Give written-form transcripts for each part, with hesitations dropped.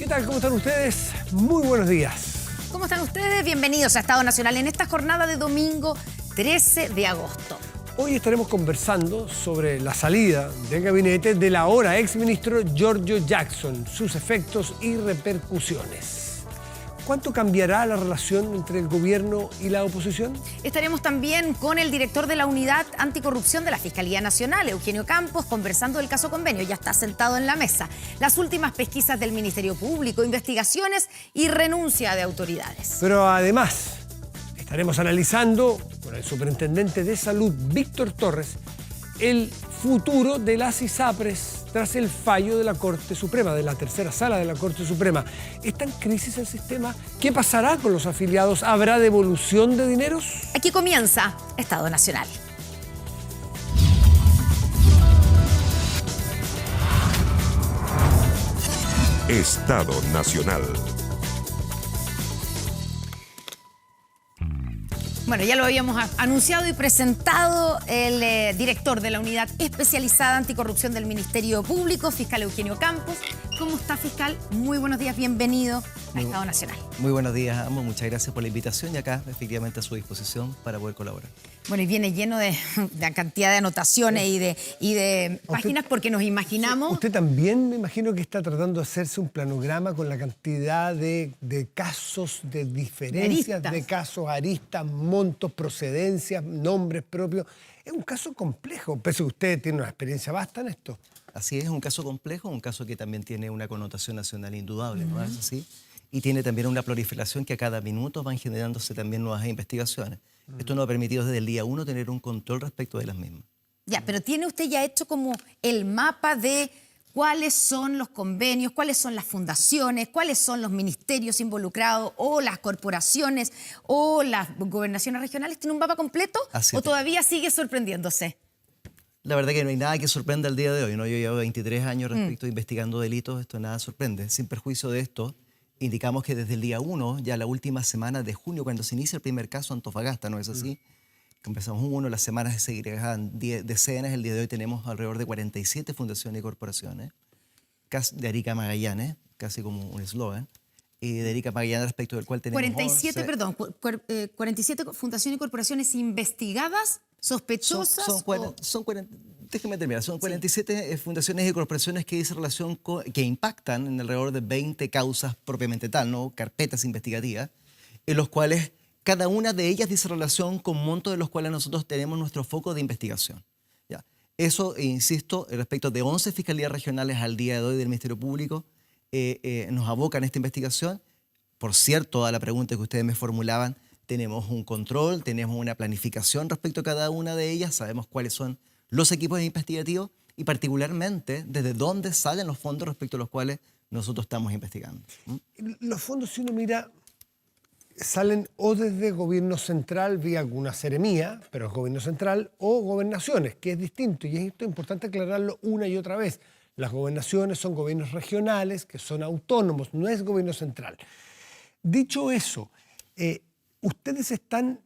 ¿Qué tal? ¿Cómo están ustedes? Muy buenos días. ¿Cómo están ustedes? Bienvenidos a Estado Nacional en esta jornada de domingo 13 de agosto. Hoy estaremos conversando sobre la salida del gabinete del ahora exministro Giorgio Jackson, sus efectos y repercusiones. ¿Cuánto cambiará la relación entre el gobierno y la oposición? Estaremos también con el director de la Unidad Anticorrupción de la Fiscalía Nacional, Eugenio Campos, conversando del caso Convenio. Ya está sentado en la mesa. Las últimas pesquisas del Ministerio Público, investigaciones y renuncia de autoridades. Pero además, estaremos analizando con el superintendente de Salud, Víctor Torres, el futuro de las ISAPRES tras el fallo de la Corte Suprema, de la tercera sala de la Corte Suprema. ¿Está en crisis el sistema? ¿Qué pasará con los afiliados? ¿Habrá devolución de dineros? Aquí comienza Estado Nacional. Estado Nacional. Bueno, ya lo habíamos anunciado y presentado el director de la Unidad Especializada Anticorrupción del Ministerio Público, fiscal Eugenio Campos. ¿Cómo está, fiscal? Muy buenos días, bienvenido a Estado Nacional. Muy buenos días a ambos, muchas gracias por la invitación y acá efectivamente a su disposición para poder colaborar. Bueno, y viene lleno de cantidad de anotaciones y de páginas porque nos imaginamos... Usted también me imagino que está tratando de hacerse un planograma con la cantidad de casos, de diferencias, de casos, aristas, montos, procedencias, nombres propios. Es un caso complejo, pese a que usted tiene una experiencia vasta en esto. Así es un caso complejo, un caso que también tiene una connotación nacional indudable, ¿no es así? Y tiene también una proliferación que a cada minuto van generándose también nuevas investigaciones. Esto nos ha permitido desde el día 1 tener un control respecto de las mismas. Ya, pero ¿tiene usted ya hecho como el mapa de cuáles son los convenios, cuáles son las fundaciones, cuáles son los ministerios involucrados o las corporaciones o las gobernaciones regionales? ¿Tiene un mapa completo o todavía sigue sorprendiéndose? La verdad que no hay nada que sorprenda al día de hoy, ¿no? Yo llevo 23 años respecto a investigando delitos, esto nada sorprende. Sin perjuicio de esto, indicamos que desde el día 1, ya la última semana de junio, cuando se inicia el primer caso Antofagasta, ¿no es así? Que empezamos las semanas se segregaban decenas, el día de hoy tenemos alrededor de 47 fundaciones y corporaciones, de Arica Magallanes, casi como un eslogan, y de Arica Magallanes respecto del cual tenemos 47, perdón, 47 fundaciones y corporaciones investigadas, sospechosas. Déjeme terminar. Son 47 fundaciones y corporaciones que dicen relación que impactan en alrededor de 20 causas propiamente tal, ¿no? Carpetas investigativas, en los cuales cada una de ellas dice relación con montos de los cuales nosotros tenemos nuestro foco de investigación. ¿Ya? Eso, insisto, respecto de 11 fiscalías regionales al día de hoy del Ministerio Público, nos abocan a esta investigación. Por cierto, a la pregunta que ustedes me formulaban, tenemos un control, tenemos una planificación respecto a cada una de ellas, sabemos cuáles son los equipos investigativos y particularmente desde dónde salen los fondos respecto a los cuales nosotros estamos investigando. Los fondos, si uno mira, salen o desde gobierno central vía alguna seremía, pero es gobierno central, o gobernaciones, que es distinto. Y esto es importante aclararlo una y otra vez. Las gobernaciones son gobiernos regionales, que son autónomos, no es gobierno central. Dicho eso, ustedes están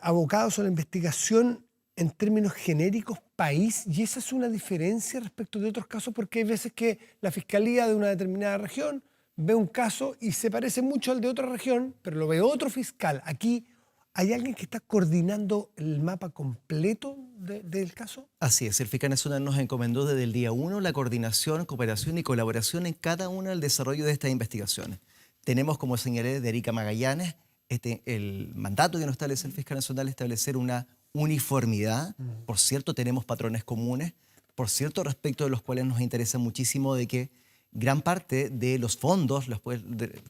abocados a la investigación en términos genéricos país, y esa es una diferencia respecto de otros casos, porque hay veces que la fiscalía de una determinada región ve un caso y se parece mucho al de otra región, pero lo ve otro fiscal. Aquí, ¿hay alguien que está coordinando el mapa completo del caso? Así es, el fiscal nacional nos encomendó desde el día 1 la coordinación, cooperación y colaboración en cada uno del desarrollo de estas investigaciones. Tenemos, como señalé, de Arica Magallanes, el mandato que nos establece el fiscal nacional es establecer una uniformidad. Por cierto, tenemos patrones comunes, por cierto, respecto de los cuales nos interesa muchísimo de que gran parte de los fondos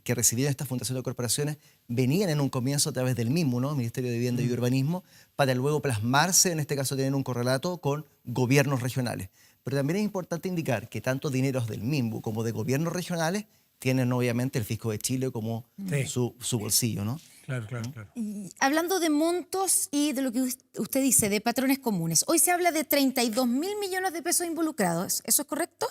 que recibieron estas fundaciones de corporaciones venían en un comienzo a través del mismo, ¿no? Ministerio de Vivienda y Urbanismo, para luego plasmarse, en este caso tener un correlato con gobiernos regionales. Pero también es importante indicar que tanto dineros del MIMBU como de gobiernos regionales tienen obviamente el Fisco de Chile como su bolsillo, ¿no? Claro, claro, claro. Y hablando de montos y de lo que usted dice, de patrones comunes, hoy se habla de 32.000 millones de pesos involucrados, ¿eso es correcto?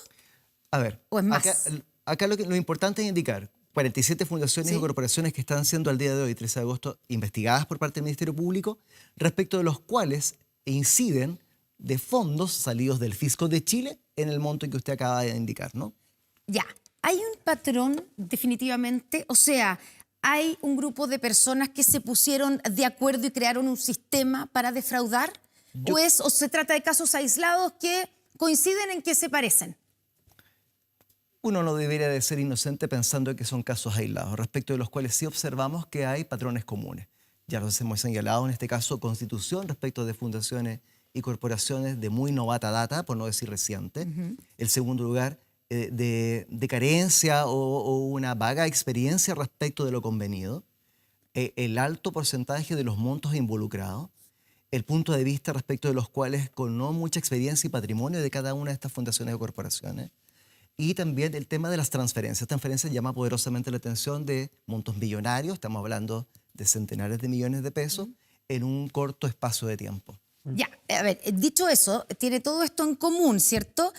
A ver, ¿O es más? Acá lo importante es indicar 47 fundaciones y corporaciones que están siendo al día de hoy, 13 de agosto, investigadas por parte del Ministerio Público, respecto de los cuales inciden de fondos salidos del Fisco de Chile en el monto que usted acaba de indicar, ¿no? Ya. ¿Hay un patrón definitivamente? O sea, ¿hay un grupo de personas que se pusieron de acuerdo y crearon un sistema para defraudar? ¿O se trata de casos aislados que coinciden en que se parecen? Uno no debería de ser inocente pensando que son casos aislados, respecto de los cuales sí observamos que hay patrones comunes. Ya los hemos señalado, en este caso, constitución respecto de fundaciones y corporaciones de muy novata data, por no decir reciente. El segundo lugar, de carencia o una vaga experiencia respecto de lo convenido. El alto porcentaje de los montos involucrados. El punto de vista respecto de los cuales con no mucha experiencia y patrimonio de cada una de estas fundaciones o corporaciones. Y también el tema de las transferencias. Transferencias llama poderosamente la atención de montos millonarios, estamos hablando de centenares de millones de pesos, en un corto espacio de tiempo. Ya, a ver, dicho eso, tiene todo esto en común, ¿cierto?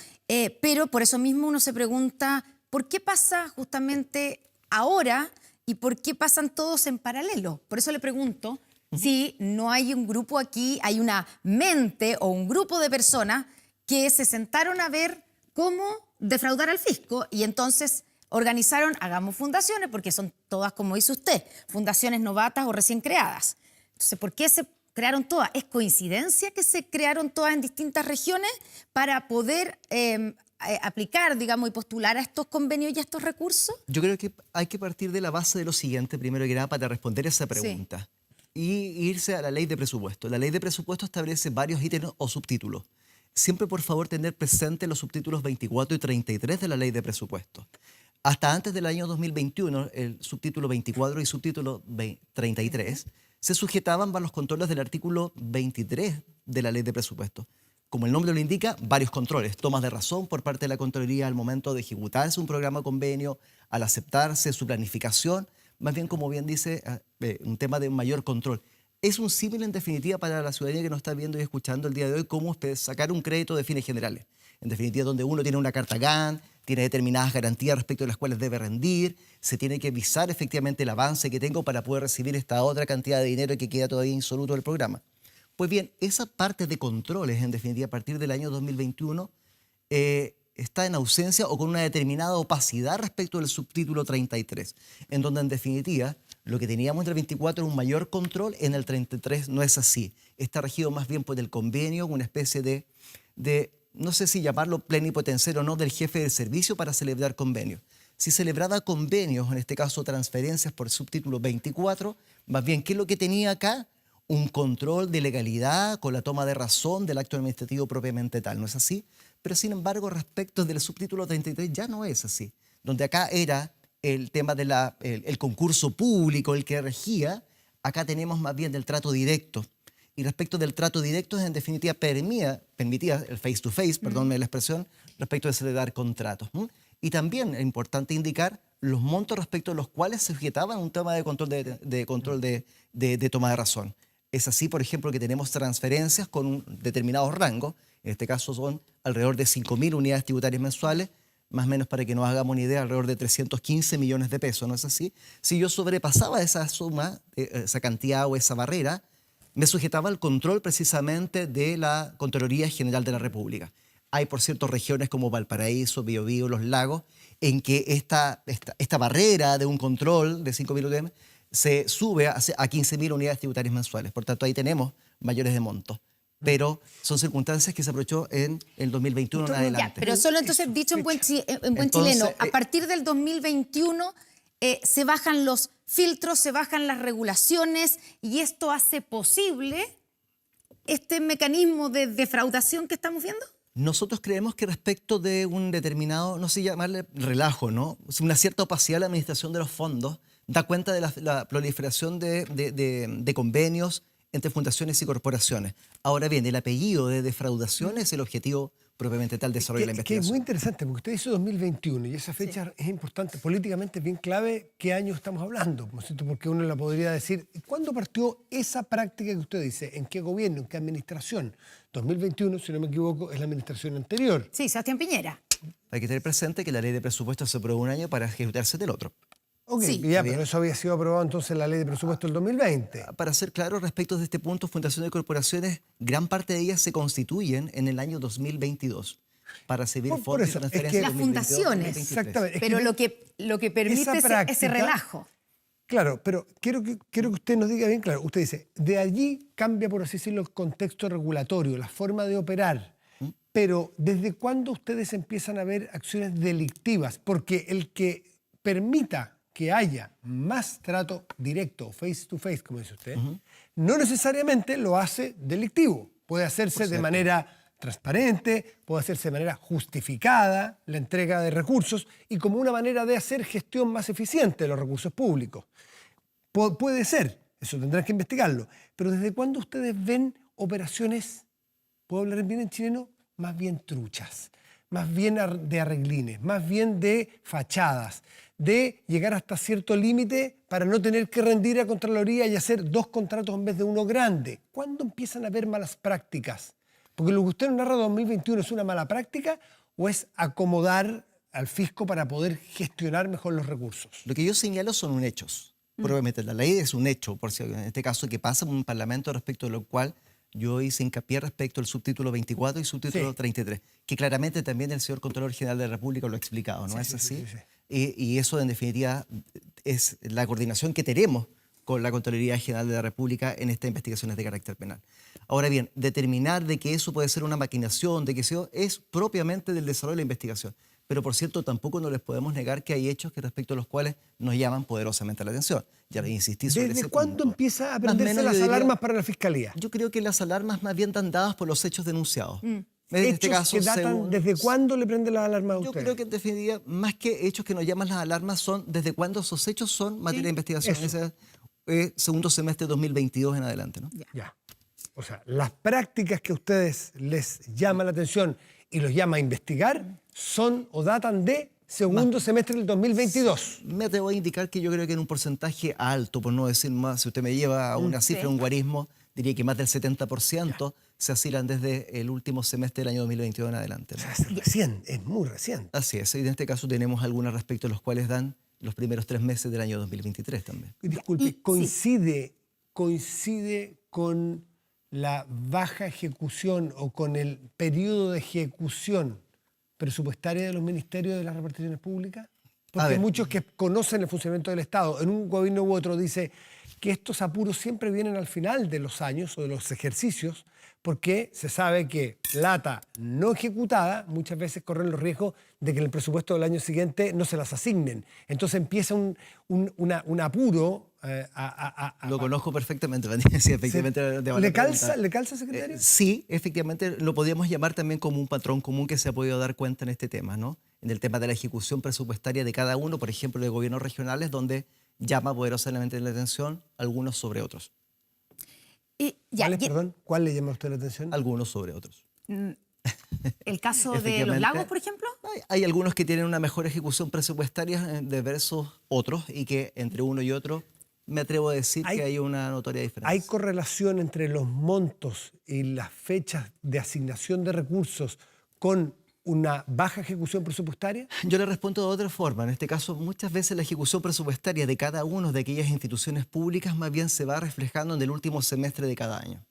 Pero por eso mismo uno se pregunta, ¿por qué pasa justamente ahora y por qué pasan todos en paralelo? Por eso le pregunto si no hay un grupo aquí, hay una mente o un grupo de personas que se sentaron a ver cómo defraudar al fisco y entonces organizaron, hagamos fundaciones, porque son todas, como dice usted, fundaciones novatas o recién creadas. Entonces, ¿por qué se crearon todas? ¿Es coincidencia que se crearon todas en distintas regiones para poder aplicar, digamos, y postular a estos convenios y a estos recursos? Yo creo que hay que partir de la base de lo siguiente, primero que nada, para responder esa pregunta. Y irse a la ley de presupuesto. La ley de presupuesto establece varios ítems o subtítulos. Siempre, por favor, tener presente los subtítulos 24 y 33 de la ley de presupuesto. Hasta antes del año 2021, el subtítulo 24 y subtítulo 33 se sujetaban a los controles del artículo 23 de la ley de presupuesto. Como el nombre lo indica, varios controles, tomas de razón por parte de la Contraloría al momento de ejecutarse un programa convenio, al aceptarse su planificación, más bien, como bien dice, un tema de mayor control. Es un símil, en definitiva, para la ciudadanía que nos está viendo y escuchando el día de hoy, cómo sacar un crédito de fines generales. En definitiva, donde uno tiene una carta GAN, tiene determinadas garantías respecto a las cuales debe rendir, se tiene que visar efectivamente el avance que tengo para poder recibir esta otra cantidad de dinero que queda todavía insoluto del programa. Pues bien, esa parte de controles, en definitiva, a partir del año 2021, está en ausencia o con una determinada opacidad respecto del subtítulo 33, en donde, en definitiva, lo que teníamos entre el 24 era un mayor control, en el 33 no es así. Está regido más bien por el convenio, una especie de no sé si llamarlo plenipotenciario o no, del jefe de servicio para celebrar convenios. Si celebraba convenios, en este caso transferencias por subtítulo 24, más bien, ¿qué es lo que tenía acá? Un control de legalidad con la toma de razón del acto administrativo propiamente tal, ¿no es así? Pero sin embargo, respecto del subtítulo 33 ya no es así, donde acá era el tema del el concurso público el que regía, acá tenemos más bien del trato directo. Y respecto del trato directo, en definitiva, permitía el face-to-face, perdónme la expresión, respecto de celebrar contratos. Y también es importante indicar los montos respecto a los cuales se sujetaban un tema de control de toma de razón. Es así, por ejemplo, que tenemos transferencias con un determinado rango, en este caso son alrededor de 5.000 unidades tributarias mensuales, más o menos para que nos hagamos una idea, alrededor de 315 millones de pesos, ¿no es así? Si yo sobrepasaba esa suma, esa cantidad o esa barrera, me sujetaba al control precisamente de la Contraloría General de la República. Hay, por cierto, regiones como Valparaíso, Biobío, Los Lagos, en que esta barrera de un control de 5.000 UTM se sube a 15.000 unidades tributarias mensuales. Por tanto, ahí tenemos mayores de monto. Pero son circunstancias que se aprovechó en el 2021 en adelante. Ya, pero solo entonces, dicho en buen chileno, a partir del 2021 se bajan los filtros, se bajan las regulaciones y esto hace posible este mecanismo de defraudación que estamos viendo. Nosotros creemos que respecto de un determinado, no sé llamarle relajo, ¿no? Una cierta opacidad en la administración de los fondos, da cuenta de la proliferación de convenios entre fundaciones y corporaciones. Ahora bien, el apellido de defraudación es el objetivo propiamente tal desarrollo de la investigación. Que es muy interesante, porque usted dice 2021 y esa fecha es importante, políticamente es bien clave qué año estamos hablando, ¿no es cierto? Porque uno la podría decir, ¿cuándo partió esa práctica que usted dice? ¿En qué gobierno? ¿En qué administración? 2021, si no me equivoco, es la administración anterior. Sí, Sebastián Piñera. Hay que tener presente que la ley de presupuesto se aprobó un año para ejecutarse del otro. Ok, Sí. ya, pero eso había sido aprobado entonces en la ley de presupuesto del 2020. Para ser claro, respecto de este punto, fundaciones y corporaciones, gran parte de ellas se constituyen en el año 2022. para recibir Por fondos y eso, es transferencias que- Las 2022, fundaciones. 2023. Exactamente. Es Pero que lo que permite esa ese práctica- relajo. Claro, pero quiero que usted nos diga bien claro. Usted dice, de allí cambia, por así decirlo, el contexto regulatorio, la forma de operar. Pero ¿desde cuándo ustedes empiezan a ver acciones delictivas? Porque el que permita que haya más trato directo, face to face, como dice usted, no necesariamente lo hace delictivo. Puede hacerse de manera transparente, puede hacerse de manera justificada la entrega de recursos y como una manera de hacer gestión más eficiente de los recursos públicos. Puede ser, eso tendrán que investigarlo, pero ¿desde cuándo ustedes ven operaciones, puedo hablar bien en chileno, más bien truchas, más bien de arreglines, más bien de fachadas, de llegar hasta cierto límite para no tener que rendir a Contraloría y hacer 2 contratos en vez de uno grande? ¿Cuándo empiezan a haber malas prácticas? Porque lo que usted nos narra 2021 es una mala práctica o es acomodar al fisco para poder gestionar mejor los recursos. Lo que yo señalo son hechos. Probablemente la ley es un hecho, por si en este caso que pasa en un parlamento respecto de lo cual yo hice hincapié respecto al subtítulo 24 y subtítulo 33, que claramente también el señor Contralor General de la República lo ha explicado, ¿no es así? Y eso en definitiva es la coordinación que tenemos con la Contraloría General de la República en estas investigaciones de carácter penal. Ahora bien, determinar de que eso puede ser una maquinación, de que eso es propiamente del desarrollo de la investigación. Pero por cierto, tampoco no les podemos negar que hay hechos que respecto a los cuales nos llaman poderosamente la atención. Ya les insistí sobre ¿Desde ese cuándo punto. empieza a Más o prenderse menos, las yo diría- alarmas para la Fiscalía? Yo creo que las alarmas más bien están dadas por los hechos denunciados. En Hechos que datan, según- ¿desde cuándo le prenden las alarmas a Yo ustedes? creo que en definitiva, más que hechos que nos llaman las alarmas, son desde cuándo esos hechos son materia de investigación. eso. Ese segundo semestre de 2022 en adelante, ¿no? Ya. O sea, las prácticas que a ustedes les llama la atención y los llama a investigar son o datan de segundo semestre del 2022. Me atrevo a indicar que yo creo que en un porcentaje alto, por no decir más, si usted me lleva a una cifra, un guarismo, diría que más del 70% se asilan desde el último semestre del año 2022 en adelante, ¿no? O sea, es recién, es muy reciente. Así es, y en este caso tenemos algunas respecto a los cuales dan los primeros 3 meses del año 2023 también. Disculpe, coincide con la baja ejecución o con el periodo de ejecución presupuestaria de los ministerios de las reparticiones públicas? Porque ver. muchos que conocen el funcionamiento del Estado, en un gobierno u otro, dice que estos apuros siempre vienen al final de los años o de los ejercicios, porque se sabe que plata no ejecutada muchas veces corren los riesgos de que en el presupuesto del año siguiente no se las asignen. Entonces empieza un apuro Lo conozco perfectamente, sí, efectivamente. ¿Le calza, secretario? Sí, efectivamente, lo podríamos llamar también como un patrón común que se ha podido dar cuenta en este tema, ¿no? En el tema de la ejecución presupuestaria de cada uno, por ejemplo, de gobiernos regionales, donde llama poderosamente la atención algunos sobre otros. ¿Cuál le llama a usted la atención? Algunos sobre otros. El caso de los Efectivamente, lagos, por ejemplo. Hay algunos que tienen una mejor ejecución presupuestaria de versus otros y que entre uno y otro me atrevo a decir que hay una notoria diferencia. ¿Hay correlación entre los montos y las fechas de asignación de recursos con una baja ejecución presupuestaria? Yo le respondo de otra forma. En este caso, muchas veces la ejecución presupuestaria de cada una de aquellas instituciones públicas más bien se va reflejando en el último semestre de cada año.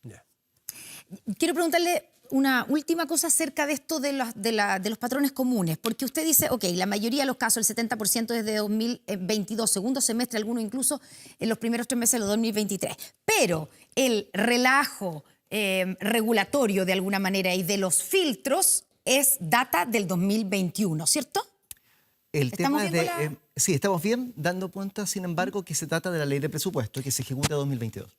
Quiero preguntarle una última cosa acerca de esto de los patrones comunes, porque usted dice, ok, la mayoría de los casos, el 70% desde 2022, segundo semestre, algunos incluso en los primeros 3 meses de 2023, pero el relajo regulatorio de alguna manera y de los filtros es data del 2021, ¿cierto? El ¿Estamos tema bien de, con sí, estamos bien dando cuenta, sin embargo, que se trata de la ley de presupuesto que se ejecuta en 2022.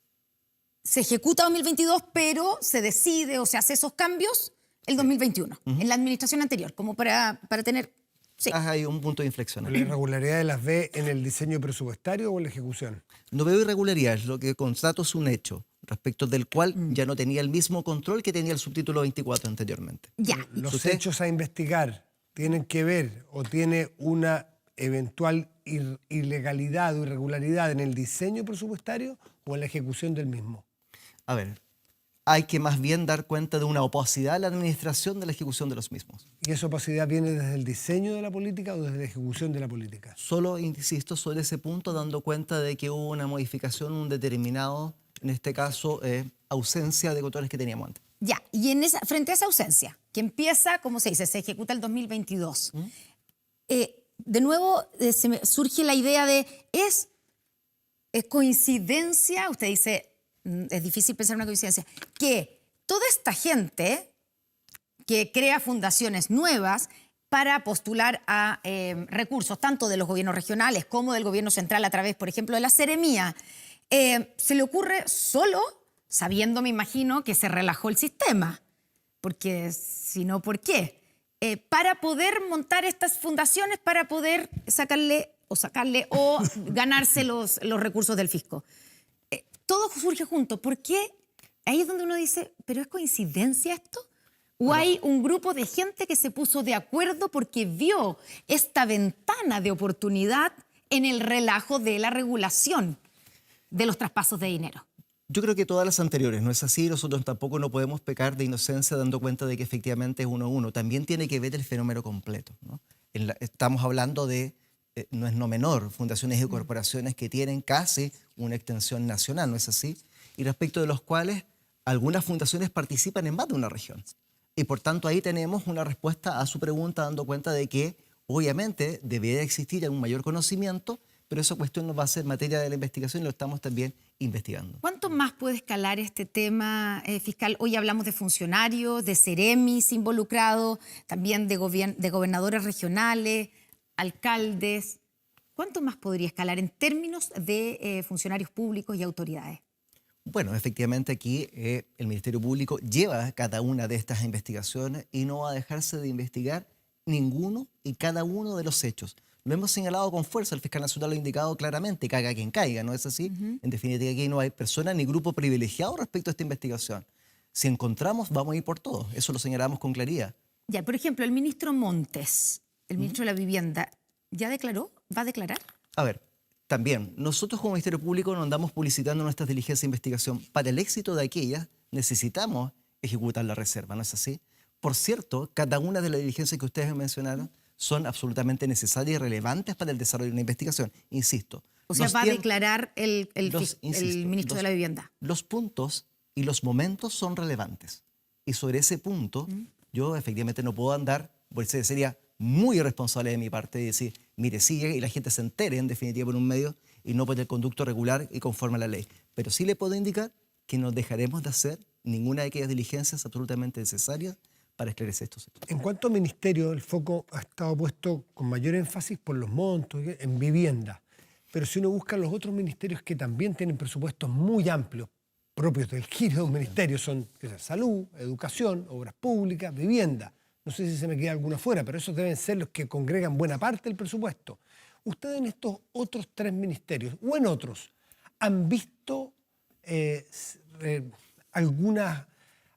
Se ejecuta 2022, pero se decide o se hace esos cambios el 2021, en la administración anterior, como para tener... Sí. Hay un punto de inflexión. ¿La irregularidad las ve en el diseño presupuestario o en la ejecución? No veo irregularidades, lo que constato es un hecho, respecto del cual ya no tenía el mismo control que tenía el subtítulo 24 anteriormente. Ya. ¿Los ¿Usted? hechos a investigar tienen que ver o tiene una eventual ilegalidad o irregularidad en el diseño presupuestario o en la ejecución del mismo? A ver, hay que más bien dar cuenta de una opacidad en la administración de la ejecución de los mismos. ¿Y esa opacidad viene desde el diseño de la política o desde la ejecución de la política? Solo insisto sobre ese punto, dando cuenta de que hubo una modificación, un determinado, en este caso, ausencia de controles que teníamos antes. Ya, y frente a esa ausencia, que empieza, como se dice, se ejecuta el 2022, de nuevo se me surge la idea de, ¿es coincidencia? Usted dice, es difícil pensar en una coincidencia, que toda esta gente que crea fundaciones nuevas para postular a recursos, tanto de los gobiernos regionales como del gobierno central a través, por ejemplo, de la Seremía, se le ocurre solo, sabiendo, me imagino, que se relajó el sistema, porque si no, ¿por qué? Para poder montar estas fundaciones, para poder sacarle o ganarse los recursos del fisco. Todo surge junto. ¿Por qué? Ahí es donde uno dice, ¿pero es coincidencia esto? ¿O hay un grupo de gente que se puso de acuerdo porque vio esta ventana de oportunidad en el relajo de la regulación de los traspasos de dinero? Yo creo que todas las anteriores, ¿no es así? Nosotros tampoco no podemos pecar de inocencia dando cuenta de que efectivamente es 1-1. También tiene que ver el fenómeno completo, ¿no? Estamos hablando de, no es no menor, fundaciones y corporaciones que tienen casi una extensión nacional, ¿no es así? Y respecto de los cuales algunas fundaciones participan en más de una región. Y por tanto ahí tenemos una respuesta a su pregunta dando cuenta de que obviamente debería existir un mayor conocimiento, pero esa cuestión nos va a ser materia de la investigación y lo estamos también investigando. ¿Cuánto más puede escalar este tema fiscal? Hoy hablamos de funcionarios, de seremis involucrados, también de gobernadores regionales, alcaldes. ¿Cuánto más podría escalar en términos de funcionarios públicos y autoridades? Bueno, efectivamente aquí el Ministerio Público lleva cada una de estas investigaciones y no va a dejarse de investigar ninguno y cada uno de los hechos. Lo hemos señalado con fuerza, el fiscal nacional lo ha indicado claramente, caiga quien caiga, ¿no es así? En definitiva, aquí no hay persona ni grupo privilegiado respecto a esta investigación. Si encontramos, vamos a ir por todo. Eso lo señalamos con claridad. Ya, por ejemplo, el ministro Montes, el ministro de la Vivienda, ¿ya declaró? ¿Va a declarar? A ver, también, nosotros como Ministerio Público no andamos publicitando nuestras diligencias de investigación. Para el éxito de aquellas, necesitamos ejecutar la reserva, ¿no es así? Por cierto, cada una de las diligencias que ustedes mencionaron son absolutamente necesarias y relevantes para el desarrollo de una investigación. Insisto. O sea, va a declarar el ministro de la Vivienda. Los puntos y los momentos son relevantes. Y sobre ese punto, yo efectivamente no puedo andar, porque sería muy irresponsable de mi parte decir, mire, sigue y la gente se entere en definitiva por un medio y no por el conducto regular y conforme a la ley. Pero sí le puedo indicar que no dejaremos de hacer ninguna de aquellas diligencias absolutamente necesarias para esclarecer estos hechos. En cuanto a ministerio, el foco ha estado puesto con mayor énfasis por los montos en vivienda. Pero si uno busca los otros ministerios que también tienen presupuestos muy amplios, propios del giro de un ministerio, son salud, educación, obras públicas, vivienda. No sé si se me queda alguna fuera, pero esos deben ser los que congregan buena parte del presupuesto. ¿Ustedes en estos otros 3 ministerios o en otros han visto algunas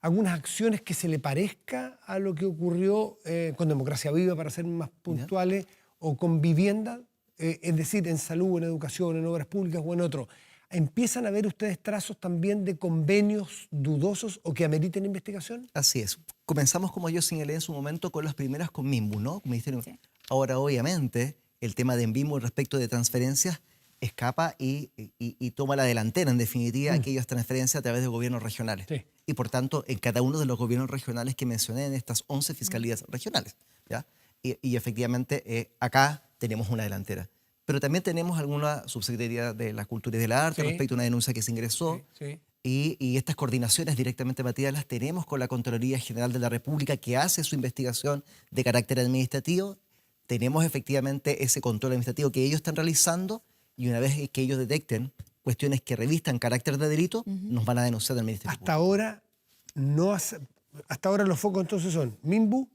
acciones que se le parezca a lo que ocurrió con Democracia Viva, para ser más puntuales, o con vivienda? Es decir, en salud, en educación, en obras públicas o en otro. ¿Empiezan a ver ustedes trazos también de convenios dudosos o que ameriten investigación? Así es. Comenzamos, como yo señalé en su momento, con las primeras con MIMBU, ¿no? Ministerio. Sí. Ahora, obviamente, el tema de MIMBU respecto de transferencias escapa y toma la delantera, en definitiva, aquellas transferencias a través de gobiernos regionales. Sí. Y, por tanto, en cada uno de los gobiernos regionales que mencioné en estas 11 fiscalías regionales, ¿ya? Y efectivamente, acá tenemos una delantera. Pero también tenemos alguna subsecretaría de la Cultura y de la Arte respecto a una denuncia que se ingresó. Y estas coordinaciones directamente, Matías, las tenemos con la Contraloría General de la República, que hace su investigación de carácter administrativo. Tenemos efectivamente ese control administrativo que ellos están realizando y una vez que ellos detecten cuestiones que revistan carácter de delito, nos van a denunciar al Ministerio Público. Hasta ahora los focos entonces son MIMBU,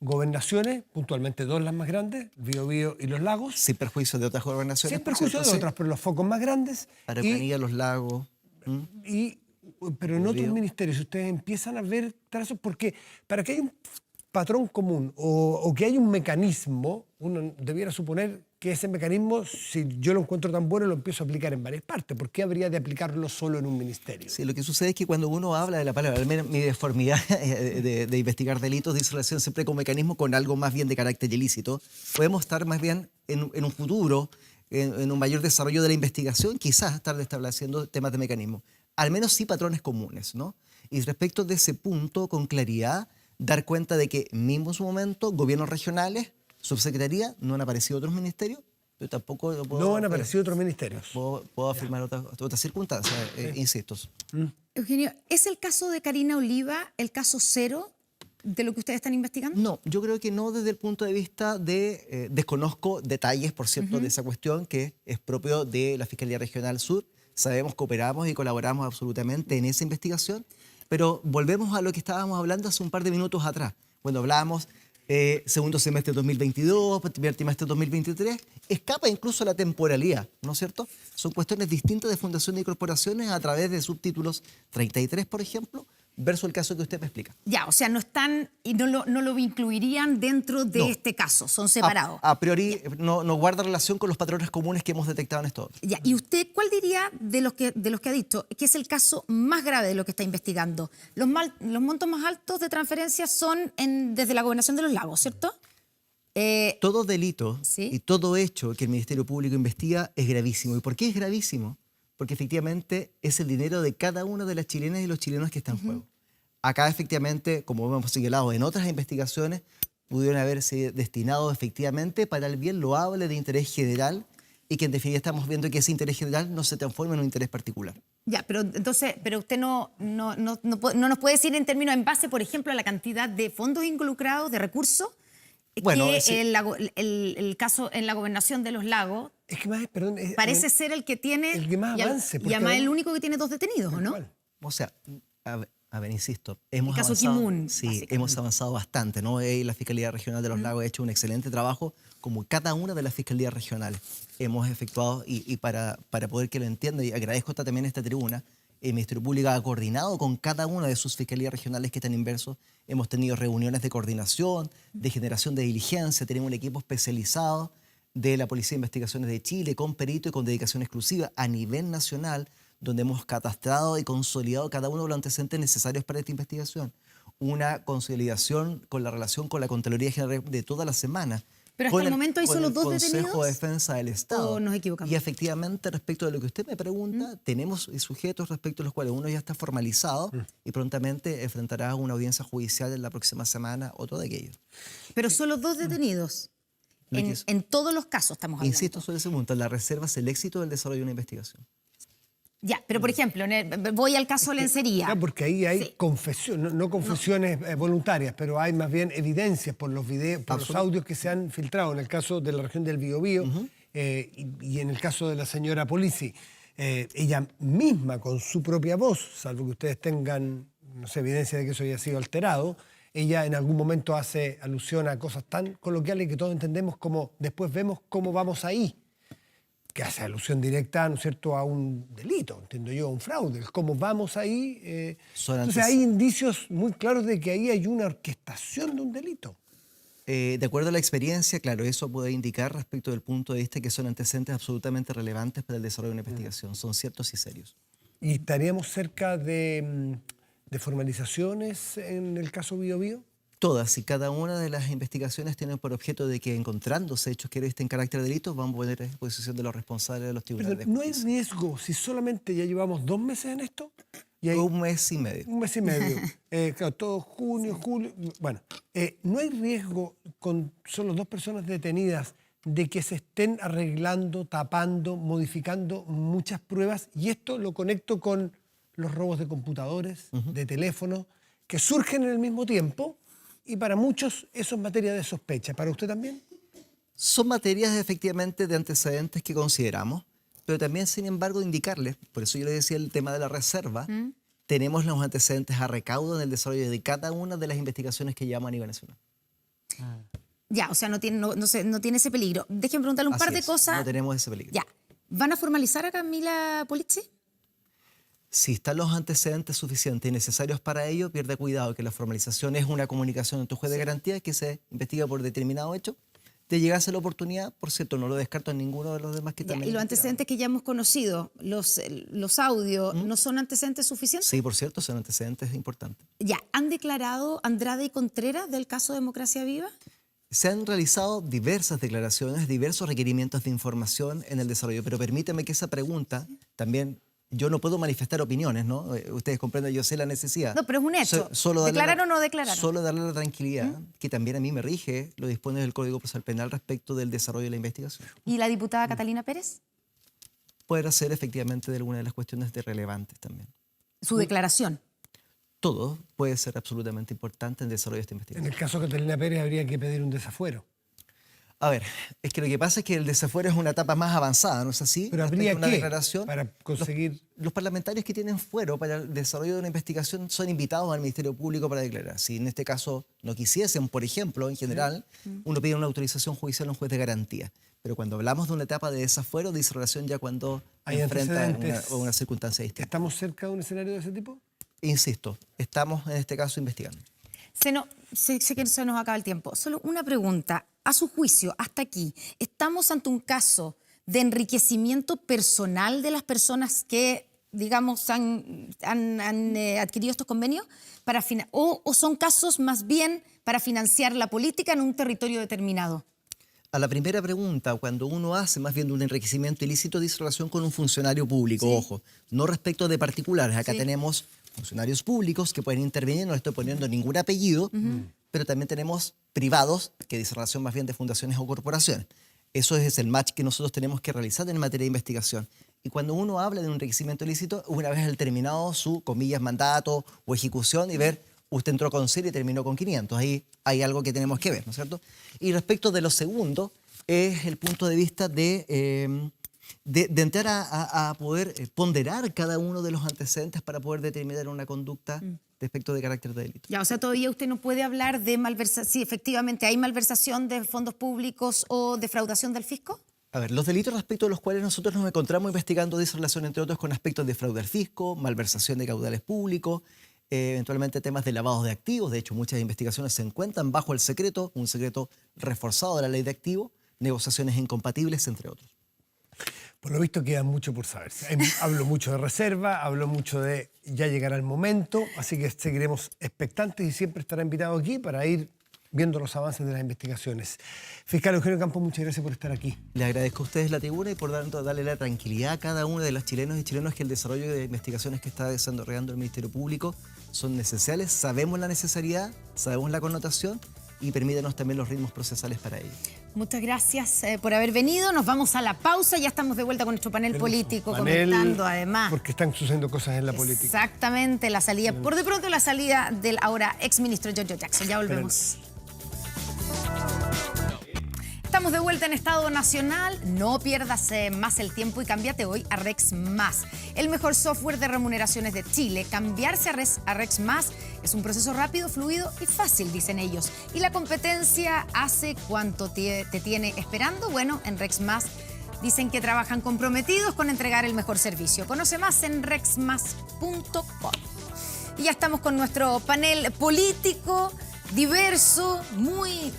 gobernaciones, puntualmente 2 las más grandes, Biobío y Los Lagos. Sin perjuicio de otras gobernaciones. Sin perjuicio de otras, pero los focos más grandes. Araucanía, Los Lagos. Pero en otros ministerios ustedes empiezan a ver trazos, porque para que haya un patrón común o que haya un mecanismo, uno debiera suponer que ese mecanismo, si yo lo encuentro tan bueno, lo empiezo a aplicar en varias partes. ¿Por qué habría de aplicarlo solo en un ministerio? Sí, lo que sucede es que cuando uno habla de la palabra, al menos mi deformidad de investigar delitos, de relación siempre con mecanismo, con algo más bien de carácter ilícito, podemos estar más bien en un futuro, en un mayor desarrollo de la investigación, quizás estar estableciendo temas de mecanismo. Al menos sí patrones comunes, ¿no? Y respecto de ese punto, con claridad, dar cuenta de que mismo en su momento, gobiernos regionales, subsecretaría, no han aparecido otros ministerios, pero tampoco lo puedo, No han aparecido otros ministerios. puedo afirmar otras circunstancias, insisto. Eugenio, ¿es el caso de Karina Oliva el caso cero de lo que ustedes están investigando? No, yo creo que no desde el punto de vista de, desconozco detalles, por cierto, de esa cuestión que es propio de la Fiscalía Regional Sur. Sabemos, cooperamos y colaboramos absolutamente en esa investigación, pero volvemos a lo que estábamos hablando hace un par de minutos atrás, cuando hablábamos segundo semestre de 2022, primer trimestre de 2023, escapa incluso la temporalidad, ¿no es cierto? Son cuestiones distintas de fundaciones y corporaciones a través de subtítulos 33, por ejemplo, versus el caso que usted me explica. Ya, o sea, no están y no lo incluirían dentro de No. este caso, son separados. A priori no guarda relación con los patrones comunes que hemos detectado en estos. Ya, ¿y usted cuál diría de los que ha dicho que es el caso más grave de lo que está investigando? Los montos más altos de transferencias son desde la Gobernación de los Lagos, ¿cierto? Todo delito ¿Sí? y todo hecho que el Ministerio Público investiga es gravísimo. ¿Y por qué es gravísimo? Porque efectivamente es el dinero de cada una de las chilenas y los chilenos que está en juego. Acá efectivamente, como hemos señalado en otras investigaciones, pudieron haberse destinado efectivamente para el bien loable de interés general y que en definitiva estamos viendo que ese interés general no se transforma en un interés particular. Ya, pero entonces, usted no nos puede decir en términos en base, por ejemplo, a la cantidad de fondos involucrados, de recursos, Bueno, que sí. el caso en la Gobernación de los Lagos Es que más, perdón, parece ser el que tiene el que más y avance, y porque además además- el único que tiene 2 detenidos, ¿o no? ¿Cuál? O sea, a ver, insisto, hemos caso avanzado, Kimun, sí, básicamente. hemos avanzado bastante, ¿no? La Fiscalía Regional de los Lagos ha hecho un excelente trabajo, como cada una de las fiscalías regionales hemos efectuado, y para poder que lo entienda, y agradezco también esta tribuna, el Ministerio Público ha coordinado con cada una de sus fiscalías regionales que están inversos. Hemos tenido reuniones de coordinación, de generación de diligencia, tenemos un equipo especializado de la Policía de Investigaciones de Chile, con perito y con dedicación exclusiva a nivel nacional, donde hemos catastrado y consolidado cada uno de los antecedentes necesarios para esta investigación. Una consolidación con la relación con la Contraloría General de toda la semana. Pero hasta con el momento hay con solo el 2 Consejo detenidos, de Defensa del Estado. ¿o nos equivocamos? Y efectivamente, respecto de lo que usted me pregunta, tenemos sujetos respecto a los cuales uno ya está formalizado y prontamente enfrentará una audiencia judicial en la próxima semana, otro de aquellos. Pero solo 2 detenidos. Lo que es- En todos los casos estamos hablando. Insisto sobre ese punto, la reserva es el éxito del desarrollo de una investigación. Ya, pero por ejemplo, voy al caso Lencería. Claro, porque ahí hay Sí. confesiones, no confesiones voluntarias, pero hay más bien evidencias por los videos, por los audios que se han filtrado en el caso de la región del Biobío y en el caso de la señora Polizzi. Ella misma, con su propia voz, salvo que ustedes tengan, no sé, evidencia de que eso haya sido alterado, ella en algún momento hace alusión a cosas tan coloquiales que todos entendemos como después vemos cómo vamos ahí, que hace alusión directa, ¿no es cierto?, a un delito, entiendo yo, a un fraude. El cómo vamos ahí. Son Entonces hay indicios muy claros de que ahí hay una orquestación de un delito. De acuerdo a la experiencia, claro, eso puede indicar respecto del punto de vista que son antecedentes absolutamente relevantes para el desarrollo de una investigación. Son ciertos y serios. ¿Y estaríamos cerca de formalizaciones en el caso Biobío? Todas y cada una de las investigaciones tienen por objeto de que, encontrándose hechos que revisten carácter de delito, van a poner a disposición de los responsables de los tribunales de Perdón, ¿no hay justicia. riesgo si solamente ya llevamos 2 meses en esto? Y hay Un mes y medio. un mes y medio. Claro, todo junio, julio. Bueno, ¿no hay riesgo con solo 2 personas detenidas de que se estén arreglando, tapando, modificando muchas pruebas? Y esto lo conecto con los robos de computadores, de teléfonos, que surgen en el mismo tiempo y para muchos eso es materia de sospecha. ¿Para usted también? Son materias efectivamente de antecedentes que consideramos, pero también, sin embargo, indicarles, por eso yo le decía el tema de la reserva, tenemos los antecedentes a recaudo en el desarrollo de cada una de las investigaciones que llevamos a nivel nacional. Ya, o sea, no tiene ese peligro. Déjenme preguntarle un Así par de es, cosas. no tenemos ese peligro. Ya. ¿Van a formalizar a Camila Polizzi? Si están los antecedentes suficientes y necesarios para ello, pierde cuidado que la formalización es una comunicación entre juez de garantía que se investiga por determinado hecho. De llegarse la oportunidad, por cierto, no lo descarto en ninguno de los demás que Ya, también. y los antecedentes que ya hemos conocido, los audios, ¿no son antecedentes suficientes? Sí, por cierto, son antecedentes importantes. Ya, ¿han declarado Andrade y Contreras del caso Democracia Viva? Se han realizado diversas declaraciones, diversos requerimientos de información en el desarrollo, pero permíteme que esa pregunta también yo no puedo manifestar opiniones, ¿no? Ustedes comprenden, yo sé la necesidad. No, pero es un hecho. ¿Declararon o no declararon? Solo darle la tranquilidad que también a mí me rige, lo dispone el Código Procesal Penal respecto del desarrollo de la investigación. ¿Y la diputada Catalina Pérez? Puede ser efectivamente de alguna de las cuestiones relevantes también. Su declaración. Todo puede ser absolutamente importante en el desarrollo de esta En investigación. el caso de Catalina Pérez habría que pedir un desafuero. A ver, es que lo que pasa es que el desafuero es una etapa más avanzada, ¿no es así? Pero Respecto habría a una que, declaración. para conseguir... Los parlamentarios que tienen fuero para el desarrollo de una investigación son invitados al Ministerio Público para declarar. Si en este caso no quisiesen, por ejemplo, en general, uno pide una autorización judicial a un juez de garantía. Pero cuando hablamos de una etapa de desafuero, dice relación ya cuando ¿Hay enfrenta antecedentes? una circunstancia distinta. ¿Estamos cerca de un escenario de ese tipo? Insisto, estamos en este caso investigando. Sé que se nos acaba el tiempo. Solo una pregunta. A su juicio, hasta aquí, ¿estamos ante un caso de enriquecimiento personal de las personas que, digamos, han adquirido estos convenios? ¿O son casos más bien para financiar la política en un territorio determinado? A la primera pregunta, cuando uno hace más bien de un enriquecimiento ilícito, dice relación con un funcionario público, Sí. ojo, no respecto de particulares. Acá Sí. tenemos funcionarios públicos que pueden intervenir, no le estoy poniendo ningún apellido, pero también tenemos privados que dice relación más bien de fundaciones o corporaciones. Eso es el match que nosotros tenemos que realizar en materia de investigación. Y cuando uno habla de un enriquecimiento ilícito, una vez el terminado su, comillas, mandato o ejecución y ver, usted entró con 0 y terminó con 500. Ahí hay algo que tenemos que ver, ¿no es cierto? Y respecto de lo segundo, es el punto de vista de entrar a poder ponderar cada uno de los antecedentes para poder determinar una conducta respecto de carácter de delito. Ya, o sea, todavía usted no puede hablar de malversación. Sí, efectivamente, ¿hay malversación de fondos públicos o defraudación del fisco? A ver, los delitos respecto a los cuales nosotros nos encontramos investigando dice relación, entre otros, con aspectos de fraude al fisco, malversación de caudales públicos, eventualmente temas de lavado de activos. De hecho, muchas investigaciones se encuentran bajo el secreto, un secreto reforzado de la ley de activos, negociaciones incompatibles, entre otros. Por lo visto queda mucho por saber. Hablo mucho de reserva, hablo mucho de ya llegará el momento, así que seguiremos expectantes y siempre estará invitado aquí para ir viendo los avances de las investigaciones. Fiscal Eugenio Campos, muchas gracias por estar aquí. Le agradezco a ustedes la tribuna y por darle la tranquilidad a cada uno de los chilenos y chilenos que el desarrollo de investigaciones que está desarrollando el Ministerio Público son necesarias. Sabemos la necesidad, sabemos la connotación y permítanos también los ritmos procesales para ello. Muchas gracias por haber venido. Nos vamos a la pausa. Ya estamos de vuelta con nuestro panel político, Panel, comentando además. Porque están sucediendo cosas en la política. Exactamente, la salida, por de pronto la salida del ahora exministro Giorgio Jackson. Ya volvemos. Estamos de vuelta en Estado Nacional. No pierdas más el tiempo y cámbiate hoy a Rex Más, el mejor software de remuneraciones de Chile. Cambiarse a Rex Más es un proceso rápido, fluido y fácil, dicen ellos. ¿Y la competencia hace cuánto te tiene esperando? Bueno, en Rex Más dicen que trabajan comprometidos con entregar el mejor servicio. Conoce más en rexmas.com. Y ya estamos con nuestro panel político, diverso, muy,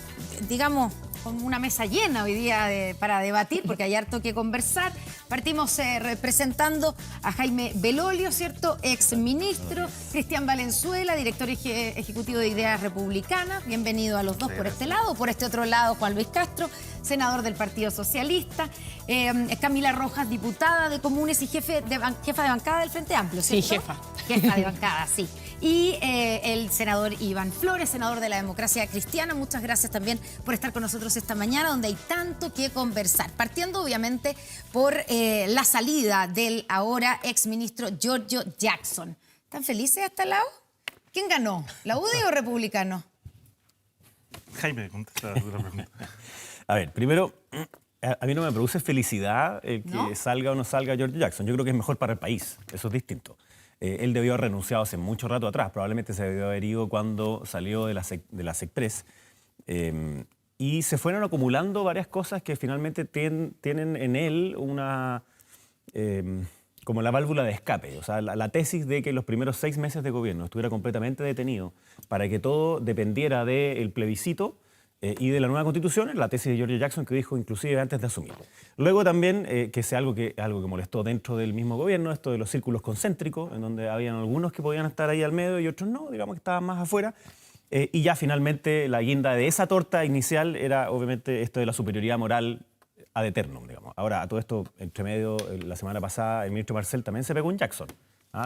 digamos, con una mesa llena hoy día para debatir, porque hay harto que conversar. Partimos representando a Jaime Belolio, ¿cierto? Ex ministro, Cristian Valenzuela, director ejecutivo de Ideas Republicanas. Bienvenido a los dos por este lado. Por este otro lado, Juan Luis Castro, senador del Partido Socialista. Camila Rojas, diputada de Comunes y jefa de bancada del Frente Amplio, ¿cierto? Sí, jefa. Jefa de bancada, sí. Y el senador Iván Flores, senador de la Democracia Cristiana. Muchas gracias también por estar con nosotros esta mañana, donde hay tanto que conversar. Partiendo, obviamente, por la salida del ahora exministro Giorgio Jackson. ¿Están felices hasta el lado? ¿Quién ganó? ¿La UDI o republicano? Jaime, contesta la pregunta. A ver, primero, a mí no me produce felicidad que ¿No? salga o no salga Giorgio Jackson. Yo creo que es mejor para el país, eso es distinto. Él debió haber renunciado hace mucho rato atrás, probablemente se debió haber ido cuando salió de la SECPRES. Y se fueron acumulando varias cosas que finalmente tienen en él una... como la válvula de escape, o sea, la tesis de que los primeros 6 meses de gobierno estuviera completamente detenido para que todo dependiera del plebiscito y de la nueva constitución, la tesis de Giorgio Jackson que dijo inclusive antes de asumir. Luego también, que es algo que molestó dentro del mismo gobierno, esto de los círculos concéntricos, en donde habían algunos que podían estar ahí al medio y otros no, digamos que estaban más afuera. Y ya finalmente la guinda de esa torta inicial era obviamente esto de la superioridad moral ad eternum, digamos. Ahora, a todo esto, entre medio, la semana pasada, el ministro Marcel también se pegó un Jackson.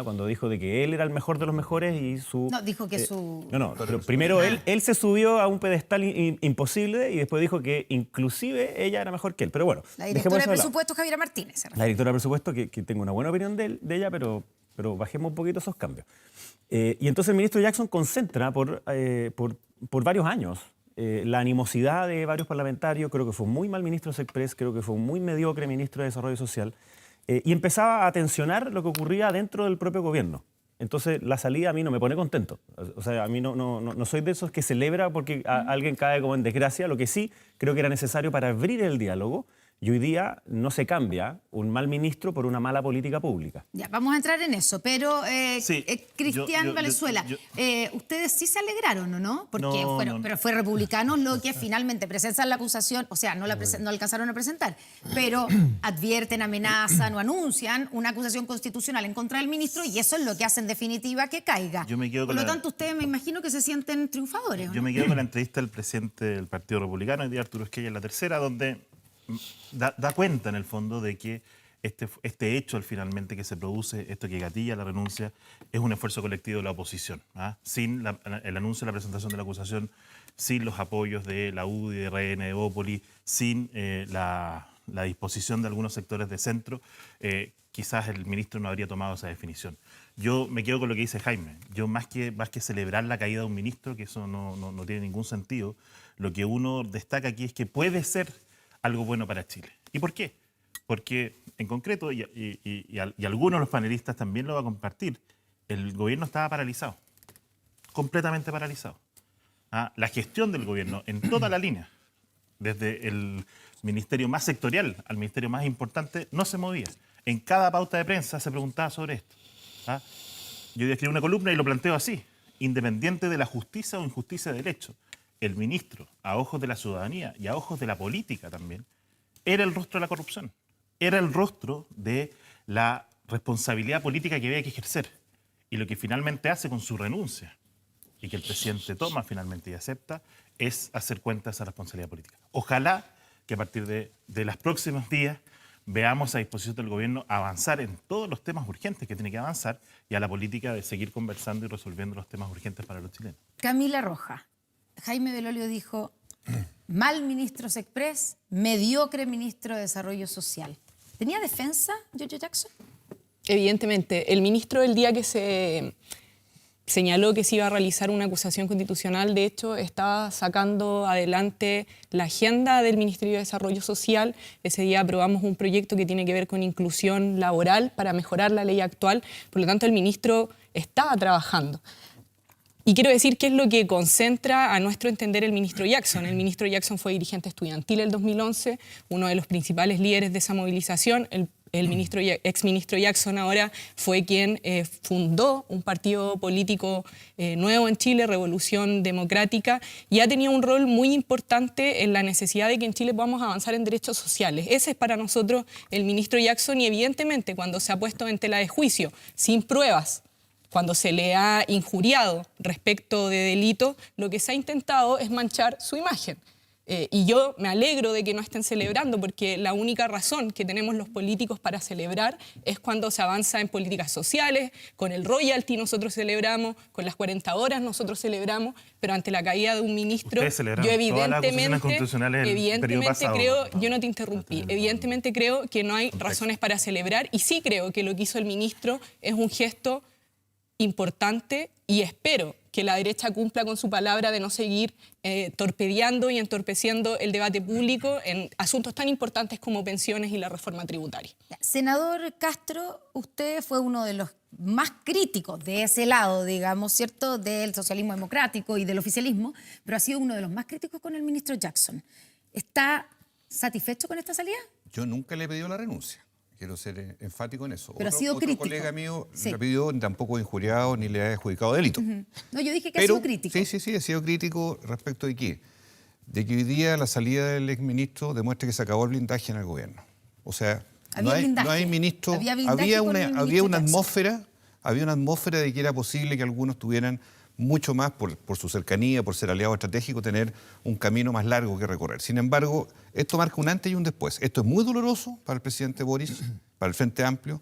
Cuando dijo de que él era el mejor de los mejores y su... No, dijo que su... No, pero primero él se subió a un pedestal imposible y después dijo que inclusive ella era mejor que él. Pero bueno, La dejemos directora eso de de lado. presupuesto, Javiera Martínez. La directora de presupuesto, que tengo una buena opinión de ella, pero bajemos un poquito esos cambios. Y entonces el ministro Jackson concentra por varios años la animosidad de varios parlamentarios. Creo que fue un muy mal ministro de Sexpress, creo que fue un muy mediocre ministro de Desarrollo Social. Y empezaba a tensionar lo que ocurría dentro del propio gobierno. Entonces, la salida a mí no me pone contento. O sea, a mí no soy de esos que celebra porque alguien cae como en desgracia. Lo que sí creo que era necesario para abrir el diálogo. Y hoy día no se cambia un mal ministro por una mala política pública. Ya, vamos a entrar en eso, pero Sí, Cristian Valenzuela, ustedes sí se alegraron, ¿o no? Porque pero fue Republicanos lo que finalmente presentan la acusación, o sea, no alcanzaron a presentar, pero advierten, amenazan o anuncian una acusación constitucional en contra del ministro y eso es lo que hace en definitiva que caiga. Yo me quedo Por con lo la- tanto, ustedes me imagino que se sienten triunfadores, ¿o Yo no? me quedo con la entrevista del presidente del Partido Republicano, el día Arturo Esquella, en la tercera, donde da cuenta en el fondo de que este hecho finalmente que se produce, esto que gatilla la renuncia, es un esfuerzo colectivo de la oposición. Sin el anuncio de la presentación de la acusación, sin los apoyos de la UDI, de RN, de Bópoli, sin la disposición de algunos sectores de centro, quizás el ministro no habría tomado esa definición. Yo me quedo con lo que dice Jaime. Yo más que celebrar la caída de un ministro, que eso no tiene ningún sentido, lo que uno destaca aquí es que puede ser algo bueno para Chile. ¿Y por qué? Porque, en concreto, y algunos de los panelistas también lo van a compartir, el gobierno estaba paralizado, completamente paralizado. La gestión del gobierno en toda la línea, desde el ministerio más sectorial al ministerio más importante, no se movía. En cada pauta de prensa se preguntaba sobre esto. Yo hoy escribí una columna y lo planteo así: independiente de la justicia o injusticia del hecho, el ministro, a ojos de la ciudadanía y a ojos de la política también, era el rostro de la corrupción, era el rostro de la responsabilidad política que había que ejercer. Y lo que finalmente hace con su renuncia, y que el presidente toma finalmente y acepta, es hacer cuenta de esa responsabilidad política. Ojalá que a partir de los próximos días veamos a disposición del gobierno avanzar en todos los temas urgentes que tiene que avanzar y a la política de seguir conversando y resolviendo los temas urgentes para los chilenos. Camila Roja, Jaime Belolio dijo, mal ministro Sexpress, mediocre ministro de Desarrollo Social. ¿Tenía defensa, Giorgio Jackson? Evidentemente, el ministro el día que se señaló que se iba a realizar una acusación constitucional, de hecho, estaba sacando adelante la agenda del Ministerio de Desarrollo Social. Ese día aprobamos un proyecto que tiene que ver con inclusión laboral para mejorar la ley actual. Por lo tanto, el ministro estaba trabajando. Y quiero decir qué es lo que concentra, a nuestro entender, el ministro Jackson. El ministro Jackson fue dirigente estudiantil en el 2011, uno de los principales líderes de esa movilización. El exministro Jackson ahora fue quien fundó un partido político nuevo en Chile, Revolución Democrática, y ha tenido un rol muy importante en la necesidad de que en Chile podamos avanzar en derechos sociales. Ese es para nosotros el ministro Jackson, y evidentemente cuando se ha puesto en tela de juicio, sin pruebas, cuando se le ha injuriado respecto de delito, lo que se ha intentado es manchar su imagen. Y yo me alegro de que no estén celebrando, porque la única razón que tenemos los políticos para celebrar es cuando se avanza en políticas sociales. Con el royalty nosotros celebramos, con las 40 horas nosotros celebramos, pero ante la caída de un ministro, Ustedes celebraron yo todas las acusaciones evidentemente constitucionales del periodo pasado. creo, yo no te interrumpí, evidentemente creo que no hay razones para celebrar, y sí creo que lo que hizo el ministro es un gesto importante, y espero que la derecha cumpla con su palabra de no seguir torpedeando y entorpeciendo el debate público en asuntos tan importantes como pensiones y la reforma tributaria. Senador Castro, usted fue uno de los más críticos de ese lado, digamos, ¿cierto?, del socialismo democrático y del oficialismo, pero ha sido uno de los más críticos con el ministro Jackson. ¿Está satisfecho con esta salida? Yo nunca le he pedido la renuncia. Quiero ser enfático en eso. Pero ha sido crítico. Otro colega mío Sí. la pidió, ni tampoco injuriado, ni le ha adjudicado delito. No, yo dije que ha Pero, sido crítico. Sí, he sido crítico respecto de qué. De que hoy día la salida del exministro demuestra que se acabó el blindaje en el gobierno. O sea, Había blindaje. no hay ministro. Había blindaje con el ministro Había una Jackson. atmósfera de que era posible que algunos tuvieran mucho más por su cercanía, por ser aliado estratégico, tener un camino más largo que recorrer. Sin embargo, esto marca un antes y un después. Esto es muy doloroso para el presidente Boris, para el Frente Amplio.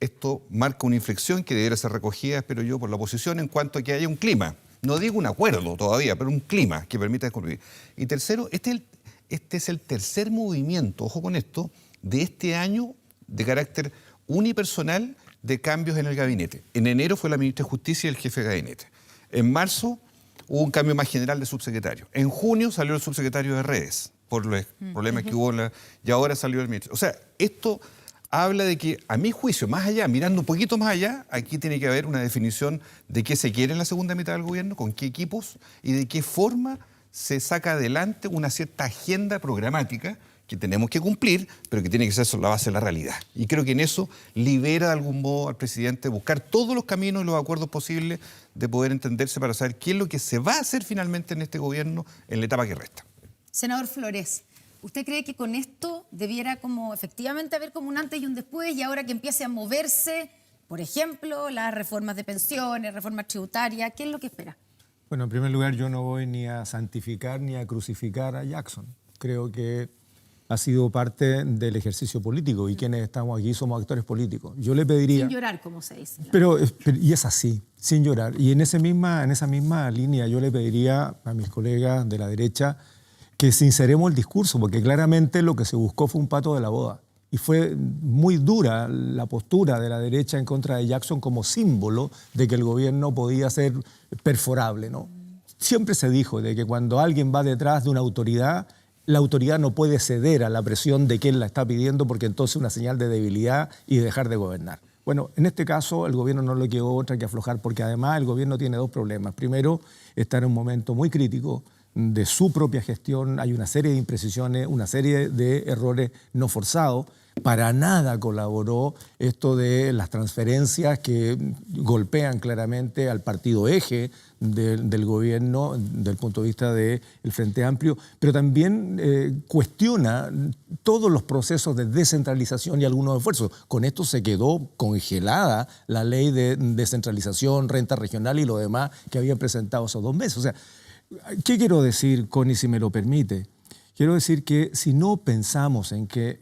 Esto marca una inflexión que debería ser recogida, espero yo, por la oposición en cuanto a que haya un clima. No digo un acuerdo todavía, pero un clima que permita concluir. Y tercero, este es el tercer movimiento, ojo con esto, de este año de carácter unipersonal de cambios en el gabinete. En enero fue la ministra de Justicia y el jefe de gabinete. En marzo hubo un cambio más general de subsecretario. En junio salió el subsecretario de redes por los problemas que hubo y ahora salió el ministro. O sea, esto habla de que, a mi juicio, más allá, mirando un poquito más allá, aquí tiene que haber una definición de qué se quiere en la segunda mitad del gobierno, con qué equipos y de qué forma se saca adelante una cierta agenda programática que tenemos que cumplir, pero que tiene que ser sobre la base de la realidad. Y creo que en eso libera de algún modo al presidente buscar todos los caminos y los acuerdos posibles de poder entenderse para saber qué es lo que se va a hacer finalmente en este gobierno en la etapa que resta. Senador Flores, ¿usted cree que con esto debiera como efectivamente haber como un antes y un después y ahora que empiece a moverse, por ejemplo, las reformas de pensiones, reformas tributarias, qué es lo que espera? Bueno, en primer lugar, yo no voy ni a santificar ni a crucificar a Jackson. Creo que ha sido parte del ejercicio político y quienes estamos aquí somos actores políticos. Yo le pediría... Sin llorar, como se dice. Y es así, sin llorar. Y en esa misma línea yo le pediría a mis colegas de la derecha que sinceremos el discurso, porque claramente lo que se buscó fue un pato de la boda. Y fue muy dura la postura de la derecha en contra de Jackson como símbolo de que el gobierno podía ser perforable, ¿no? Siempre se dijo de que cuando alguien va detrás de una autoridad, la autoridad no puede ceder a la presión de quien la está pidiendo porque entonces es una señal de debilidad y dejar de gobernar. Bueno, en este caso el gobierno no le quedó otra que aflojar porque además el gobierno tiene dos problemas. Primero, está en un momento muy crítico de su propia gestión, hay una serie de imprecisiones, una serie de errores no forzados. Para nada colaboró esto de las transferencias que golpean claramente al partido eje del gobierno desde el punto de vista del Frente Amplio, pero también cuestiona todos los procesos de descentralización y algunos esfuerzos. Con esto se quedó congelada la ley de descentralización, renta regional y lo demás que habían presentado esos 2 meses. O sea, ¿qué quiero decir, Connie, si me lo permite? Quiero decir que si no pensamos en que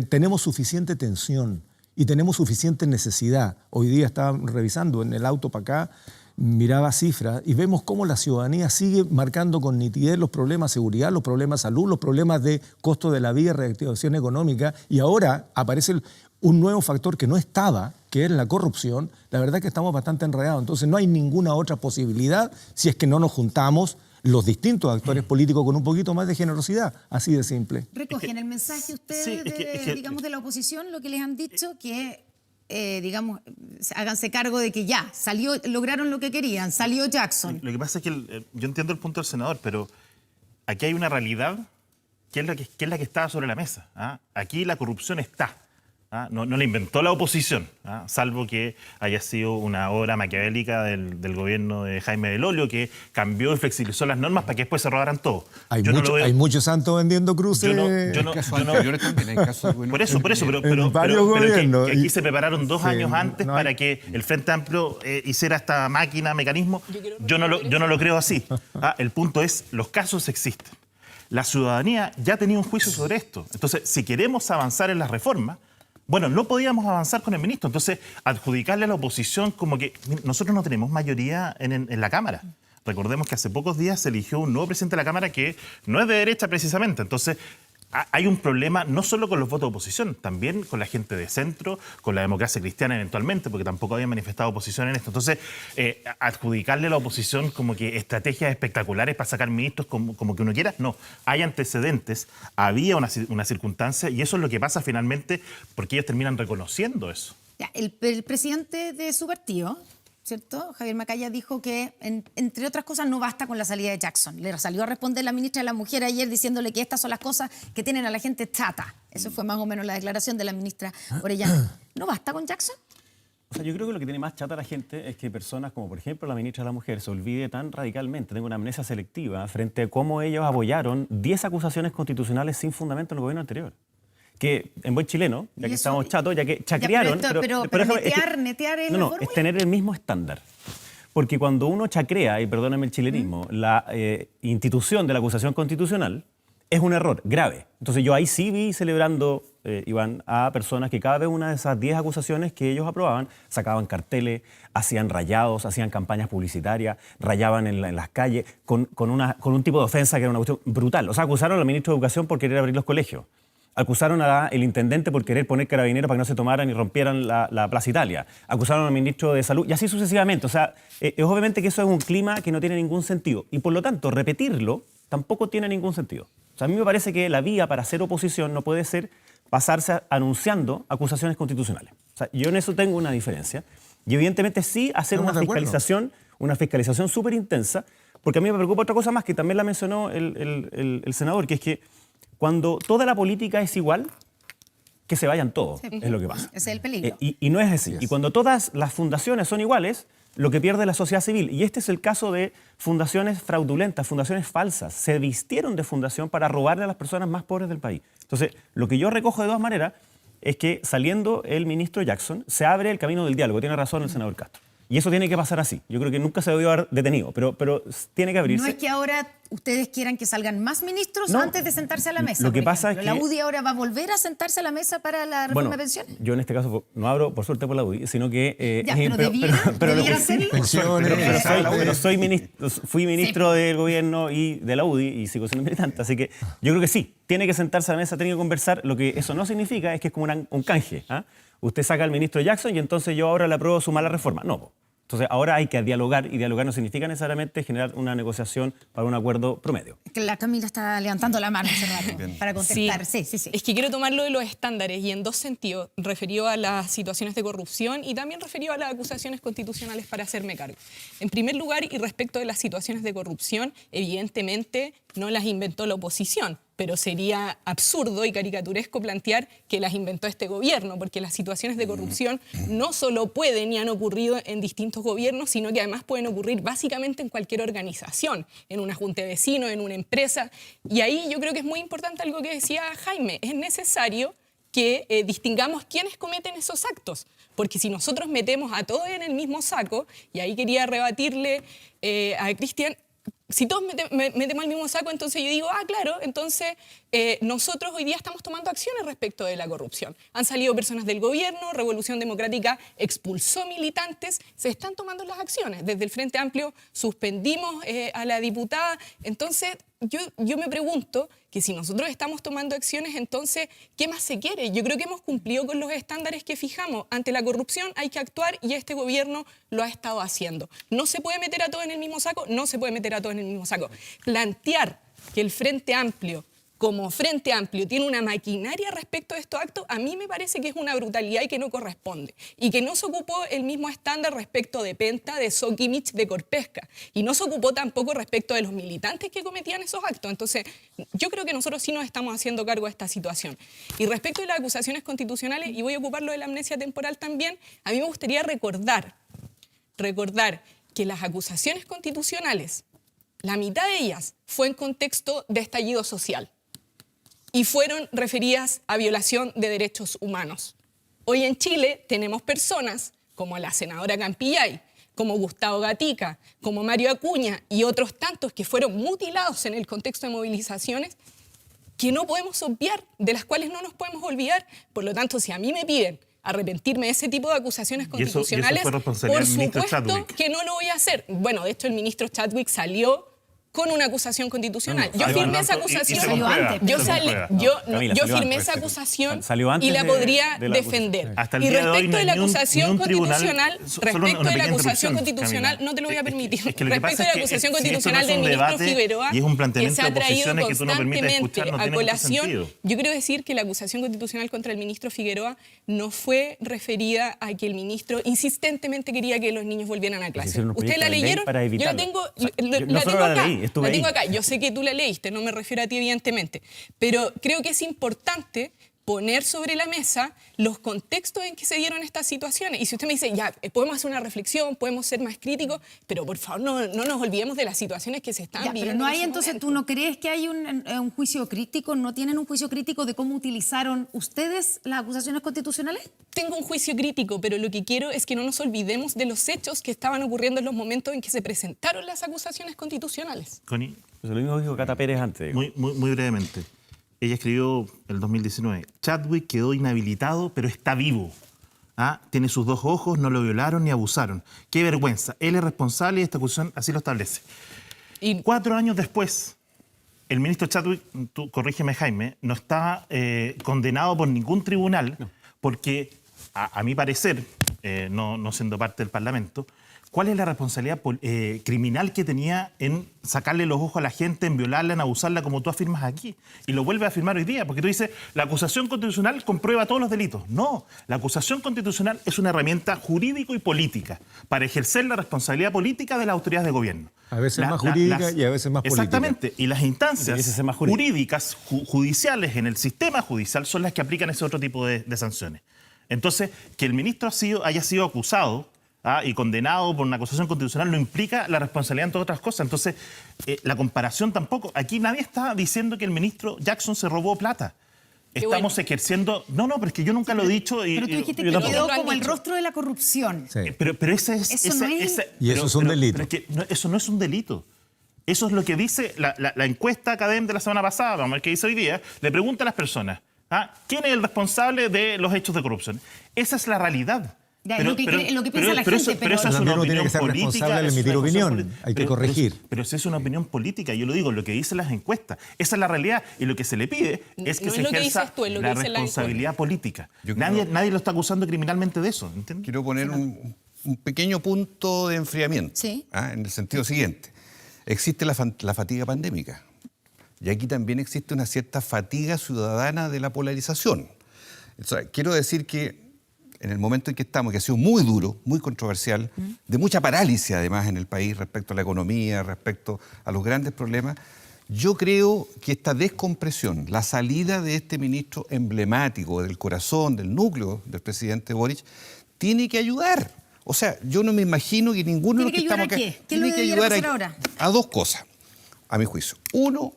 tenemos suficiente tensión y tenemos suficiente necesidad, hoy día estaba revisando en el auto para acá, miraba cifras y vemos cómo la ciudadanía sigue marcando con nitidez los problemas de seguridad, los problemas de salud, los problemas de costo de la vida, reactivación económica, y ahora aparece un nuevo factor que no estaba, que es la corrupción. La verdad es que estamos bastante enredados, entonces no hay ninguna otra posibilidad si es que no nos juntamos los distintos actores políticos con un poquito más de generosidad, así de simple. ¿Recogen el mensaje ustedes, digamos, de la oposición, lo que les han dicho, que, digamos, háganse cargo de que ya, lograron lo que querían, salió Jackson? Lo que pasa es que yo entiendo el punto del senador, pero aquí hay una realidad que es la que está sobre la mesa. ¿Ah? Aquí la corrupción está. ¿Ah? No la inventó la oposición, ¿ah? Salvo que haya sido una obra maquiavélica del gobierno de Jaime Del Olio que cambió y flexibilizó las normas para que después se robaran todo. Hay muchos santos vendiendo cruces. Por eso, pero que aquí se prepararon 2 años antes para que el Frente Amplio hiciera esta máquina, mecanismo. Yo no lo creo así. ¿Ah? El punto es, los casos existen. La ciudadanía ya tenía un juicio sobre esto. Entonces, si queremos avanzar en las reformas, bueno, no podíamos avanzar con el ministro, entonces adjudicarle a la oposición como que nosotros no tenemos mayoría en la Cámara. Recordemos que hace pocos días se eligió un nuevo presidente de la Cámara que no es de derecha precisamente, entonces hay un problema no solo con los votos de oposición, también con la gente de centro, con la democracia cristiana eventualmente, porque tampoco habían manifestado oposición en esto. Entonces, adjudicarle a la oposición como que estrategias espectaculares para sacar ministros como que uno quiera, no. Hay antecedentes, había una circunstancia y eso es lo que pasa finalmente porque ellos terminan reconociendo eso. Ya, el presidente de su partido, ¿cierto? Javier Macaya dijo que, entre otras cosas, no basta con la salida de Jackson. Le salió a responder la ministra de la Mujer ayer diciéndole que estas son las cosas que tienen a la gente chata. Eso fue más o menos la declaración de la ministra Orellana. ¿No basta con Jackson? O sea, yo creo que lo que tiene más chata a la gente es que personas como, por ejemplo, la ministra de la Mujer se olvide tan radicalmente, tenga una amnesia selectiva frente a cómo ellos apoyaron 10 acusaciones constitucionales sin fundamento en el gobierno anterior. Que en buen chileno, ya que estamos chatos, ya que chacrearon... Pero netear es la fórmula. es tener el mismo estándar. Porque cuando uno chacrea, y perdóname el chilenismo, la institución de la acusación constitucional, es un error grave. Entonces yo ahí sí vi celebrando, Iván, a personas que cada vez una de esas 10 acusaciones que ellos aprobaban, sacaban carteles, hacían rayados, hacían campañas publicitarias, rayaban en las calles con un tipo de ofensa que era una cuestión brutal. O sea, acusaron al ministro de Educación por querer abrir los colegios. Acusaron al intendente por querer poner carabineros para que no se tomaran y rompieran la Plaza Italia. Acusaron al ministro de Salud y así sucesivamente. O sea, es obviamente que eso es un clima que no tiene ningún sentido. Y por lo tanto, repetirlo tampoco tiene ningún sentido. O sea, a mí me parece que la vía para hacer oposición no puede ser pasarse anunciando acusaciones constitucionales. O sea, yo en eso tengo una diferencia. Y evidentemente sí hacer Estamos una fiscalización súper intensa, porque a mí me preocupa otra cosa más que también la mencionó el senador, que es que cuando toda la política es igual, que se vayan todos, es lo que pasa. Ese es el peligro. Y no es así. Y cuando todas las fundaciones son iguales, lo que pierde la sociedad civil. Y este es el caso de fundaciones fraudulentas, fundaciones falsas. Se vistieron de fundación para robarle a las personas más pobres del país. Entonces, lo que yo recojo de dos maneras es que saliendo el ministro Jackson, se abre el camino del diálogo. Tiene razón el senador Castro. Y eso tiene que pasar así. Yo creo que nunca se debió haber detenido, pero tiene que abrirse. No es que ahora ustedes quieran que salgan más ministros No. antes de sentarse a la mesa. Lo que por pasa ejemplo. es que- ¿La UDI ahora va a volver a sentarse a la mesa para la reforma de pensiones? Yo en este caso no abro, por suerte, por la UDI, sino que... Ya, pero debiera hacerlo. Pensiones. Pero fui ministro del gobierno y de la UDI y sigo siendo militante, así que yo creo que sí, tiene que sentarse a la mesa, tiene que conversar. Lo que eso no significa es que es como un canje. ¿Ah? Usted saca al ministro Jackson y entonces yo ahora le apruebo su mala reforma. No, po. Entonces ahora hay que dialogar y dialogar no significa necesariamente generar una negociación para un acuerdo promedio. Que la Camila está levantando la mano hace rato para contestar. Sí. Es que quiero tomarlo de los estándares y en dos sentidos, referido a las situaciones de corrupción y también referido a las acusaciones constitucionales para hacerme cargo. En primer lugar, y respecto de las situaciones de corrupción, evidentemente no las inventó la oposición, pero sería absurdo y caricaturesco plantear que las inventó este gobierno, porque las situaciones de corrupción no solo pueden y han ocurrido en distintos gobiernos, sino que además pueden ocurrir básicamente en cualquier organización, en una junta de vecinos, en una empresa. Y ahí yo creo que es muy importante algo que decía Jaime, es necesario que distingamos quiénes cometen esos actos, porque si nosotros metemos a todos en el mismo saco, y ahí quería rebatirle a Cristian, si todos metemos al mismo saco, entonces yo digo, claro, entonces nosotros hoy día estamos tomando acciones respecto de la corrupción. Han salido personas del gobierno, Revolución Democrática expulsó militantes, se están tomando las acciones. Desde el Frente Amplio suspendimos a la diputada. Entonces yo me pregunto que si nosotros estamos tomando acciones, entonces, ¿qué más se quiere? Yo creo que hemos cumplido con los estándares que fijamos. Ante la corrupción hay que actuar y este gobierno lo ha estado haciendo. No se puede meter a todos en el mismo saco, no se puede meter a todos en el mismo saco. Plantear que el Frente Amplio, como Frente Amplio, tiene una maquinaria respecto a estos actos, a mí me parece que es una brutalidad y que no corresponde. Y que no se ocupó el mismo estándar respecto de Penta, de Sokimich, de Corpesca. Y no se ocupó tampoco respecto de los militantes que cometían esos actos. Entonces, yo creo que nosotros sí nos estamos haciendo cargo de esta situación. Y respecto de las acusaciones constitucionales, y voy a ocupar lo de la amnesia temporal también, a mí me gustaría recordar que las acusaciones constitucionales, la mitad de ellas fue en contexto de estallido social y fueron referidas a violación de derechos humanos. Hoy en Chile tenemos personas como la senadora Campillay, como Gustavo Gatica, como Mario Acuña y otros tantos que fueron mutilados en el contexto de movilizaciones que no podemos obviar, de las cuales no nos podemos olvidar. Por lo tanto, si a mí me piden arrepentirme de ese tipo de acusaciones constitucionales, fue responsabilidad por del ministro supuesto Chadwick. que no lo voy a hacer. Bueno, de hecho el ministro Chadwick salió con una acusación constitucional. No, yo salió firmé esa antes, y acusación. se comprueba, Yo, se salí- comprueba. yo, Camila, yo salió firmé antes. esa acusación Salió antes y la de- podría de la defender. acusación. Hasta el Y día de hoy respecto no de hay la ni un acusación tribunal, constitucional, solo una respecto de la pequeña acusación interrupción, constitucional, Camila. no te lo voy a permitir. Es que lo que Respecto pasa de es la que acusación si esto no constitucional es del un ministro debate Figueroa, y es un que planteamiento se ha de traído posiciones que tú no permites constantemente escuchar, no a tiene mucho colación, sentido. yo quiero decir que la acusación constitucional contra el ministro Figueroa no fue referida a que el ministro insistentemente quería que los niños volvieran a clase. hicieron un ¿Ustedes la proyecto de ley leyeron? para Yo la evitarlo. tengo, O sea, yo no la solo tengo la acá. leí, estuve La tengo ahí. acá. Yo sé que tú la leíste, no me refiero a ti evidentemente, pero creo que es importante poner sobre la mesa los contextos en que se dieron estas situaciones. Y si usted me dice, ya, podemos hacer una reflexión, podemos ser más críticos, pero por favor no nos olvidemos de las situaciones que se están Ya, viviendo. pero no en hay, ese entonces, momento. ¿tú no crees que hay un juicio crítico? ¿No tienen un juicio crítico de cómo utilizaron ustedes las acusaciones constitucionales? Tengo un juicio crítico, pero lo que quiero es que no nos olvidemos de los hechos que estaban ocurriendo en los momentos en que se presentaron las acusaciones constitucionales. Connie, Eso es lo mismo que dijo Cata Pérez antes. digo. muy brevemente. Ella escribió en el 2019, Chadwick quedó inhabilitado, pero está vivo. ¿Ah? Tiene sus 2 ojos, no lo violaron ni abusaron. Qué vergüenza. Él es responsable y esta acusación así lo establece. Y 4 años después, el ministro Chadwick, tú corrígeme Jaime, no está condenado por ningún tribunal porque, a mi parecer, no siendo parte del Parlamento, ¿cuál es la responsabilidad criminal que tenía en sacarle los ojos a la gente, en violarla, en abusarla, como tú afirmas aquí? Y lo vuelves a afirmar hoy día, porque tú dices, la acusación constitucional comprueba todos los delitos. No, la acusación constitucional es una herramienta jurídico y política para ejercer la responsabilidad política de las autoridades de gobierno. A veces más jurídica y a veces más política. Exactamente, y las Debiese instancias ser más jurídica. jurídicas, judiciales en el sistema judicial son las que aplican ese otro tipo de sanciones. Entonces, que el ministro haya sido acusado y condenado por una acusación constitucional no implica la responsabilidad en todas otras cosas. Entonces, la comparación tampoco. Aquí nadie está diciendo que el ministro Jackson se robó plata. Estamos ejerciendo... No, pero es que yo nunca lo he dicho. Pero tú dijiste yo que tampoco. quedó lo han como el dicho. rostro de la corrupción. Sí. Pero ese es... Eso no es- Y eso es un delito. Pero es que eso no es un delito. Eso es lo que dice la encuesta académica de la semana pasada, vamos a ver qué dice hoy día. Le pregunta a las personas, ¿quién es el responsable de los hechos de corrupción? Esa es la realidad. Ya, es lo que piensa la gente, pero- eso es También una uno tiene opinión que ser política, responsable al es emitir una opinión. posición Hay que pero- corregir. Pero si es una opinión política, yo lo digo, lo que dicen las encuestas. Esa es la realidad. Y lo que se le pide es que No se es lo que ejerza dices tú, es lo que la dice la responsabilidad política. Yo creo- Nadie lo está acusando criminalmente de eso, ¿entiendes? Quiero poner un pequeño punto de enfriamiento, Sí. en el sentido siguiente. Existe la fatiga pandémica y aquí también existe una cierta fatiga ciudadana de la polarización. O sea, quiero decir que en el momento en que estamos, que ha sido muy duro, muy controversial, de mucha parálisis además en el país respecto a la economía, respecto a los grandes problemas, yo creo que esta descompresión, la salida de este ministro emblemático del corazón, del núcleo del presidente Boric, tiene que ayudar. O sea, yo no me imagino que ninguno de los ¿Tiene que que estamos acá... ayudar a qué? ¿Qué es lo que debiera hacer ahora? a 2 cosas, a mi juicio. Uno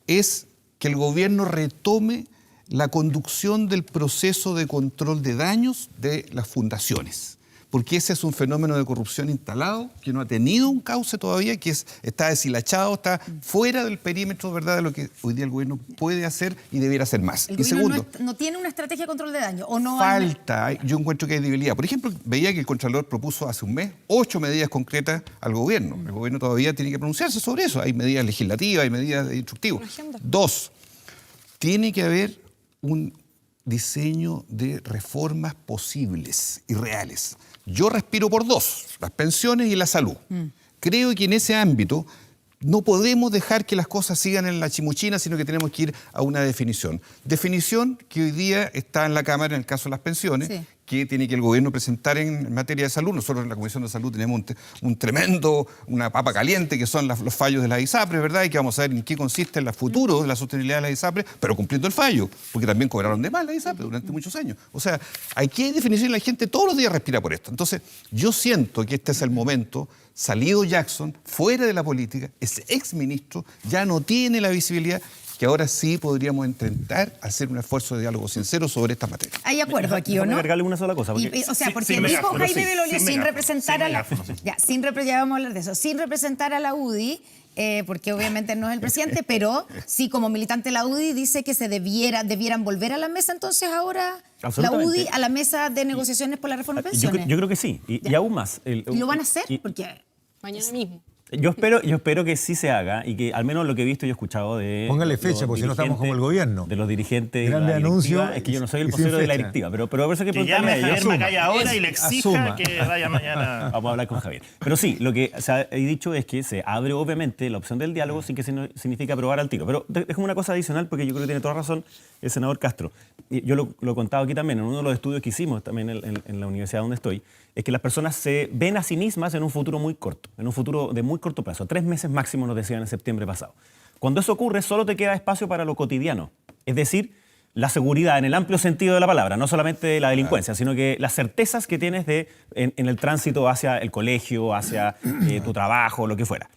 es que el gobierno retome la conducción del proceso de control de daños de las fundaciones, porque ese es un fenómeno de corrupción instalado que no ha tenido un cauce todavía, que está deshilachado, está fuera del perímetro, ¿verdad?, de lo que hoy día el gobierno puede hacer y debiera hacer más. El Y gobierno segundo, no tiene una estrategia de control de daño. ¿O no hay- falta, yo encuentro que hay debilidad. Por ejemplo, veía que el Contralor propuso hace un mes 8 medidas concretas al gobierno. El gobierno todavía tiene que pronunciarse sobre eso. Hay medidas legislativas, hay medidas instructivas. Una agenda. 2, tiene que haber un diseño de reformas posibles y reales. Yo respiro por 2, las pensiones y la salud. Creo que en ese ámbito no podemos dejar que las cosas sigan en la chimuchina, sino que tenemos que ir a una definición. Definición que hoy día está en la Cámara en el caso de las pensiones, Sí. que tiene que el gobierno presentar en materia de salud. Nosotros en la Comisión de Salud tenemos una papa caliente, que son los fallos de la ISAPRE, ¿verdad? Y que vamos a ver en qué consiste el futuro de la sostenibilidad de la ISAPRE, pero cumpliendo el fallo, porque también cobraron de más la ISAPRE durante muchos años. O sea, hay que definición y la gente todos los días respira por esto. Entonces, yo siento que este es el momento, salido Jackson, fuera de la política, ese exministro ya no tiene la visibilidad que ahora sí podríamos intentar hacer un esfuerzo de diálogo sincero sobre esta materia. ¿Hay acuerdo aquí o Déjame no? agregarle una sola cosa. Porque O sea, Sin- porque sin dijo megáfono, Jaime sí, Belolio sin sin megáfono, representar sin a la... megáfono, sí. Ya vamos a hablar de eso. Sin representar a la UDI, porque obviamente no es el presidente, pero sí como militante de la UDI dice que debieran volver a la mesa entonces ahora la Absolutamente. UDI a la mesa de negociaciones por la reforma de yo, pensiones. yo creo que sí, y aún más. ¿Y lo van a hacer? y- Porque... Mañana mismo. Yo espero que sí se haga y que al menos lo que he visto y he escuchado de... Póngale los fecha, porque si no estamos dirigentes- como el gobierno. De los dirigentes de Grande la directiva. anuncio Es que yo no soy el y sin vocero de la fecha. directiva, pero por eso hay que Que llame preguntarle a a Javier ellos. Macaya ahora y le exija Asuma. que vaya mañana. Vamos a hablar con Javier. Pero sí, lo que se ha dicho es que se abre obviamente la opción del diálogo sin que significa aprobar al tiro. Pero déjame una cosa adicional porque yo creo que tiene toda razón el senador Castro. Y yo lo he contado aquí también, en uno de los estudios que hicimos también en la universidad donde estoy, es que las personas se ven a sí mismas en un futuro muy corto, en un futuro de muy corto plazo. 3 meses máximo nos decían en septiembre pasado. Cuando eso ocurre, solo te queda espacio para lo cotidiano. Es decir, la seguridad en el amplio sentido de la palabra, no solamente la delincuencia, sino que las certezas que tienes en el tránsito hacia el colegio, hacia tu trabajo, lo que fuera.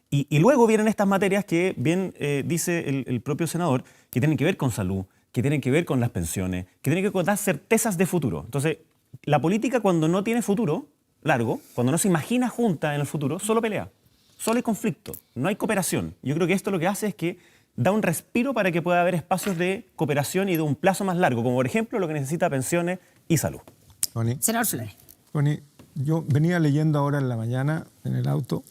Y luego vienen estas materias que bien dice el propio senador, que tienen que ver con salud, que tienen que ver con las pensiones, que tienen que ver con dar certezas de futuro. Entonces, la política cuando no tiene futuro largo, cuando no se imagina junta en el futuro, solo pelea, solo hay conflicto, no hay cooperación. Yo creo que esto lo que hace es que da un respiro para que pueda haber espacios de cooperación y de un plazo más largo, como por ejemplo lo que necesita pensiones y salud. Connie, Senador Flores. Connie, yo venía leyendo ahora en la mañana en el auto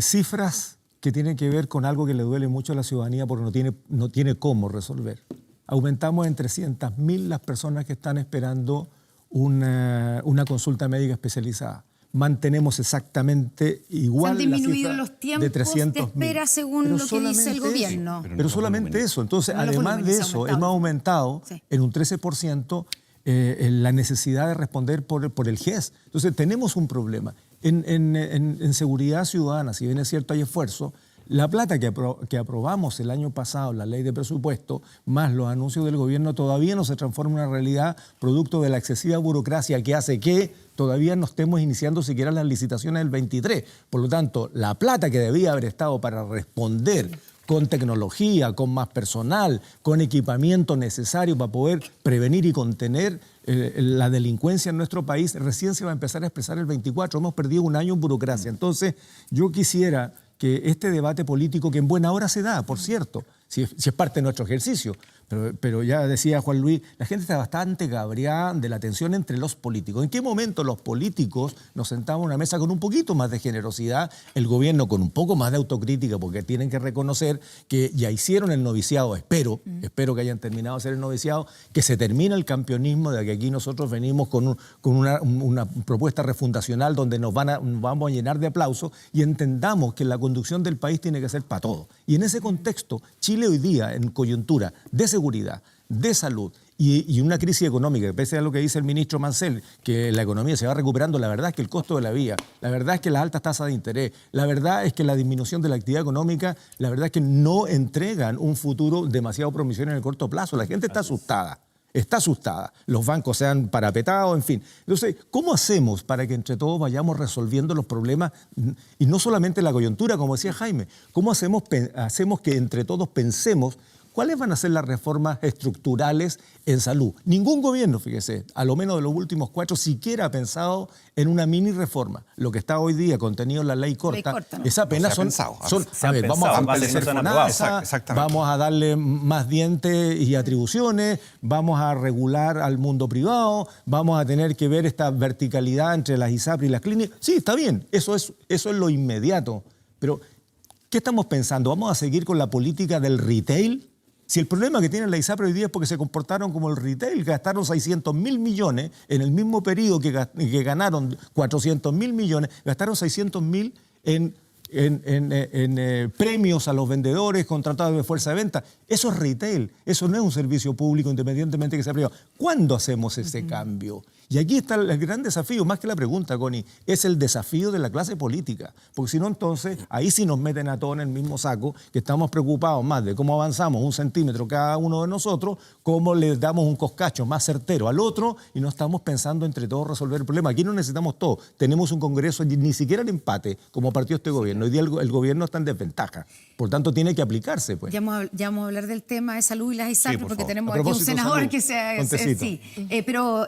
cifras que tienen que ver con algo que le duele mucho a la ciudadanía porque no tiene cómo resolver. Aumentamos en 300.000 las personas que están esperando una consulta médica especializada. Mantenemos exactamente igual Se han la disminuido cifra los tiempos de de 300.000. espera según Pero lo que dice el solamente gobierno. eso. Pero solamente eso. Entonces, No los además de volúmenes, eso, ha hemos aumentado Sí. en un 13% la necesidad de responder por el GES. Entonces, tenemos un problema. En seguridad ciudadana, si bien es cierto hay esfuerzo, la plata que aprobamos el año pasado, la ley de presupuesto, más los anuncios del gobierno, todavía no se transforma en una realidad producto de la excesiva burocracia que hace que todavía no estemos iniciando siquiera las licitaciones del 23. Por lo tanto, la plata que debía haber estado para responder con tecnología, con más personal, con equipamiento necesario para poder prevenir y contener la delincuencia en nuestro país, recién se va a empezar a expresar el 24. Hemos perdido un año en burocracia. Entonces, yo quisiera que este debate político, que en buena hora se da, por cierto, si es parte de nuestro ejercicio, pero ya decía Juan Luis, la gente está bastante cabreada de la tensión entre los políticos. ¿En qué momento los políticos nos sentamos a una mesa con un poquito más de generosidad, el gobierno con un poco más de autocrítica, porque tienen que reconocer que ya hicieron el noviciado, espero que hayan terminado de hacer el noviciado, que se termine el campeonismo, de que aquí nosotros venimos con una propuesta refundacional donde nos vamos a llenar de aplausos y entendamos que la conducción del país tiene que ser para todos. Y en ese contexto, Chile hoy día, en coyuntura de seguridad, de salud y una crisis económica, pese a lo que dice el ministro Mancel, que la economía se va recuperando, la verdad es que el costo de la vida, la verdad es que las altas tasas de interés, la verdad es que la disminución de la actividad económica, la verdad es que no entregan un futuro demasiado promisorio en el corto plazo. La gente está asustada. Está asustada. Los bancos se han parapetado, en fin. Entonces, ¿cómo hacemos para que entre todos vayamos resolviendo los problemas? Y no solamente la coyuntura, como decía Jaime. ¿Cómo hacemos que entre todos pensemos cuáles van a ser las reformas estructurales en salud? Ningún gobierno, fíjese, a lo menos de los últimos 4, siquiera ha pensado en una mini reforma. Lo que está hoy día contenido en la ley corta, ¿no? esa apenas No se ha pensado. a ver, vamos a fortalecer no se han aprobado. FONASA, Exactamente. vamos a darle más dientes y atribuciones, vamos a regular al mundo privado, vamos a tener que ver esta verticalidad entre las ISAPRE y las clínicas. Sí, está bien, eso es lo inmediato. Pero, ¿qué estamos pensando? ¿Vamos a seguir con la política del retail? Si el problema que tiene la ISAPRE hoy día es porque se comportaron como el retail, gastaron 600.000 millones en el mismo periodo que ganaron 400.000 millones, gastaron 600.000 en premios a los vendedores, contratados de fuerza de venta. Eso es retail, eso no es un servicio público independientemente que sea privado. ¿Cuándo hacemos ese cambio? Y aquí está el gran desafío, más que la pregunta, Connie, es el desafío de la clase política. Porque si no, entonces, ahí sí nos meten a todos en el mismo saco, que estamos preocupados más de cómo avanzamos 1 centímetro cada uno de nosotros, cómo le damos un coscacho más certero al otro y no estamos pensando entre todos resolver el problema. Aquí no necesitamos todo. Tenemos un Congreso, ni siquiera el empate, como partió este gobierno. Hoy día el gobierno está en desventaja. Por tanto, tiene que aplicarse, pues. Ya vamos a hablar del tema de salud y las ISAPRE, por porque favor. tenemos A aquí un propósito de senador salud, que se... Montecito. sí. Pero,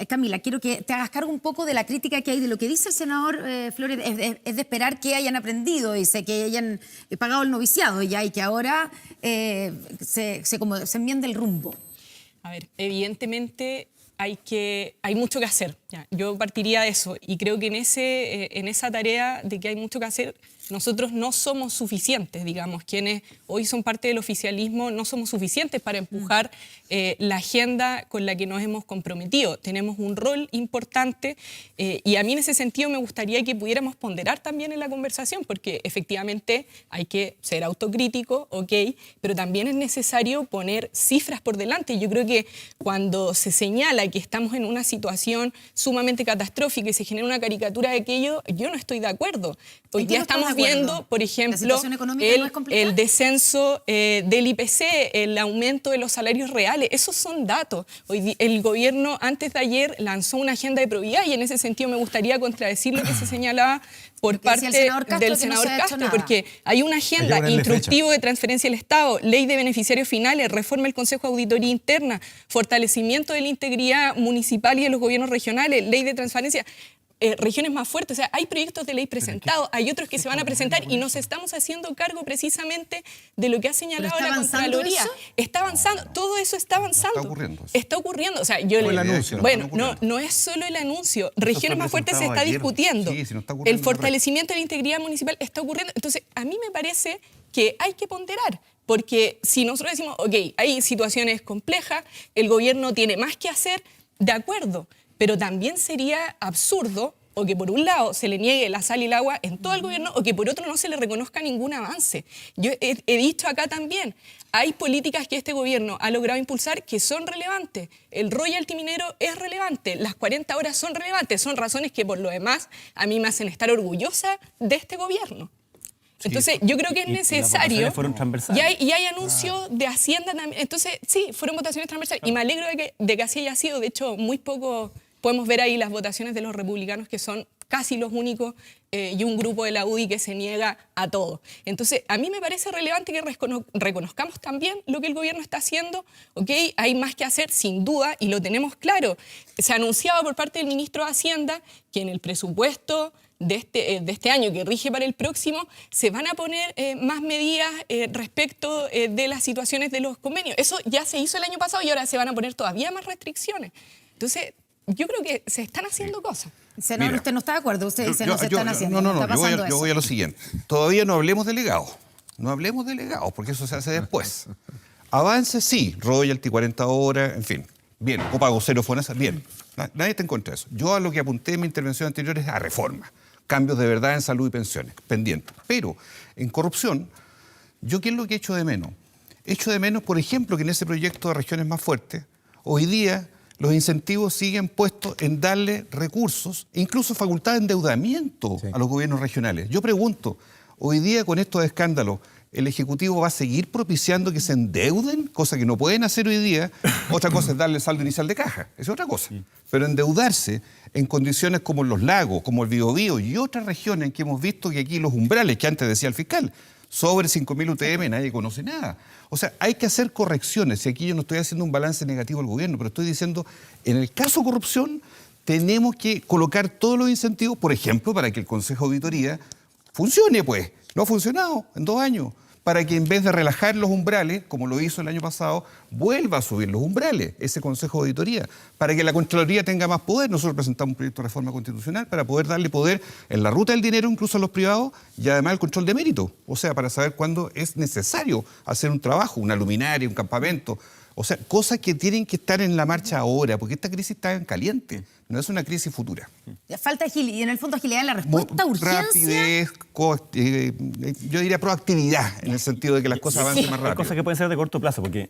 Camila, quiero que te hagas cargo un poco de la crítica que hay de lo que dice el senador Flores. Es de esperar que hayan aprendido, dice, que hayan pagado el noviciado ya y que ahora se enmiende el rumbo. A ver, evidentemente hay mucho que hacer. Ya, yo partiría de eso y creo que en esa tarea de que hay mucho que hacer, nosotros no somos suficientes, digamos, quienes hoy son parte del oficialismo, no somos suficientes para empujar la agenda con la que nos hemos comprometido. Tenemos un rol importante y a mí en ese sentido me gustaría que pudiéramos ponderar también en la conversación, porque efectivamente hay que ser autocrítico, ok, pero también es necesario poner cifras por delante. Yo creo que cuando se señala que estamos en una situación sumamente catastrófica y se genera una caricatura de aquello, yo no estoy de acuerdo. Hoy ¿En qué día no estás de estamos acuerdo? viendo, por ¿La ejemplo, situación económica no es complicada? el descenso del IPC, el aumento de los salarios reales. Esos son datos. El gobierno antes de ayer lanzó una agenda de probidad y en ese sentido me gustaría contradecir lo que se señalaba por Lo que decía parte el senador Castro, del que no senador se ha hecho Castro, nada. porque hay una Hay que agenda ponerle instructivo de transferencia del Estado, ley de beneficiarios finales, reforma del Consejo de Auditoría Interna, fortalecimiento de la integridad municipal y de los gobiernos regionales, ley de transparencia. Regiones más fuertes, o sea, hay proyectos de ley presentados, hay otros que se van a presentar y nos estamos haciendo cargo precisamente de lo que ha señalado ¿Pero está la avanzando Contraloría. eso? Está avanzando, todo eso está avanzando. Está ocurriendo eso. Está ocurriendo, o sea, yo Fue el le anuncio. bueno, Está no, ocurriendo. no es solo el anuncio, regiones fue más fuertes se presentado está ayer. discutiendo. Sí, si no está ocurriendo, El fortalecimiento de la integridad municipal está ocurriendo. Entonces, a mí me parece que hay que ponderar. Porque si nosotros decimos, ok, hay situaciones complejas, el gobierno tiene más que hacer, de acuerdo, pero también sería absurdo o que por un lado se le niegue la sal y el agua en todo el gobierno o que por otro no se le reconozca ningún avance. Yo he dicho acá también, hay políticas que este gobierno ha logrado impulsar que son relevantes. El royalty minero es relevante, las 40 horas son relevantes, son razones que por lo demás a mí me hacen estar orgullosa de este gobierno. Entonces, yo creo que es Y las necesario. votaciones fueron transversales. Y hay anuncios de Hacienda también. Entonces, sí, fueron votaciones transversales. Y me alegro de que así haya sido. De hecho, muy poco podemos ver ahí las votaciones de los republicanos, que son casi los únicos, y un grupo de la UDI que se niega a todo. Entonces, a mí me parece relevante que reconozcamos también lo que el gobierno está haciendo. ¿Ok? Hay más que hacer, sin duda, y lo tenemos claro. Se anunciaba por parte del ministro de Hacienda que en el presupuesto de este año que rige para el próximo, se van a poner más medidas respecto de las situaciones de los convenios. Eso ya se hizo el año pasado y ahora se van a poner todavía más restricciones. Entonces, yo creo que se están haciendo cosas. Senador, Mira, usted no está de acuerdo, usted dice Yo- no se yo- están yo- haciendo. No, está yo pasando yo eso. voy a lo siguiente. Todavía no hablemos de legados. No hablemos de legados, porque eso se hace después. Avance, sí. Royalty, 40 horas, en fin. Bien, copago cero FONASA, bien. Nadie está en contra de eso. Yo a lo que apunté en mi intervención anterior es a reforma. Cambios de verdad en salud y pensiones, pendientes. Pero en corrupción, ¿yo qué es lo que echo de menos? Echo de menos, por ejemplo, que en ese proyecto de regiones más fuertes, hoy día los incentivos siguen puestos en darle recursos, incluso facultad de endeudamiento a los gobiernos regionales. Yo pregunto, hoy día con estos escándalos, ¿el Ejecutivo va a seguir propiciando que se endeuden? Cosa que no pueden hacer hoy día. Otra cosa es darle saldo inicial de caja, es otra cosa. Pero endeudarse en condiciones como Los Lagos, como el Biobío y otras regiones en que hemos visto que aquí los umbrales, que antes decía el fiscal, sobre 5.000 UTM nadie conoce nada. O sea, hay que hacer correcciones. Y aquí yo no estoy haciendo un balance negativo al gobierno, pero estoy diciendo, en el caso corrupción, tenemos que colocar todos los incentivos, por ejemplo, para que el Consejo de Auditoría funcione, pues. No ha funcionado en 2 años. Para que en vez de relajar los umbrales, como lo hizo el año pasado, vuelva a subir los umbrales, ese Consejo de Auditoría. Para que la Contraloría tenga más poder. Nosotros presentamos un proyecto de reforma constitucional para poder darle poder en la ruta del dinero, incluso a los privados, y además el control de mérito. O sea, para saber cuándo es necesario hacer un trabajo, una luminaria, un campamento. O sea, cosas que tienen que estar en la marcha ahora, porque esta crisis está en caliente, no es una crisis futura. Falta agilidad, y en el fondo agilidad en la respuesta, urgencia. Rapidez, yo diría proactividad, en el sentido de que las cosas avancen más Hay rápido. cosas que pueden ser de corto plazo, porque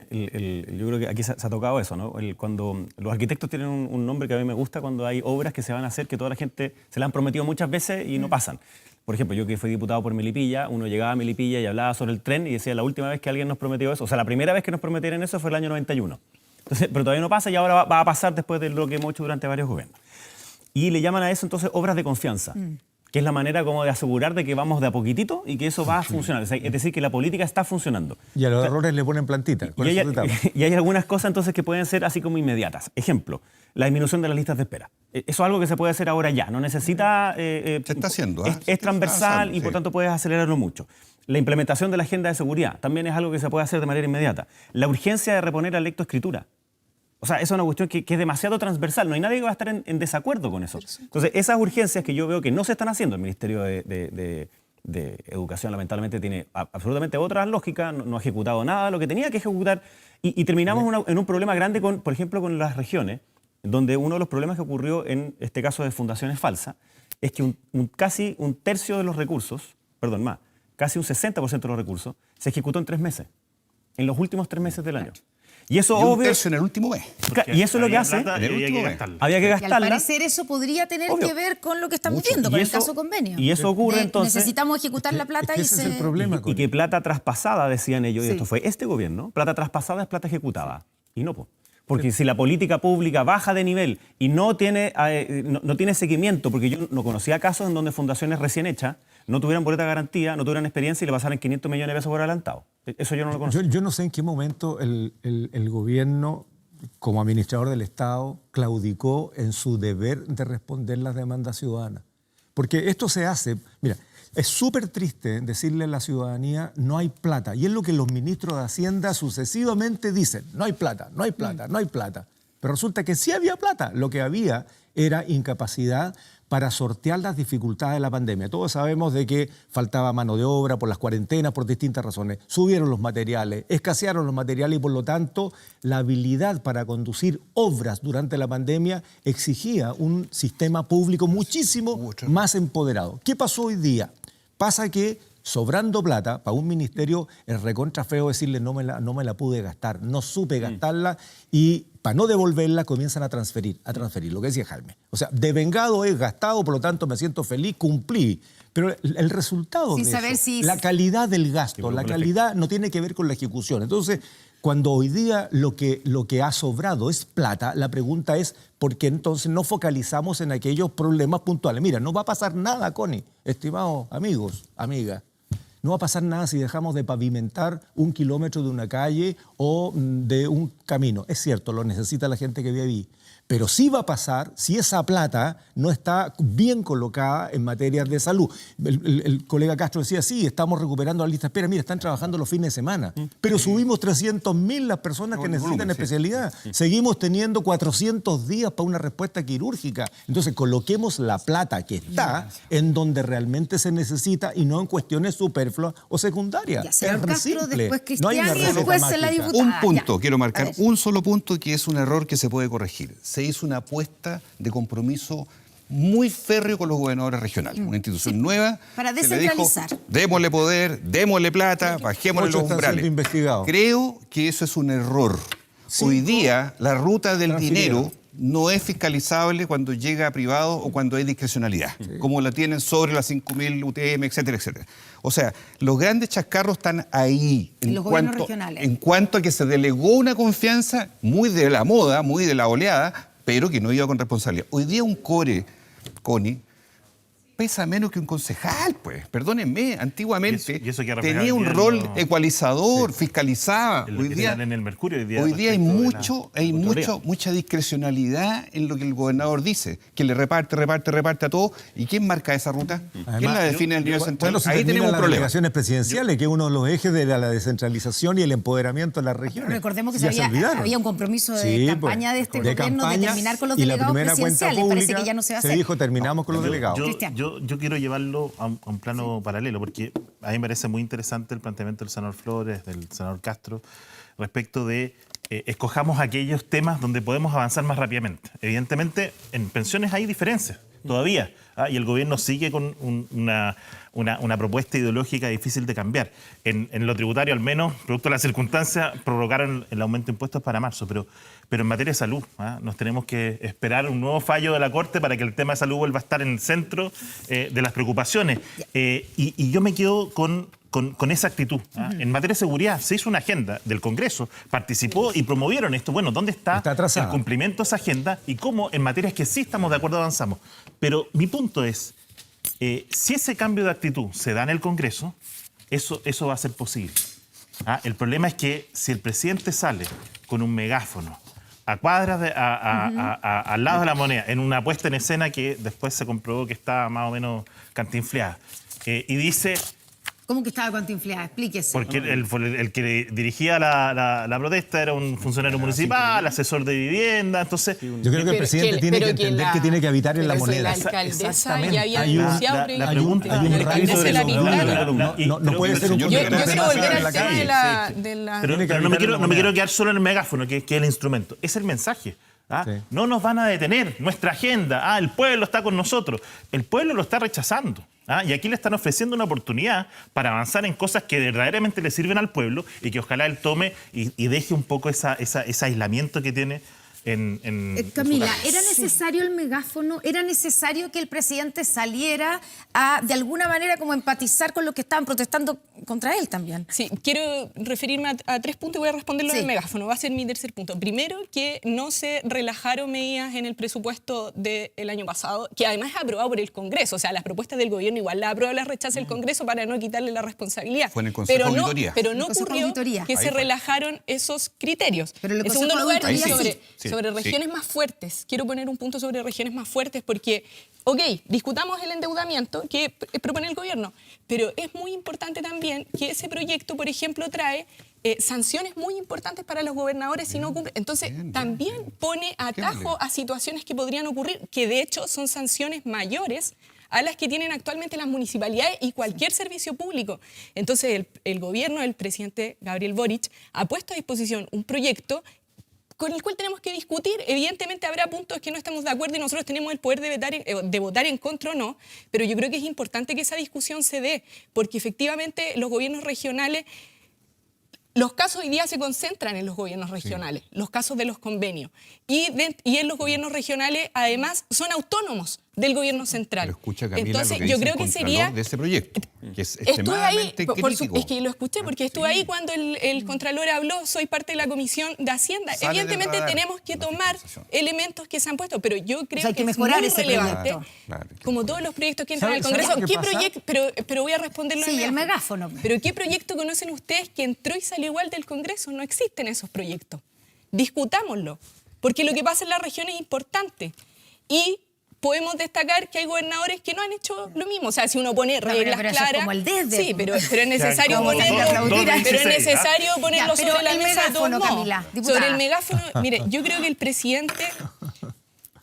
yo creo que aquí se ha tocado eso, ¿no? Cuando los arquitectos tienen un nombre que a mí me gusta, cuando hay obras que se van a hacer, que toda la gente se la han prometido muchas veces y no pasan. Por ejemplo, yo que fui diputado por Melipilla, uno llegaba a Melipilla y hablaba sobre el tren y decía, la última vez que alguien nos prometió eso, o sea, la primera vez que nos prometieron eso fue el año 91. Entonces, pero todavía no pasa y ahora va a pasar después de lo que hemos hecho durante varios gobiernos. Y le llaman a eso entonces obras de confianza, que es la manera como de asegurar de que vamos de a poquitito y que eso va a funcionar. Es decir, que la política está funcionando. Y a los errores le ponen plantita. Con eso te tapan. Y hay algunas cosas entonces que pueden ser así como inmediatas. Ejemplo, la disminución de las listas de espera. Eso es algo que se puede hacer ahora ya, no necesita... Se está haciendo. Es transversal y por tanto puedes acelerarlo mucho. La implementación de la agenda de seguridad también es algo que se puede hacer de manera inmediata. La urgencia de reponer a lectoescritura. O sea, esa es una cuestión que es demasiado transversal. No hay nadie que va a estar en desacuerdo con eso. Entonces, esas urgencias que yo veo que no se están haciendo, el Ministerio de Educación lamentablemente tiene absolutamente otra lógica, no ha ejecutado nada de lo que tenía que ejecutar y terminamos en un problema grande, por ejemplo, con las regiones, donde uno de los problemas que ocurrió en este caso de fundaciones falsas es que casi un tercio de los recursos, perdón, más, casi un 60% de los recursos se ejecutó en 3 meses, en los últimos 3 meses del año. Y eso Y un obvio, tercio en el último mes. y eso es lo que Había hace, plata y en el había que último mes. gastarla. había que Y al gastarla. parecer eso podría tener Obvio. que ver con lo que estamos Mucho. viendo, con Y el eso- caso convenio. y eso ocurre, entonces, Necesitamos ejecutar la plata Es que y ese se... es el problema. Y Connie. que plata traspasada, decían ellos, y Sí. esto fue este gobierno, plata traspasada es plata ejecutada. Y no, po. Porque si la política pública baja de nivel y no tiene seguimiento, porque yo no conocía casos en donde fundaciones recién hechas no tuvieran boleta de garantía, no tuvieran experiencia y le pasaran 500 millones de pesos por adelantado. Eso yo no lo conocía. Yo no sé en qué momento el gobierno, como administrador del Estado, claudicó en su deber de responder las demandas ciudadanas. Porque esto se hace, mira, es súper triste decirle a la ciudadanía no hay plata. Y es lo que los ministros de Hacienda sucesivamente dicen, no hay plata, no hay plata, no hay plata. Pero resulta que sí había plata. Lo que había era incapacidad para sortear las dificultades de la pandemia. Todos sabemos de que faltaba mano de obra por las cuarentenas, por distintas razones. Subieron los materiales, escasearon los materiales y por lo tanto la habilidad para conducir obras durante la pandemia exigía un sistema público muchísimo más empoderado. ¿Qué pasó hoy día? Pasa que sobrando plata, para un ministerio es recontra feo decirle no me la pude gastar, no supe gastarla y para no devolverla comienzan a transferir, lo que decía Jaime. O sea, devengado es gastado, por lo tanto me siento feliz, cumplí. Pero el resultado Sin de saber eso, si- la calidad del gasto, la calidad no tiene que ver con la ejecución. Entonces, cuando hoy día lo que ha sobrado es plata, la pregunta es ¿por qué entonces no focalizamos en aquellos problemas puntuales? Mira, no va a pasar nada, Connie, estimados amigos, amigas. No va a pasar nada si dejamos de pavimentar 1 kilómetro de una calle o de un camino. Es cierto, lo necesita la gente que vive ahí. Pero sí va a pasar si esa plata no está bien colocada en materia de salud. El colega Castro decía, sí, estamos recuperando la lista de espera. Mira, están trabajando los fines de semana. Pero subimos 300.000 las personas que necesitan especialidad. Seguimos teniendo 400 días para una respuesta quirúrgica. Entonces, coloquemos la plata que está en donde realmente se necesita y no en cuestiones superfluas o secundarias. Ya, señor Es re Castro, simple. después No hay una Cristian y receta después la mágica. diputada. Un punto, Ya. quiero A marcar ver. un solo punto que es un error que se puede corregir. Se hizo una apuesta de compromiso muy férreo con los gobernadores regionales. Una institución nueva. Para que le dijo, descentralizar. démosle poder, démosle plata, bajémosle Ocho los están umbrales. siendo investigados. Creo que eso es un error. Hoy día la ruta del transferida. dinero no es fiscalizable cuando llega a privado o cuando hay discrecionalidad, como la tienen sobre las 5.000 UTM, etcétera, etcétera. O sea, los grandes chascarros están ahí. En los gobiernos regionales. En cuanto a que se delegó una confianza muy de la moda, muy de la oleada, pero que no iba con responsabilidad. Hoy día un core, Connie, pesa menos que un concejal, pues. Perdónenme, antiguamente Y eso que ha reflejado tenía hoy un día rol no- ecualizador, fiscalizaba. En lo Hoy que día, sale en el Mercurio hoy día hay respecto de mucha discrecionalidad en lo que el gobernador dice, que le reparte a todos. ¿Y quién marca esa ruta? ¿Quién la define al nivel central? Bueno, se Ahí terminan tenemos un las problema. delegaciones presidenciales, que es uno de los ejes de la descentralización y el empoderamiento de las regiones. Recordemos que Ya se se olvidaron. había un compromiso de Sí, campaña pues, de este de gobierno de campaña, terminar con los y la delegados primera cuenta presidenciales. Parece pública que ya no se va a se hacer. dijo terminamos con los delegados. Cristian. Yo quiero llevarlo a un plano paralelo, porque a mí me parece muy interesante el planteamiento del senador Flores, del senador Castro, respecto de escojamos aquellos temas donde podemos avanzar más rápidamente. Evidentemente, en pensiones hay diferencias todavía, y el gobierno sigue con una propuesta ideológica difícil de cambiar. En lo tributario, al menos, producto de las circunstancias, prorrogaron el aumento de impuestos para marzo, pero en materia de salud, nos tenemos que esperar un nuevo fallo de la Corte para que el tema de salud vuelva a estar en el centro de las preocupaciones. Y yo me quedo con esa actitud. En materia de seguridad, se hizo una agenda del Congreso, participó y promovieron esto. Bueno, ¿dónde está atrasada. el cumplimiento de esa agenda y cómo en materias que sí estamos de acuerdo avanzamos? Pero mi punto es, si ese cambio de actitud se da en el Congreso, eso va a ser posible. El problema es que si el presidente sale con un megáfono a cuadras, al lado de la moneda, en una puesta en escena que después se comprobó que estaba más o menos cantinfleada, y dice... ¿Cómo que estaba cantinfleada? Explíquese. Porque el que dirigía la protesta era un funcionario municipal, asesor de vivienda, entonces... Yo creo que el presidente tiene que entender que tiene que habitar en la moneda. La alcaldesa Exactamente. ya había Hay un- denunciado la previamente. pregunta- hay un La rango alcaldesa de la eso. pintaron. No puede ser un Yo quiero volver al tema de la... Pero Tiene que no me habitar en la quiero moneda. quedar solo en el megáfono, que es el instrumento. Es el mensaje. Sí. No nos van a detener nuestra agenda. El pueblo está con nosotros. El pueblo lo está rechazando. Y aquí le están ofreciendo una oportunidad para avanzar en cosas que verdaderamente le sirven al pueblo y que ojalá él tome y deje un poco ese aislamiento que tiene en Camila, su ¿era necesario el megáfono? ¿Era necesario que el presidente saliera a, de alguna manera, como empatizar con los que estaban protestando contra él también? Sí, quiero referirme a 3 puntos y voy a responder lo del megáfono. Va a ser mi tercer punto. Primero, que no se relajaron medidas en el presupuesto del año pasado, que además es aprobado por el Congreso. O sea, las propuestas del gobierno igual las aprueba o las rechaza el Congreso para no quitarle la responsabilidad. Fue en el Consejo de Auditoría. Pero no El Consejo de ocurrió Auditoría. que se relajaron esos criterios. Pero el En Consejo segundo de lugar, Auditoría sobre regiones más fuertes. Quiero poner un punto sobre regiones más fuertes porque, ok, discutamos el endeudamiento que propone el gobierno, pero es muy importante también que ese proyecto, por ejemplo, trae sanciones muy importantes para los gobernadores si no cumplen. Entonces, también pone atajo a situaciones que podrían ocurrir, que de hecho son sanciones mayores a las que tienen actualmente las municipalidades y cualquier servicio público. Entonces, el gobierno del presidente Gabriel Boric ha puesto a disposición un proyecto con el cual tenemos que discutir. Evidentemente habrá puntos que no estamos de acuerdo y nosotros tenemos el poder de votar en contra o no, pero yo creo que es importante que esa discusión se dé, porque efectivamente los gobiernos regionales, los casos hoy día se concentran en los gobiernos regionales, los casos de los convenios, y en los gobiernos regionales además son autónomos del gobierno central. Pero escucha, Camila, entonces, lo que yo dice creo el que Contralor sería de ese proyecto, que es estuve ahí, extremadamente crítico. es que lo escuché porque estuve ahí cuando el Contralor habló, soy parte de la Comisión de Hacienda. Sale del Evidentemente radar tenemos que la tomar fiscalización. elementos que se han puesto, pero yo creo hay que que es mejorar muy ese relevante, proyecto. Claro, como todos los proyectos que entran al ¿Sabe Congreso. lo que ¿Qué pasa? proyecto? Pero voy a responderlo Sí, el megáfono. Pero ¿qué proyecto conocen ustedes que entró y salió igual del Congreso? No existen esos proyectos. Discutámoslo, porque lo que pasa en la región es importante. Y podemos destacar que hay gobernadores que no han hecho lo mismo. O sea, si uno pone reglas pero eso es claras... como el desde, sí, pues. pero es necesario como ponerlo, dos pero es 16, necesario ponerlo Ya, pero sobre la el mesa de todos megáfono, modos. Camila, diputada. Sobre el megáfono, mire, yo creo que el presidente...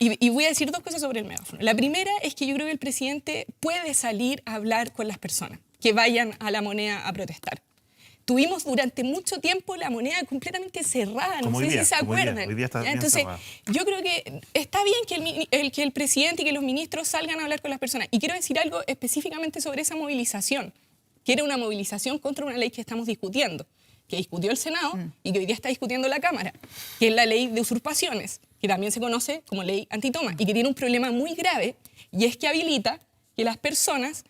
Y voy a decir 2 cosas sobre el megáfono. La primera es que yo creo que el presidente puede salir a hablar con las personas que vayan a La Moneda a protestar. Tuvimos durante mucho tiempo La Moneda completamente cerrada, no Como hoy sé día, si se como hoy día. acuerdan. Hoy día está ¿Ya? bien Entonces, cerrada. yo creo que está bien que el presidente y que los ministros salgan a hablar con las personas. Y quiero decir algo específicamente sobre esa movilización, que era una movilización contra una ley que estamos discutiendo, que discutió el Senado y que hoy día está discutiendo la Cámara, que es la ley de usurpaciones, que también se conoce como ley antitoma, y que tiene un problema muy grave, y es que habilita que las personas,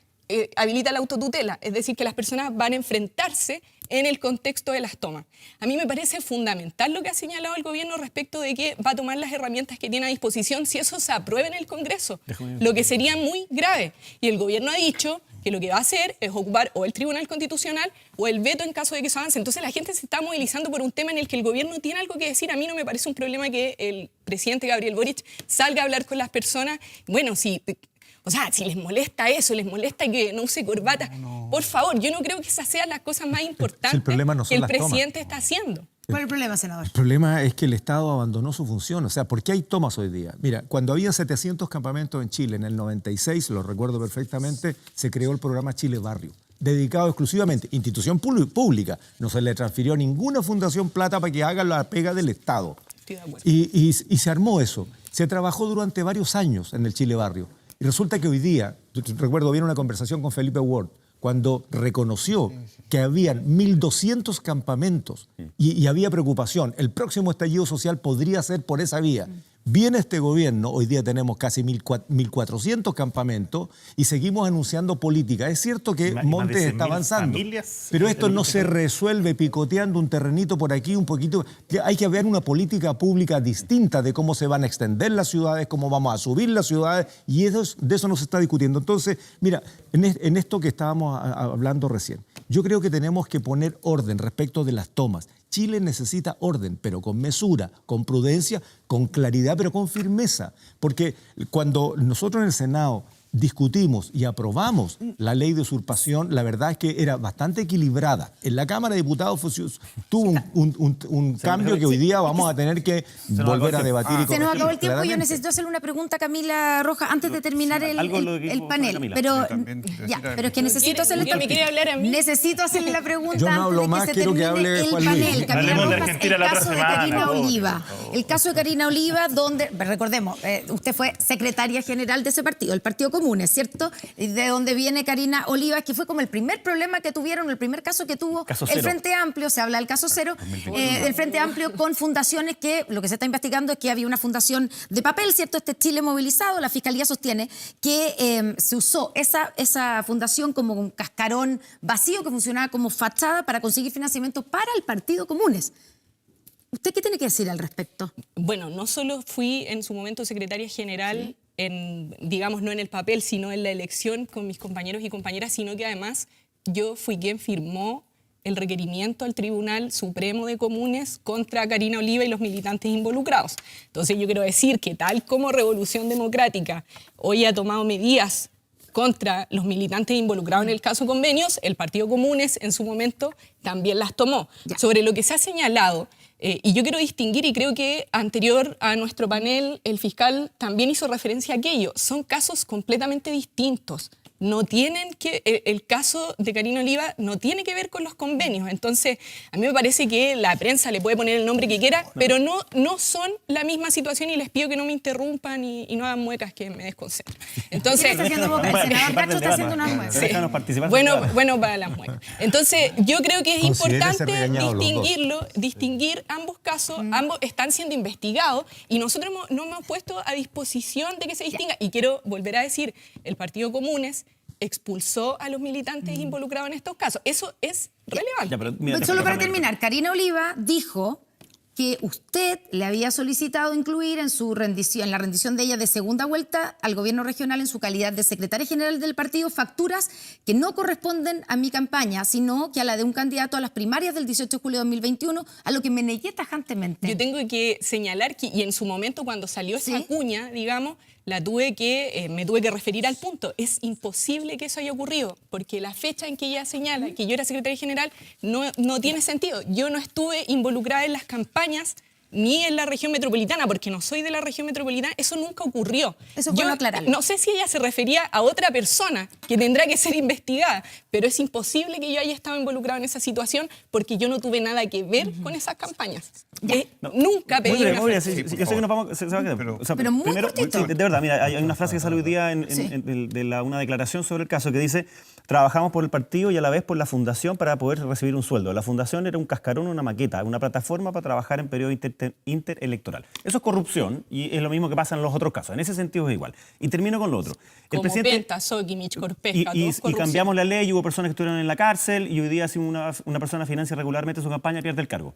habilita la autotutela, es decir, que las personas van a enfrentarse en el contexto de las tomas. A mí me parece fundamental lo que ha señalado el gobierno respecto de que va a tomar las herramientas que tiene a disposición si eso se aprueba en el Congreso, lo que sería muy grave. Y el gobierno ha dicho que lo que va a hacer es ocupar o el Tribunal Constitucional o el veto en caso de que eso avance. Entonces la gente se está movilizando por un tema en el que el gobierno tiene algo que decir. A mí no me parece un problema que el presidente Gabriel Boric salga a hablar con las personas. Bueno, si les molesta eso, les molesta que no use corbata, por favor, yo no creo que esas sean las cosas más importantes problema no son que el las tomas. presidente está haciendo. ¿Cuál es el problema, senador? El problema es que el Estado abandonó su función. O sea, ¿por qué hay tomas hoy día? Mira, cuando había 700 campamentos en Chile, en el 96, lo recuerdo perfectamente, se creó el programa Chile Barrio, dedicado exclusivamente, institución pública. No se le transfirió a ninguna fundación plata para que haga la pega del Estado. Estoy de acuerdo. Y se armó eso. Se trabajó durante varios años en el Chile Barrio. Y resulta que hoy día, recuerdo bien una conversación con Felipe Ward, cuando reconoció que habían 1.200 campamentos y había preocupación, el próximo estallido social podría ser por esa vía. Viene este gobierno, hoy día tenemos casi 1.400 campamentos y seguimos anunciando política. Es cierto que Y más de Montes 100.000 está avanzando, familias pero esto en no el se resuelve picoteando un terrenito por aquí, un poquito. Hay que haber una política pública distinta de cómo se van a extender las ciudades, cómo vamos a subir las ciudades, y de eso no se está discutiendo. Entonces, mira, en esto que estábamos hablando recién, yo creo que tenemos que poner orden respecto de las tomas. Chile necesita orden, pero con mesura, con prudencia, con claridad, pero con firmeza. Porque cuando nosotros en el Senado discutimos y aprobamos la ley de usurpación, la verdad es que era bastante equilibrada. En la Cámara de Diputados tuvo un cambio que hoy día vamos a tener que volver a debatir. Se nos acabó el tiempo. Yo necesito hacerle una pregunta a Camila Rojas antes de terminar el panel. Camila. Pero, También quiero ya, decir algo. pero es que necesito hacerle ¿Quién me quiere hablar a mí? Necesito hacerle la pregunta Yo no hablo antes más, de que quiero se que termine hable el Juan Luis. panel. Camila Hablemos de Rojas, Argentina el la otra caso de semana, Karina por Oliva. favor. El caso de Karina Oliva, donde, recordemos, usted fue secretaria general de ese partido, el Partido Comunista. comunes, ¿cierto? De donde viene Karina Olivas, que fue como el primer problema que tuvieron, el primer caso que tuvo Caso el cero. Frente Amplio, se habla del caso cero, el Frente Amplio con fundaciones que lo que se está investigando es que había una fundación de papel, ¿cierto? Este Chile Movilizado, la Fiscalía sostiene que se usó esa fundación como un cascarón vacío que funcionaba como fachada para conseguir financiamiento para el Partido Comunes. ¿Usted qué tiene que decir al respecto? Bueno, no solo fui en su momento secretaria general, digamos, no en el papel, sino en la elección con mis compañeros y compañeras, sino que además yo fui quien firmó el requerimiento al Tribunal Supremo de Comunes contra Karina Oliva y los militantes involucrados. Entonces yo quiero decir que tal como Revolución Democrática hoy ha tomado medidas contra los militantes involucrados en el caso Convenios, el Partido Comunes en su momento también las tomó. Ya. Sobre lo que se ha señalado, y yo quiero distinguir, y creo que anterior a nuestro panel, el fiscal también hizo referencia a aquello, son casos completamente distintos. No tienen que, el caso de Karina Oliva no tiene que ver con los convenios. Entonces, a mí me parece que la prensa le puede poner el nombre que quiera, pero no son la misma situación y les pido que no me interrumpan y no hagan muecas que me desconcentren. Entonces, ¿Quién está haciendo boca? El senador Cacho está haciendo unas muecas. Sí. Déjanos participar. Bueno para las muecas. Entonces, yo creo que es Considérese importante regañados los distinguir ambos casos. Ambos están siendo investigados y nosotros no hemos puesto a disposición de que se distinga. Y quiero volver a decir, el Partido Comunes expulsó a los militantes involucrados en estos casos. Eso es relevante. Ya, pero mira, Solo para déjame- terminar, Karina Oliva dijo que usted le había solicitado incluir en su rendición, en la rendición de ella de segunda vuelta al gobierno regional en su calidad de secretaria general del partido, facturas que no corresponden a mi campaña, sino que a la de un candidato a las primarias del 18 de julio de 2021, a lo que me negué tajantemente. Yo tengo que señalar que, y en su momento cuando salió esa Sí. cuña, digamos, me tuve que referir al punto. Es imposible que eso haya ocurrido, porque la fecha en que ella señala que yo era secretaria general no tiene sentido. Yo no estuve involucrada en las campañas ni en la región metropolitana, porque no soy de la región metropolitana, eso nunca ocurrió. Eso es bueno aclararlo. No sé si ella se refería a otra persona que tendrá que ser investigada, pero es imposible que yo haya estado involucrada en esa situación porque yo no tuve nada que ver con esas campañas. Nunca pedí Muy breve, una muy breve, frase. sí, por yo sé que favor. nos vamos, se va a quedar. Pero muy primero, cortito. sí, de verdad, mira, hay una frase que salió hoy día una declaración sobre el caso que dice: trabajamos por el partido y a la vez por la fundación para poder recibir un sueldo. La fundación era un cascarón, una maqueta, una plataforma para trabajar en periodo interelectoral. Eso es corrupción y es lo mismo que pasa en los otros casos. En ese sentido es igual. Y termino con lo otro. El Como Penta, Sokimich, Corpesca, y todos corrupción. cambiamos la ley, y hubo personas que estuvieron en la cárcel y hoy día si una persona financia regularmente su campaña pierde el cargo.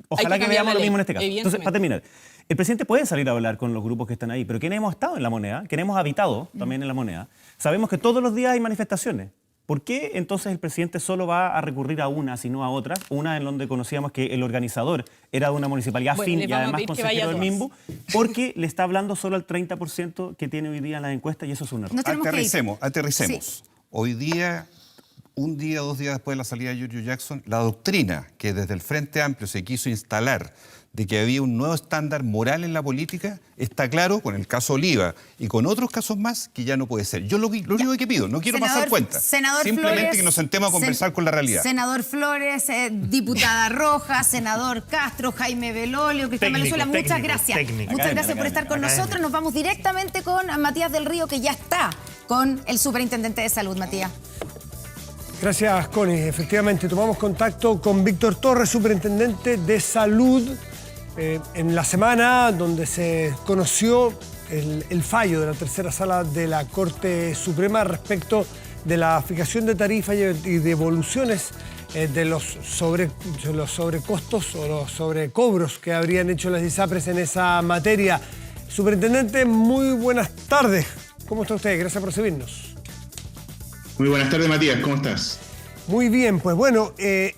Ojalá que cambiar veamos la lo ley, mismo en este caso. Entonces, evidentemente. para terminar, el presidente puede salir a hablar con los grupos que están ahí, pero quienes hemos estado en la moneda, quienes hemos habitado también en la moneda, sabemos que todos los días hay manifestaciones. ¿Por qué entonces el presidente solo va a recurrir a unas y no a otras? Una en donde conocíamos que el organizador era de una municipalidad Bueno, fin le y vamos a además pedir que vaya consejero a del todas. MIMBU, porque le está hablando solo al 30% que tiene hoy día en las encuestas y eso es un error. No tenemos que ir. Aterricemos. Sí. Hoy día, un día, 2 días después de la salida de Giorgio Jackson, la doctrina que desde el Frente Amplio se quiso instalar de que había un nuevo estándar moral en la política, está claro con el caso Oliva y con otros casos más que ya no puede ser. Yo lo único que pido, no quiero pasar cuenta, simplemente Flores, que nos sentemos a conversar con la realidad. Senador Flores, diputada Roja, senador Castro, Jaime Belolio, Cristian Técnico, Valenzuela, muchas técnico, gracias. técnico. Muchas gracias por estar con nosotros. Nos vamos directamente con Matías del Río, que ya está con el superintendente de salud. Matías. Gracias, Connie. Efectivamente, tomamos contacto con Víctor Torres, superintendente de salud, en la semana donde se conoció el fallo de la tercera sala de la Corte Suprema respecto de la fijación de tarifas y devoluciones de los sobrecostos o los sobrecobros que habrían hecho las ISAPRES en esa materia. Superintendente, muy buenas tardes. ¿Cómo está usted? Gracias por recibirnos. Muy buenas tardes, Matías. ¿Cómo estás? Muy bien, pues bueno,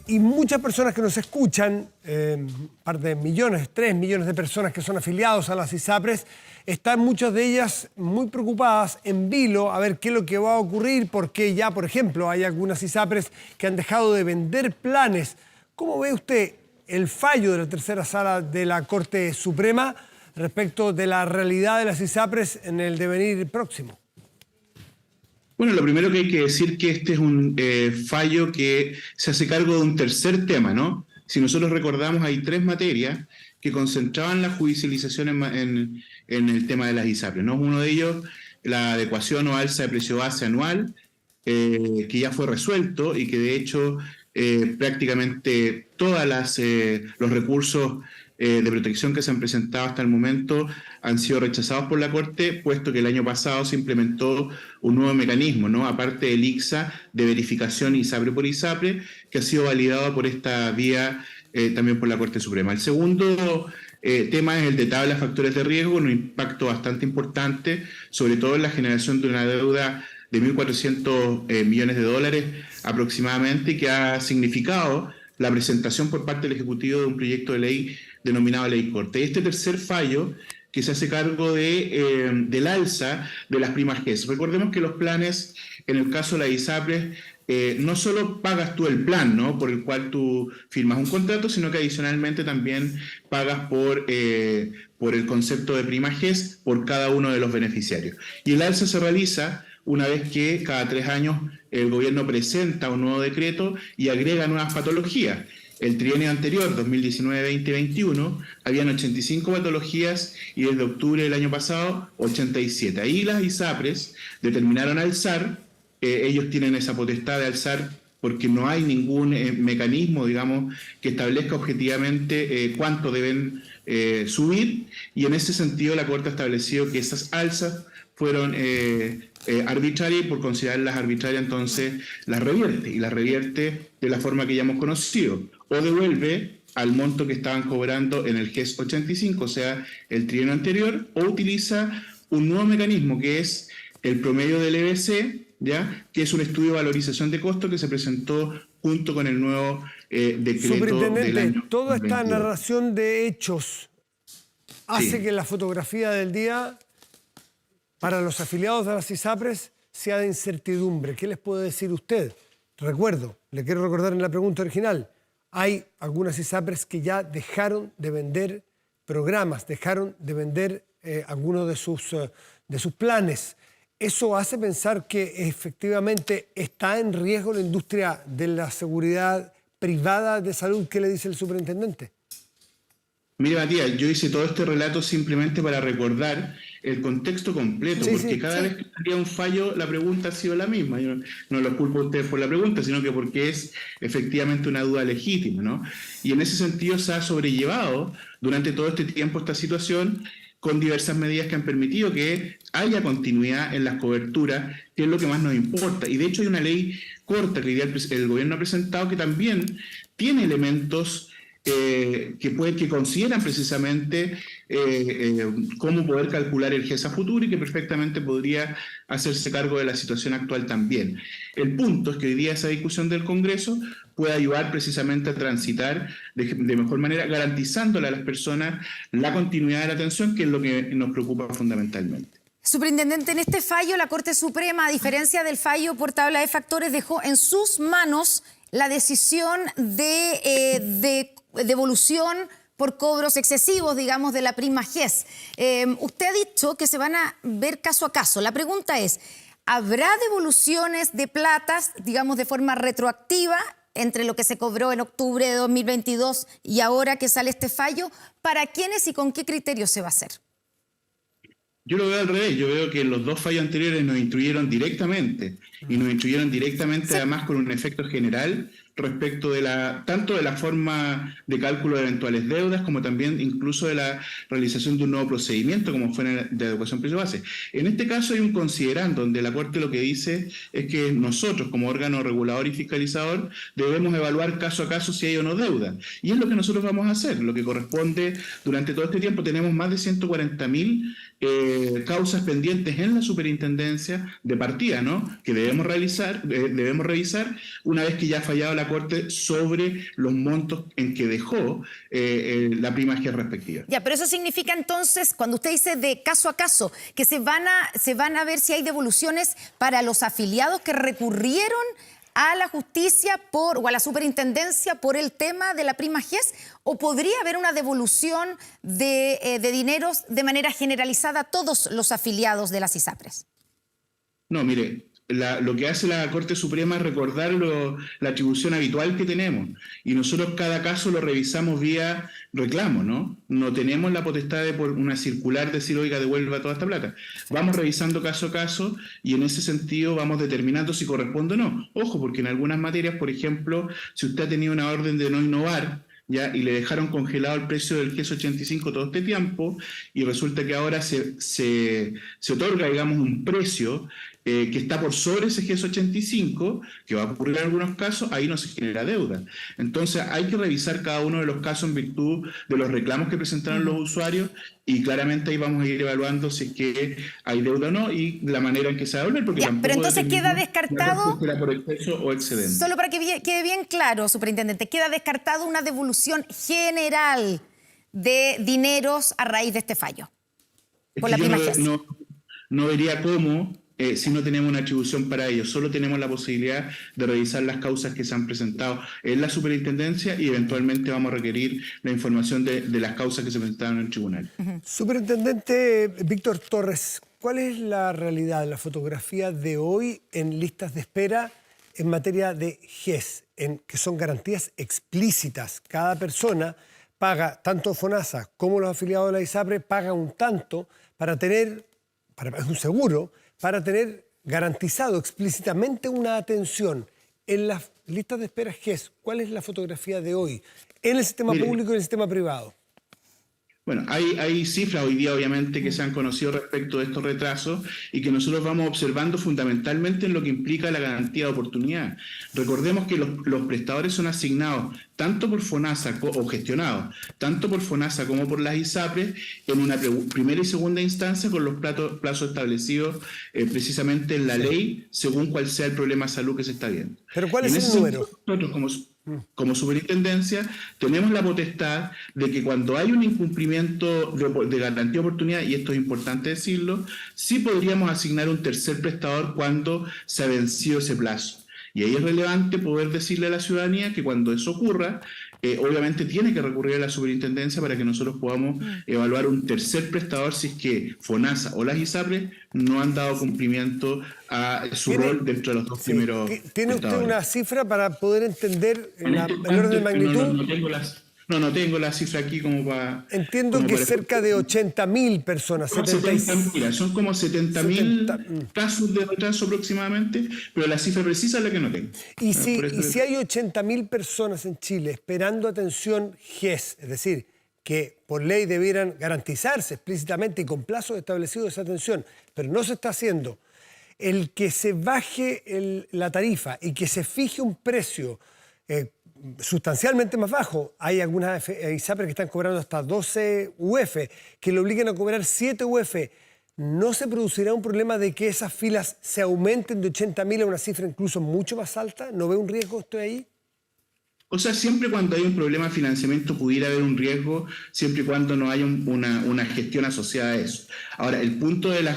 y muchas personas que nos escuchan, un par de millones, 3 millones de personas que son afiliados a las ISAPRES, están muchas de ellas muy preocupadas en vilo a ver qué es lo que va a ocurrir, porque ya, por ejemplo, hay algunas ISAPRES que han dejado de vender planes. ¿Cómo ve usted el fallo de la tercera sala de la Corte Suprema respecto de la realidad de las ISAPRES en el devenir próximo? Bueno, lo primero que hay que decir que este es un fallo que se hace cargo de un tercer tema, ¿no? Si nosotros recordamos, hay 3 materias que concentraban la judicialización en el tema de las ISAPRES, ¿no? Uno de ellos la adecuación o alza de precio base anual, que ya fue resuelto y que de hecho prácticamente todos los recursos de protección que se han presentado hasta el momento han sido rechazados por la Corte, puesto que el año pasado se implementó un nuevo mecanismo, ¿no? Aparte del ICSA de verificación ISAPRE por ISAPRE, que ha sido validado por esta vía también por la Corte Suprema. El segundo tema es el de tabla de factores de riesgo, con un impacto bastante importante, sobre todo en la generación de una deuda de 1.400 millones de dólares aproximadamente, que ha significado la presentación por parte del Ejecutivo de un proyecto de ley denominado Ley Corte. Este tercer fallo que se hace cargo del alza de las primas GES. Recordemos que los planes, en el caso de la ISAPRES, no solo pagas tú el plan, ¿no?, por el cual tú firmas un contrato, sino que adicionalmente también pagas por el concepto de prima GES por cada uno de los beneficiarios. Y el alza se realiza una vez que cada 3 años el gobierno presenta un nuevo decreto y agrega nuevas patologías. El trienio anterior, 2019-2021, habían 85 patologías y desde octubre del año pasado, 87. Ahí las ISAPRES determinaron alzar, ellos tienen esa potestad de alzar porque no hay ningún mecanismo, digamos, que establezca objetivamente cuánto deben subir, y en ese sentido la Corte ha establecido que esas alzas fueron arbitrarias, y por considerarlas arbitrarias entonces las revierte, y las revierte de la forma que ya hemos conocido, o devuelve al monto que estaban cobrando en el GES 85, o sea, el trienio anterior, o utiliza un nuevo mecanismo que es el promedio del EBC, ¿ya?, que es un estudio de valorización de costos que se presentó junto con el nuevo decreto Superintendente, del año toda esta 2022. narración de hechos hace Sí. que la fotografía del día para los afiliados de las ISAPRES sea de incertidumbre. ¿Qué les puede decir usted? Recuerdo, le quiero recordar en la pregunta original, hay algunas ISAPRES que ya dejaron de vender programas, dejaron de vender algunos de sus planes. ¿Eso hace pensar que efectivamente está en riesgo la industria de la seguridad privada de salud? ¿Qué le dice el superintendente? Mire, Matías, yo hice todo este relato simplemente para recordar el contexto completo, Sí, porque sí, cada sí. vez que salía un fallo, la pregunta ha sido la misma. Yo no los culpo a ustedes por la pregunta, sino que porque es efectivamente una duda legítima, ¿no? Y en ese sentido se ha sobrellevado durante todo este tiempo esta situación con diversas medidas que han permitido que haya continuidad en las coberturas, que es lo que más nos importa. Y de hecho hay una ley corta que hoy día el gobierno ha presentado que también tiene elementos que consideran precisamente cómo poder calcular el GES a futuro, y que perfectamente podría hacerse cargo de la situación actual también. El punto es que hoy día esa discusión del Congreso puede ayudar precisamente a transitar de mejor manera, garantizándole a las personas la continuidad de la atención, que es lo que nos preocupa fundamentalmente. Superintendente, en este fallo la Corte Suprema, a diferencia del fallo por tabla de factores, dejó en sus manos la decisión de devolución por cobros excesivos, digamos, de la prima GES. Usted ha dicho que se van a ver caso a caso. La pregunta es, ¿habrá devoluciones de platas, digamos, de forma retroactiva entre lo que se cobró en octubre de 2022 y ahora que sale este fallo? ¿Para quiénes y con qué criterios se va a hacer? Yo lo veo al revés, yo veo que los dos fallos anteriores nos instruyeron directamente, y nos instruyeron directamente además con un efecto general respecto de tanto de la forma de cálculo de eventuales deudas, como también incluso de la realización de un nuevo procedimiento, como fue en el de adecuación precio-base. En este caso hay un considerando donde la Corte lo que dice es que nosotros, como órgano regulador y fiscalizador, debemos evaluar caso a caso si hay o no deuda. Y es lo que nosotros vamos a hacer, lo que corresponde durante todo este tiempo. Tenemos más de 140.000 causas pendientes en la superintendencia de partida, ¿no?, que debemos revisar una vez que ya ha fallado la Corte sobre los montos en que dejó la prima GES respectiva. Ya, pero eso significa entonces, cuando usted dice de caso a caso, que se van a ver si hay devoluciones para los afiliados que recurrieron a la justicia o a la superintendencia por el tema de la prima GES, o podría haber una devolución de dineros de manera generalizada a todos los afiliados de las ISAPRES. No, mire, lo que hace la Corte Suprema es recordar la atribución habitual que tenemos. Y nosotros cada caso lo revisamos vía reclamo, ¿no? No tenemos la potestad de por una circular decir, oiga, devuelva toda esta plata. Vamos revisando caso a caso y en ese sentido vamos determinando si corresponde o no. Ojo, porque en algunas materias, por ejemplo, si usted ha tenido una orden de no innovar, ¿ya? Y le dejaron congelado el precio del GES 85 todo este tiempo y resulta que ahora se otorga, digamos, un precio que está por sobre ese GES 85, que va a ocurrir en algunos casos, ahí no se genera deuda. Entonces hay que revisar cada uno de los casos en virtud de los reclamos que presentaron los usuarios y claramente ahí vamos a ir evaluando si es que hay deuda o no y la manera en que se va a devolver. Porque Ya, pero entonces queda descartado, era por exceso o excedente. solo para que quede bien claro, superintendente, queda descartado una devolución general de dineros a raíz de este fallo. Por la prima GES. No vería cómo, si no tenemos una atribución para ello. Solo tenemos la posibilidad de revisar las causas que se han presentado en la superintendencia y eventualmente vamos a requerir la información de las causas que se presentaron en el tribunal. Superintendente Víctor Torres, ¿cuál es la realidad, la fotografía de hoy en listas de espera en materia de GES, que son garantías explícitas? Cada persona paga, tanto FONASA como los afiliados de la ISAPRE, pagan un tanto para tener, es un seguro, para tener garantizado explícitamente una atención. En las listas de espera GES, ¿cuál es la fotografía de hoy en el sistema público y en el sistema privado? Bueno, hay cifras hoy día, obviamente, que se han conocido respecto de estos retrasos y que nosotros vamos observando fundamentalmente en lo que implica la garantía de oportunidad. Recordemos que los prestadores son asignados tanto por FONASA o gestionados, tanto por FONASA como por las ISAPRES en una primera y segunda instancia con los plazos establecidos precisamente en la ley según cuál sea el problema de salud que se está viendo. ¿Pero cuál es el número? Nosotros como superintendencia tenemos la potestad de que cuando hay un incumplimiento de garantía de oportunidad, y esto es importante decirlo, sí podríamos asignar un tercer prestador cuando se ha vencido ese plazo. Y ahí es relevante poder decirle a la ciudadanía que cuando eso ocurra, obviamente tiene que recurrir a la superintendencia para que nosotros podamos evaluar un tercer prestador si es que FONASA o las ISAPRES no han dado cumplimiento a su rol dentro de los dos primeros ¿Tiene usted prestadores. una cifra para poder entender el orden de magnitud? No tengo la cifra aquí como para... Entiendo como que para- cerca de 80.000 personas, Son 70.000, son como 70.000 casos de retraso aproximadamente, pero la cifra precisa es la que no tengo. Y Por eso- si hay 80.000 personas en Chile esperando atención GES, es decir, que por ley debieran garantizarse explícitamente y con plazos establecidos esa atención, pero no se está haciendo, el que se baje la tarifa y que se fije un precio sustancialmente más bajo. Hay algunas ISAPRES que están cobrando hasta 12 UF, que le obliguen a cobrar 7 UF. ¿No se producirá un problema de que esas filas se aumenten de 80.000 a una cifra incluso mucho más alta? ¿No ve un riesgo usted ahí? O sea, siempre cuando hay un problema de financiamiento pudiera haber un riesgo, siempre y cuando no haya una gestión asociada a eso. Ahora, el punto de la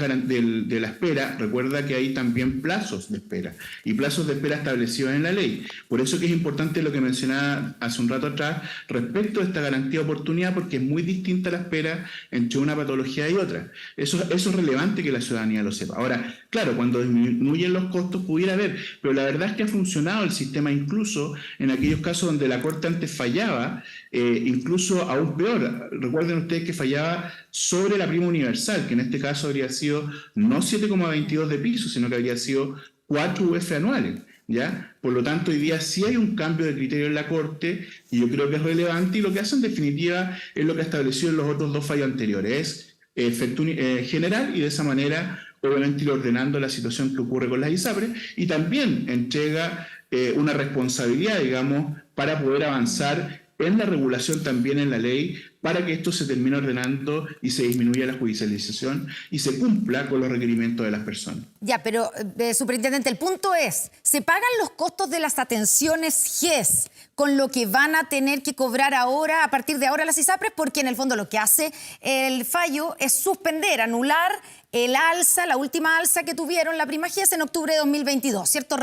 espera, recuerda que hay también plazos de espera y plazos de espera establecidos en la ley. Por eso que es importante lo que mencionaba hace un rato atrás respecto a esta garantía de oportunidad, porque es muy distinta la espera entre una patología y otra. Eso es relevante que la ciudadanía lo sepa. Ahora, claro, cuando disminuyen los costos pudiera haber, pero la verdad es que ha funcionado el sistema incluso en aquellos casos donde la Corte antes fallaba, incluso aún peor. Recuerden ustedes que fallaba sobre la prima universal, que en este caso habría sido no 7,22 de piso, sino que habría sido 4 UF anuales, ¿ya? Por lo tanto, hoy día sí hay un cambio de criterio en la Corte y yo creo que es relevante y lo que hace en definitiva es lo que ha establecido en los otros dos fallos anteriores, es efecto general y de esa manera obviamente ir ordenando la situación que ocurre con las ISAPRES y también entrega una responsabilidad, digamos, para poder avanzar en la regulación también en la ley para que esto se termine ordenando y se disminuya la judicialización y se cumpla con los requerimientos de las personas. Ya, pero, superintendente, el punto es, ¿se pagan los costos de las atenciones GES con lo que van a tener que cobrar ahora, a partir de ahora las ISAPRES? Porque en el fondo lo que hace el fallo es suspender, anular el alza, la última alza que tuvieron la prima GES en octubre de 2022, ¿cierto?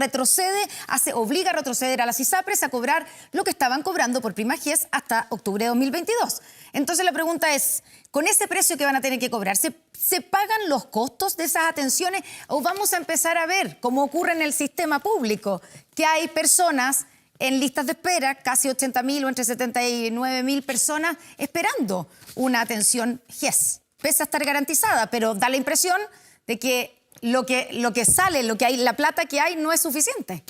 Obliga a retroceder a las ISAPRES a cobrar lo que estaban cobrando por prima GES hasta octubre de 2022. Entonces la pregunta es, con ese precio que van a tener que cobrar, ¿se pagan los costos de esas atenciones o vamos a empezar a ver, como ocurre en el sistema público, que hay personas en listas de espera, casi 80.000 o entre 79.000 personas esperando una atención GES? Pese a estar garantizada, pero da la impresión de que lo que sale, la plata que hay no es suficiente.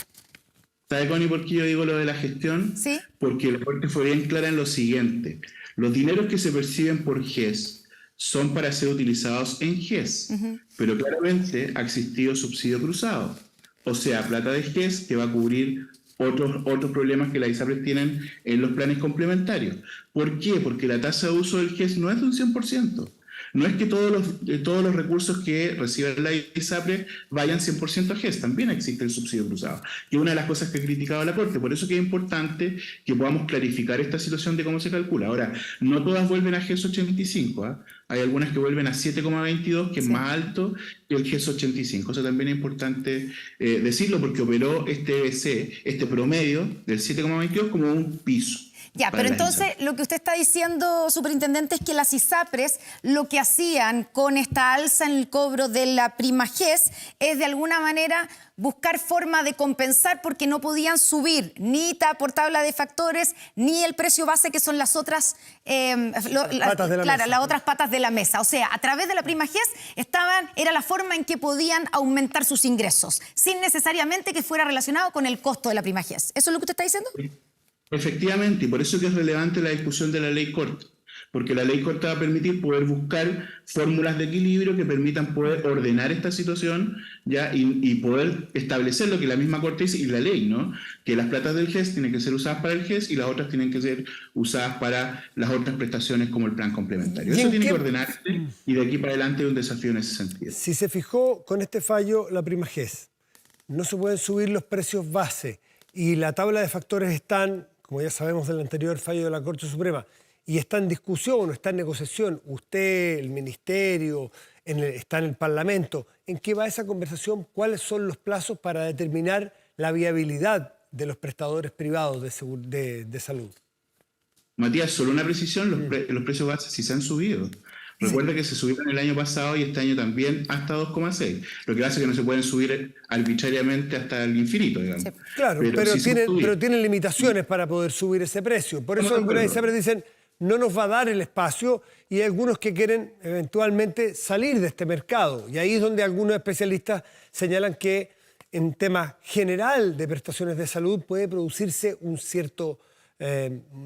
¿Sabe, Connie, por qué yo digo lo de la gestión? Sí. Porque la Corte fue bien clara en lo siguiente. Los dineros que se perciben por GES son para ser utilizados en GES, pero claramente ha existido subsidio cruzado. O sea, plata de GES que va a cubrir otros problemas que las ISAPRES tienen en los planes complementarios. ¿Por qué? Porque la tasa de uso del GES no es de un 100%. No es que todos los recursos que reciben la ISAPRE vayan 100% a GES, también existe el subsidio cruzado, que es una de las cosas que ha criticado la Corte. Por eso que es importante que podamos clarificar esta situación de cómo se calcula. Ahora, no todas vuelven a GES 85, ¿eh? Hay algunas que vuelven a 7,22, que es más alto que el GES 85. Eso también es importante decirlo, porque operó este promedio del 7,22 como un piso. Ya, pero entonces lo que usted está diciendo, superintendente, es que las ISAPRES lo que hacían con esta alza en el cobro de la prima GES es de alguna manera buscar forma de compensar porque no podían subir ni por tabla de factores ni el precio base, que son las otras las otras patas de la mesa. O sea, a través de la prima GES era la forma en que podían aumentar sus ingresos, sin necesariamente que fuera relacionado con el costo de la prima GES. ¿Eso es lo que usted está diciendo? Efectivamente, y por eso que es relevante la discusión de la ley corta, porque la ley corta va a permitir poder buscar fórmulas de equilibrio que permitan poder ordenar esta situación ya y poder establecer lo que la misma Corte dice y la ley, ¿no? Que las platas del GES tienen que ser usadas para el GES y las otras tienen que ser usadas para las otras prestaciones como el plan complementario. Eso tiene que ordenarse y de aquí para adelante hay un desafío en ese sentido. Si se fijó con este fallo la prima GES, no se pueden subir los precios base y la tabla de factores están, como ya sabemos del anterior fallo de la Corte Suprema, y está en discusión o está en negociación, usted, el Ministerio, está en el Parlamento, ¿en qué va esa conversación? ¿Cuáles son los plazos para determinar la viabilidad de los prestadores privados de salud? Matías, solo una precisión, los precios bases sí se han subido. Recuerda que se subieron el año pasado y este año también hasta 2,6. Lo que hace que no se pueden subir arbitrariamente hasta el infinito, digamos. Sí. Claro, pero tienen limitaciones para poder subir ese precio. Por eso algunas ISAPRES dicen, no nos va a dar el espacio, y hay algunos que quieren eventualmente salir de este mercado. Y ahí es donde algunos especialistas señalan que en tema general de prestaciones de salud puede producirse un cierto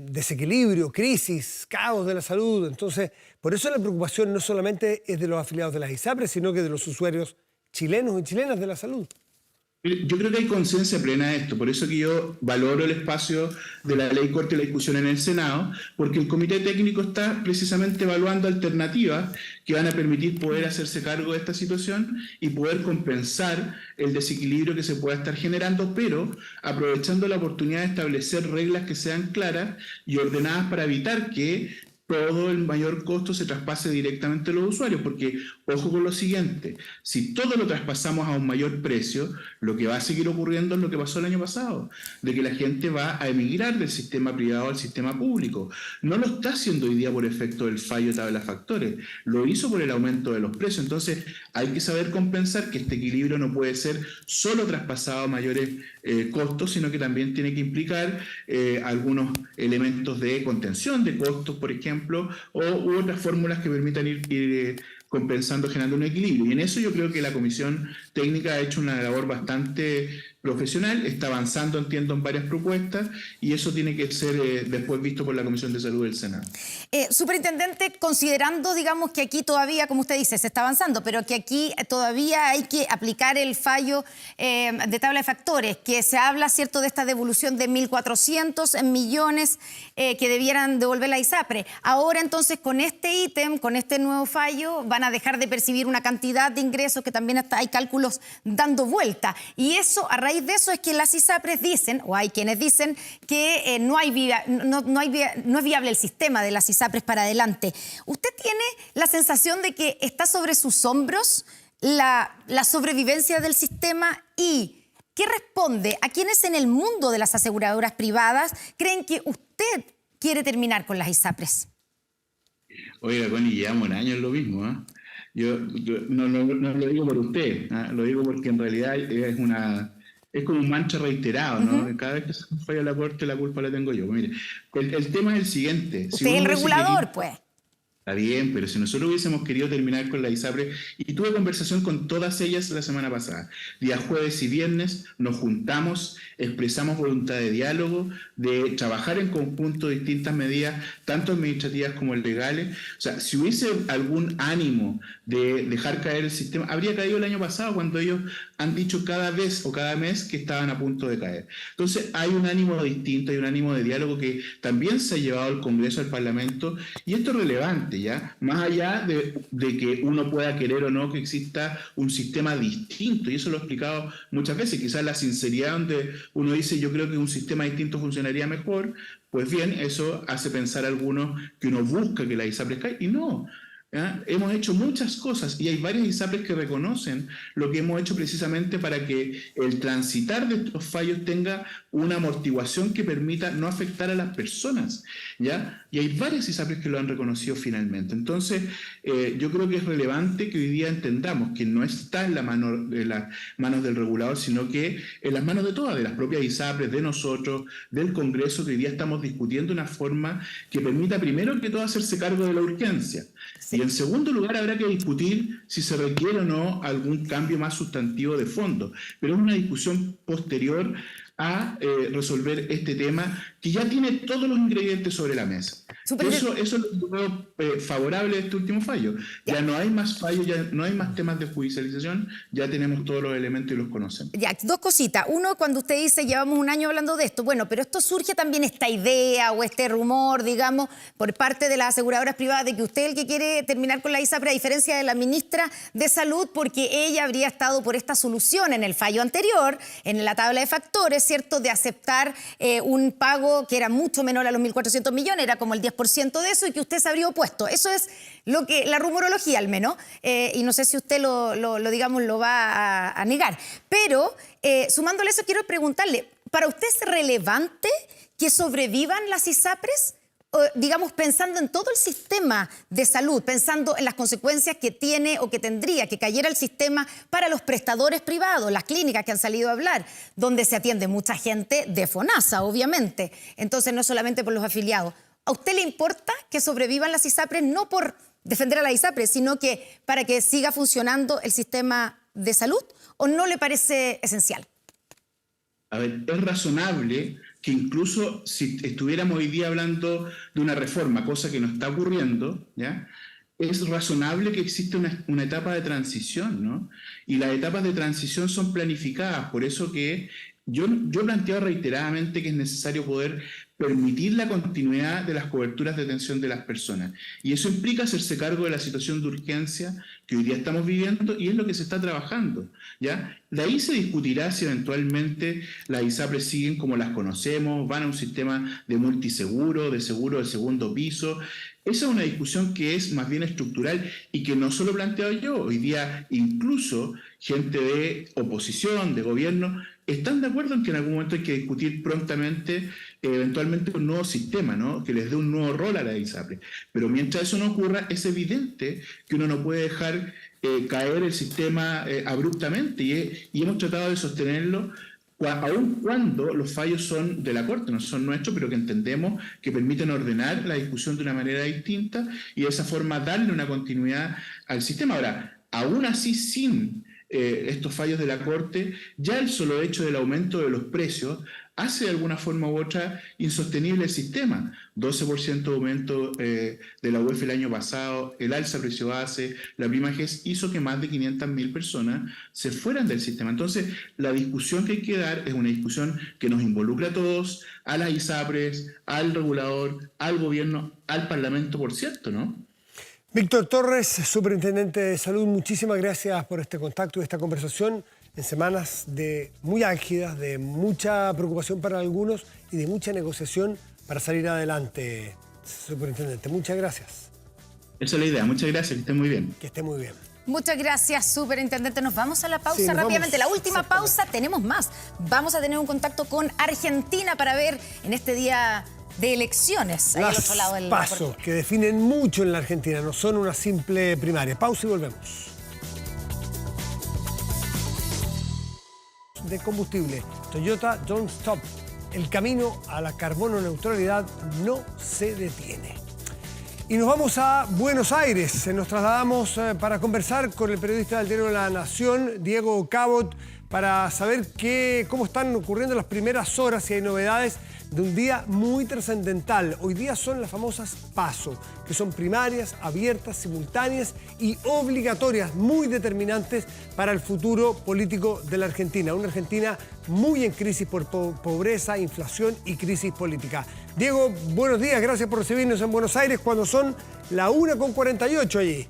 desequilibrio, crisis, caos de la salud. Entonces, por eso la preocupación no solamente es de los afiliados de las ISAPRES, sino que de los usuarios chilenos y chilenas de la salud. Yo creo que hay conciencia plena de esto, por eso que yo valoro el espacio de la ley corta y la discusión en el Senado, porque el Comité Técnico está precisamente evaluando alternativas que van a permitir poder hacerse cargo de esta situación y poder compensar el desequilibrio que se pueda estar generando, pero aprovechando la oportunidad de establecer reglas que sean claras y ordenadas para evitar que todo el mayor costo se traspase directamente a los usuarios, porque ojo con lo siguiente, si todo lo traspasamos a un mayor precio, lo que va a seguir ocurriendo es lo que pasó el año pasado, de que la gente va a emigrar del sistema privado al sistema público. No lo está haciendo hoy día por efecto del fallo de tabla factores, lo hizo por el aumento de los precios. Entonces hay que saber compensar que este equilibrio no puede ser solo traspasado a mayores costos, sino que también tiene que implicar algunos elementos de contención de costos, por ejemplo, u otras fórmulas que permitan ir compensando, generando un equilibrio. Y en eso yo creo que la Comisión Técnica ha hecho una labor bastante profesional, está avanzando, entiendo, en varias propuestas, y eso tiene que ser después visto por la Comisión de Salud del Senado. Superintendente, considerando, digamos, que aquí todavía, como usted dice, se está avanzando, pero que aquí todavía hay que aplicar el fallo de tabla de factores, que se habla, ¿cierto?, de esta devolución de 1.400 millones que debieran devolver la ISAPRE. Ahora, entonces, con este ítem, con este nuevo fallo, van a dejar de percibir una cantidad de ingresos que también hasta hay cálculos dando vuelta. Y eso, a raíz de eso es que las ISAPRES dicen, o hay quienes dicen, que no es viable el sistema de las ISAPRES para adelante. ¿Usted tiene la sensación de que está sobre sus hombros la sobrevivencia del sistema? ¿Y qué responde a quienes en el mundo de las aseguradoras privadas creen que usted quiere terminar con las ISAPRES? Oiga, Connie, llevamos un año en lo mismo, ¿eh? Yo no lo digo por usted, ¿eh? Lo digo porque en realidad es como un mantra reiterado, ¿no? Cada vez que se me falla la corte, la culpa la tengo yo. Mire, el tema es el siguiente. Usted es el regulador, pues. Está bien, pero si nosotros hubiésemos querido terminar con la ISAPRE, y tuve conversación con todas ellas la semana pasada, día jueves y viernes nos juntamos, expresamos voluntad de diálogo, de trabajar en conjunto distintas medidas, tanto administrativas como legales. O sea, si hubiese algún ánimo de dejar caer el sistema, habría caído el año pasado cuando ellos han dicho cada vez o cada mes que estaban a punto de caer. Entonces hay un ánimo distinto, hay un ánimo de diálogo que también se ha llevado al Congreso, al Parlamento, y esto es relevante, ¿ya? Más allá de que uno pueda querer o no que exista un sistema distinto, y eso lo he explicado muchas veces, quizás la sinceridad donde uno dice yo creo que un sistema distinto funcionaría mejor, pues bien, eso hace pensar a algunos que uno busca que la ISAPRES caiga, y no. ¿Ya? Hemos hecho muchas cosas y hay varias ISAPRES que reconocen lo que hemos hecho precisamente para que el transitar de estos fallos tenga una amortiguación que permita no afectar a las personas, ¿ya? Y hay varias ISAPRES que lo han reconocido finalmente. Entonces, yo creo que es relevante que hoy día entendamos que no está en las manos del regulador, sino que en las manos de todas, de las propias ISAPRES, de nosotros, del Congreso, que hoy día estamos discutiendo una forma que permita primero que todo hacerse cargo de la urgencia. Sí. Y en segundo lugar habrá que discutir si se requiere o no algún cambio más sustantivo de fondo. Pero es una discusión posterior a resolver este tema que ya tiene todos los ingredientes sobre la mesa. Eso es lo que veo favorable de este último fallo. Ya no hay más fallos, ya no hay más temas de judicialización, ya tenemos todos los elementos y los conocemos. Ya, dos cositas. Uno, cuando usted dice llevamos un año hablando de esto, bueno, pero esto surge también esta idea o este rumor, digamos, por parte de las aseguradoras privadas de que usted es el que quiere terminar con la ISAPRE, a diferencia de la ministra de Salud, porque ella habría estado por esta solución en el fallo anterior, en la tabla de factores, ¿cierto?, de aceptar un pago que era mucho menor a los 1.400 millones, era como el 10% de eso, y que usted se habría opuesto. Eso es lo que la rumorología, al menos, y no sé si usted lo va a negar. Pero, sumándole eso, quiero preguntarle, ¿para usted es relevante que sobrevivan las ISAPRES? Digamos, pensando en todo el sistema de salud, pensando en las consecuencias que tiene o que tendría que cayera el sistema para los prestadores privados, las clínicas que han salido a hablar, donde se atiende mucha gente de FONASA, obviamente. Entonces, no solamente por los afiliados. ¿A usted le importa que sobrevivan las ISAPRES no por defender a las ISAPRES, sino que para que siga funcionando el sistema de salud? ¿O no le parece esencial? A ver, es razonable que incluso si estuviéramos hoy día hablando de una reforma, cosa que no está ocurriendo, ¿ya? Es razonable que exista una etapa de transición, ¿no? Y las etapas de transición son planificadas, por eso que yo he planteado reiteradamente que es necesario poder permitir la continuidad de las coberturas de atención de las personas. Y eso implica hacerse cargo de la situación de urgencia que hoy día estamos viviendo y es lo que se está trabajando, ¿ya? De ahí se discutirá si eventualmente las ISAPRES siguen como las conocemos, van a un sistema de multiseguro, de seguro del segundo piso. Esa es una discusión que es más bien estructural y que no solo he planteado yo. Hoy día incluso gente de oposición, de gobierno, están de acuerdo en que en algún momento hay que discutir prontamente, eventualmente, un nuevo sistema, ¿no? Que les dé un nuevo rol a la ISAPRE. Pero mientras eso no ocurra, es evidente que uno no puede dejar caer el sistema abruptamente y hemos tratado de sostenerlo aun cuando los fallos son de la Corte, no son nuestros, pero que entendemos que permiten ordenar la discusión de una manera distinta y de esa forma darle una continuidad al sistema. Ahora, aún así, sin estos fallos de la Corte, ya el solo hecho del aumento de los precios hace de alguna forma u otra insostenible el sistema. 12% de aumento de la UEF el año pasado, el alza precio base, la prima GES hizo que más de 500.000 personas se fueran del sistema. Entonces, la discusión que hay que dar es una discusión que nos involucra a todos, a las ISAPRES, al regulador, al gobierno, al Parlamento, por cierto, ¿no? Víctor Torres, superintendente de salud, muchísimas gracias por este contacto y esta conversación en semanas muy álgidas, de mucha preocupación para algunos y de mucha negociación para salir adelante, superintendente. Muchas gracias. Esa es la idea. Muchas gracias, que estén muy bien. Que esté muy bien. Muchas gracias, superintendente. Nos vamos a la pausa Sí, nos rápidamente. vamos. La última pausa, tenemos más. Vamos a tener un contacto con Argentina para ver en este día de elecciones, ahí al Las otro lado del pasos que definen mucho en la Argentina, no son una simple primaria. Pausa y volvemos. De combustible, Toyota Don't Stop. El camino a la carbono neutralidad no se detiene. Y nos vamos a Buenos Aires. Nos trasladamos para conversar con el periodista del diario La Nación, Diego Cabot, para saber cómo están ocurriendo las primeras horas, si hay novedades de un día muy trascendental. Hoy día son las famosas PASO, que son primarias, abiertas, simultáneas y obligatorias, muy determinantes para el futuro político de la Argentina. Una Argentina muy en crisis por pobreza, inflación y crisis política. Diego, buenos días, gracias por recibirnos en Buenos Aires cuando son la 1:48 allí.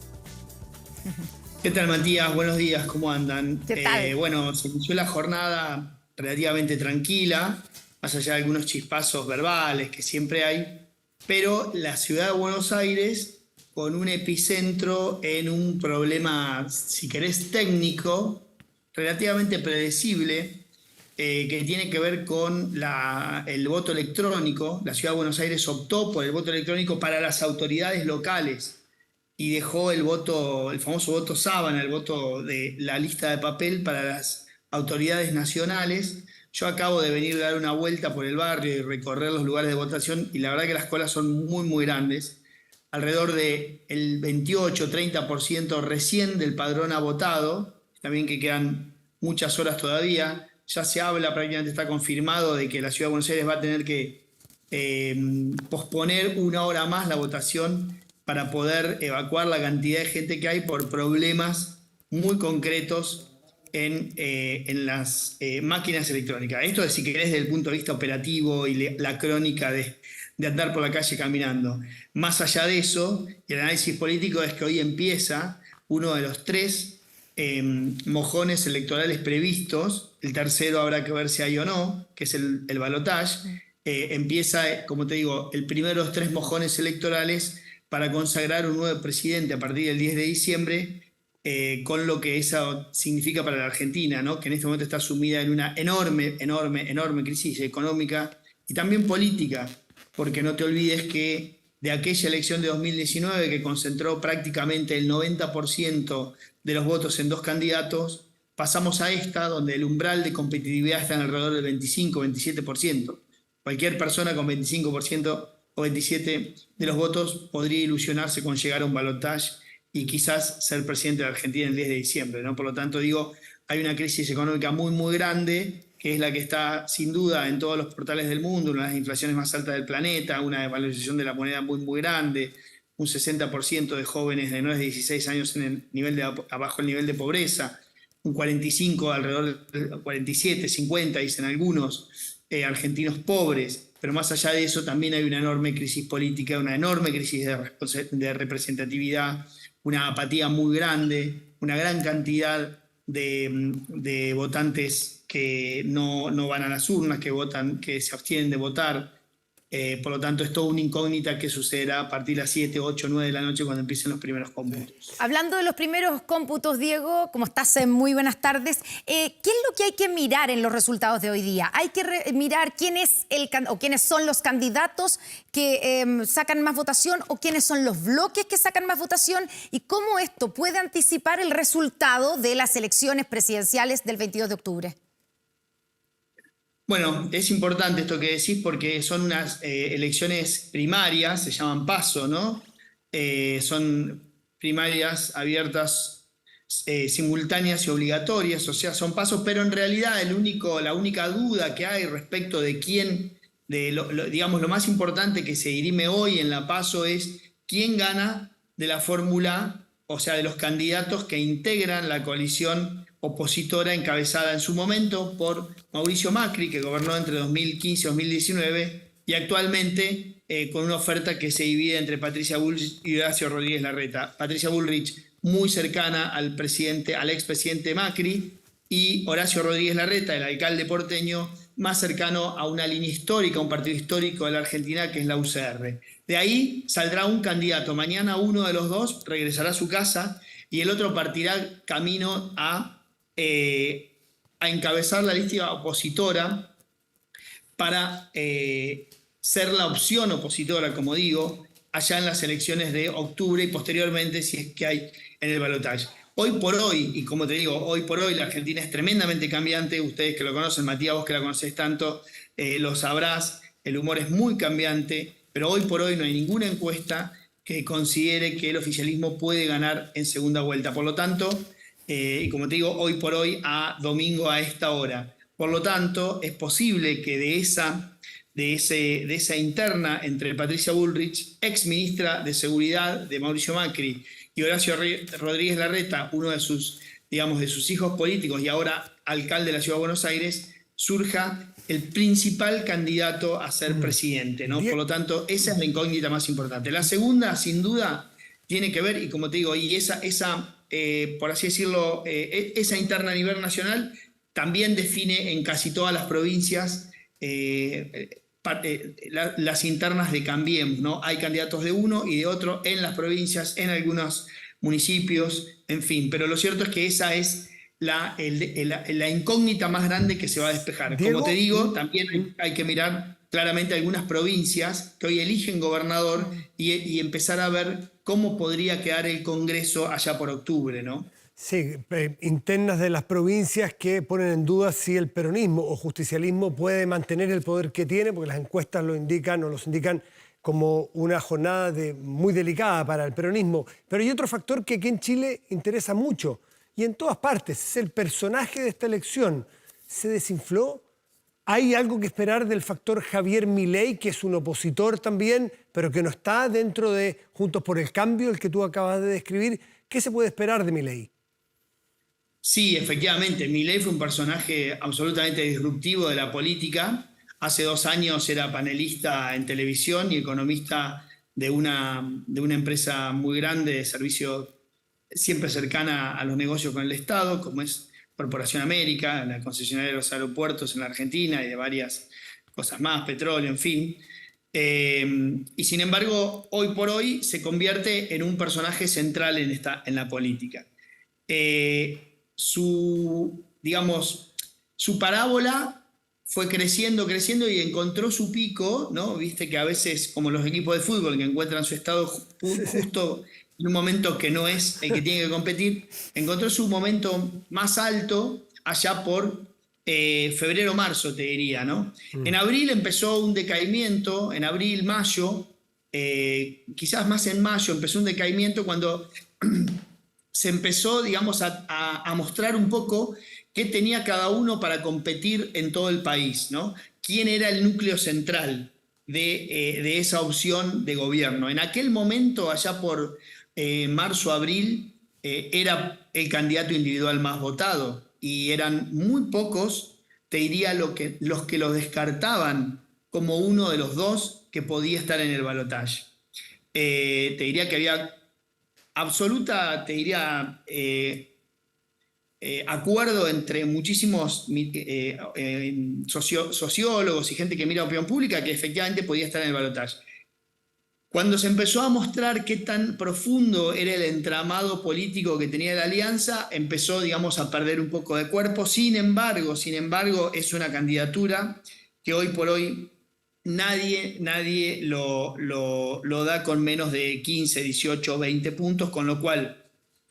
¿Qué tal, Matías? Buenos días, ¿cómo andan? ¿Qué tal? Bueno, se inició la jornada relativamente tranquila, más allá de algunos chispazos verbales que siempre hay, pero la ciudad de Buenos Aires con un epicentro en un problema, si querés, técnico, relativamente predecible, que tiene que ver con el voto electrónico. La ciudad de Buenos Aires optó por el voto electrónico para las autoridades locales y dejó el famoso voto sábana, el voto de la lista de papel para las autoridades nacionales. Yo acabo de venir a dar una vuelta por el barrio y recorrer los lugares de votación y la verdad que las colas son muy, muy grandes. Alrededor del 28-30% recién del padrón ha votado, también que quedan muchas horas todavía. Ya se habla, prácticamente está confirmado, de que la Ciudad de Buenos Aires va a tener que posponer 1 hora más la votación para poder evacuar la cantidad de gente que hay por problemas muy concretos en las máquinas electrónicas. Esto es, si querés, desde el punto de vista operativo y la crónica de andar por la calle caminando. Más allá de eso, el análisis político es que hoy empieza uno de los 3 mojones electorales previstos. El tercero habrá que ver si hay o no, que es el balotaje. Empieza, como te digo, el primero de los 3 mojones electorales para consagrar un nuevo presidente a partir del 10 de diciembre, con lo que eso significa para la Argentina, ¿no? Que en este momento está sumida en una enorme crisis económica y también política, porque no te olvides que de aquella elección de 2019 que concentró prácticamente el 90% de los votos en 2 candidatos, pasamos a esta donde el umbral de competitividad está en alrededor del 25-27%. Cualquier persona con 25% o 27% de los votos podría ilusionarse con llegar a un balotaje y quizás ser presidente de la Argentina el 10 de diciembre, ¿no? Por lo tanto, digo, hay una crisis económica muy, muy grande, que es la que está sin duda en todos los portales del mundo, una de las inflaciones más altas del planeta, una devaluación de la moneda muy, muy grande, un 60% de jóvenes de menores de 16 años abajo del nivel de pobreza, un 45%, alrededor del 47, 50, dicen algunos, argentinos pobres. Pero más allá de eso también hay una enorme crisis política, una enorme crisis de representatividad, una apatía muy grande, una gran cantidad de votantes que no van a las urnas, que se abstienen de votar. Por lo tanto, es toda una incógnita que sucederá a partir de las 7, 8, 9 de la noche cuando empiecen los primeros cómputos. Hablando de los primeros cómputos, Diego, como estás, muy buenas tardes. ¿Qué es lo que hay que mirar en los resultados de hoy día? Hay que mirar quiénes son los candidatos que sacan más votación o quiénes son los bloques que sacan más votación y cómo esto puede anticipar el resultado de las elecciones presidenciales del 22 de octubre. Bueno, es importante esto que decís porque son unas elecciones primarias, se llaman PASO, ¿no? Son primarias abiertas, simultáneas y obligatorias, o sea, son PASO, pero en realidad la única duda que hay respecto de quién, digamos, lo más importante que se dirime hoy en la PASO es quién gana de la fórmula, o sea, de los candidatos que integran la coalición opositora encabezada en su momento por Mauricio Macri, que gobernó entre 2015 y 2019, y actualmente con una oferta que se divide entre Patricia Bullrich y Horacio Rodríguez Larreta. Patricia Bullrich muy cercana al expresidente Macri, y Horacio Rodríguez Larreta, el alcalde porteño, más cercano a una línea histórica, un partido histórico de la Argentina, que es la UCR. De ahí saldrá un candidato. Mañana uno de los dos regresará a su casa y el otro partirá camino a encabezar la lista opositora para ser la opción opositora, como digo, allá en las elecciones de octubre y posteriormente, si es que hay en el balotaje. Hoy por hoy, y como te digo, hoy por hoy la Argentina es tremendamente cambiante. Ustedes que lo conocen, Matías, vos que la conocés tanto, lo sabrás. El humor es muy cambiante, pero hoy por hoy no hay ninguna encuesta que considere que el oficialismo puede ganar en segunda vuelta. Por lo tanto, y como te digo, hoy por hoy a domingo a esta hora. Por lo tanto, es posible que de esa interna entre Patricia Bullrich, ex ministra de Seguridad de Mauricio Macri, y Horacio Rodríguez Larreta, uno de sus hijos políticos y ahora alcalde de la Ciudad de Buenos Aires, surja el principal candidato a ser presidente, ¿no? Por lo tanto, esa es la incógnita más importante. La segunda, sin duda, tiene que ver, y como te digo, y por así decirlo, esa interna a nivel nacional también define en casi todas las provincias las internas de Cambiemos, ¿no? Hay candidatos de uno y de otro en las provincias, en algunos municipios, en fin. Pero lo cierto es que esa es la incógnita más grande que se va a despejar. Diego, como te digo, también hay que mirar claramente algunas provincias que hoy eligen gobernador y empezar a ver cómo podría quedar el Congreso allá por octubre, ¿no? Sí, internas de las provincias que ponen en duda si el peronismo o justicialismo puede mantener el poder que tiene, porque las encuestas lo indican o los indican como una jornada muy delicada para el peronismo. Pero hay otro factor que aquí en Chile interesa mucho, y en todas partes, es el personaje de esta elección. ¿Se desinfló? ¿Hay algo que esperar del factor Javier Milei, que es un opositor también, pero que no está dentro de Juntos por el Cambio, el que tú acabas de describir? ¿Qué se puede esperar de Milei? Sí, efectivamente, Milei fue un personaje absolutamente disruptivo de la política. Hace 2 años era panelista en televisión y economista de una empresa muy grande de servicio, siempre cercana a los negocios con el Estado, como es Corporación América, la concesionaria de los aeropuertos en la Argentina y de varias cosas más, petróleo, en fin. Y sin embargo, hoy por hoy se convierte en un personaje central en la política. Su parábola fue creciendo y encontró su pico, ¿no? Viste que a veces, como los equipos de fútbol, que encuentran su estado justo en un momento que no es el que tiene que competir, encontró su momento más alto allá por febrero, marzo, te diría, ¿no? En abril empezó un decaimiento, en abril, mayo, quizás más en mayo, empezó un decaimiento cuando se empezó, digamos, a mostrar un poco qué tenía cada uno para competir en todo el país, ¿no? ¿Quién era el núcleo central de esa opción de gobierno? En aquel momento, allá por marzo, abril, era el candidato individual más votado y eran muy pocos, te diría, los que lo descartaban como uno de los dos que podía estar en el balotaje. Te diría que había absoluta, te diría, acuerdo entre muchísimos sociólogos y gente que mira opinión pública que efectivamente podía estar en el balotaje. Cuando se empezó a mostrar qué tan profundo era el entramado político que tenía la alianza, empezó, digamos, a perder un poco de cuerpo. Sin embargo, es una candidatura que hoy por hoy nadie lo da con menos de 15, 18, 20 puntos, con lo cual,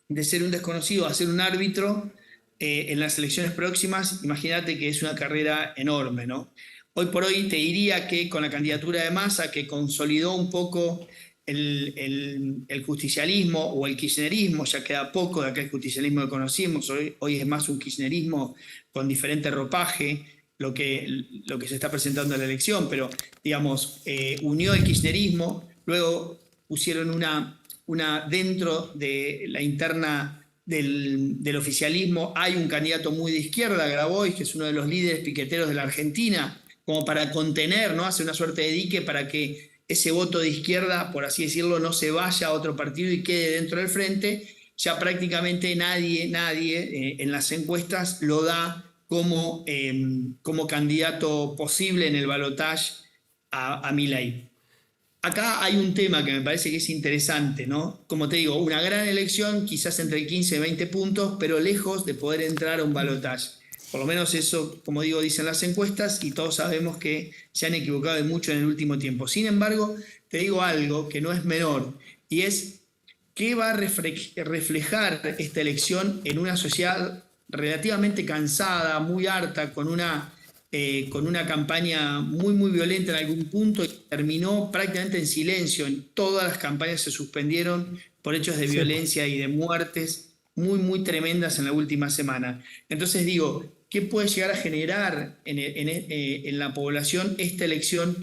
de ser un desconocido a ser un árbitro en las elecciones próximas, imagínate que es una carrera enorme, ¿no? Hoy por hoy te diría que con la candidatura de Massa, que consolidó un poco el justicialismo o el kirchnerismo, ya queda poco de aquel justicialismo que conocimos, hoy es más un kirchnerismo con diferente ropaje, lo que se está presentando en la elección, pero digamos, unió el kirchnerismo, luego pusieron una dentro de la interna del oficialismo, hay un candidato muy de izquierda, Grabois, que es uno de los líderes piqueteros de la Argentina, como para contener, ¿no? Hace una suerte de dique para que ese voto de izquierda, por así decirlo, no se vaya a otro partido y quede dentro del frente, ya prácticamente nadie en las encuestas lo da como candidato posible en el balotaje a Milei. Acá hay un tema que me parece que es interesante, ¿no? Como te digo, una gran elección, quizás entre 15 y 20 puntos, pero lejos de poder entrar a un balotaje. Por lo menos eso, como digo, dicen las encuestas y todos sabemos que se han equivocado mucho en el último tiempo. Sin embargo, te digo algo que no es menor y es qué va a reflejar esta elección en una sociedad relativamente cansada, muy harta, con una campaña muy violenta en algún punto y terminó prácticamente en silencio. En todas las campañas se suspendieron por hechos de violencia y de muertes muy tremendas en la última semana. Entonces digo, ¿qué puede llegar a generar en la población esta elección?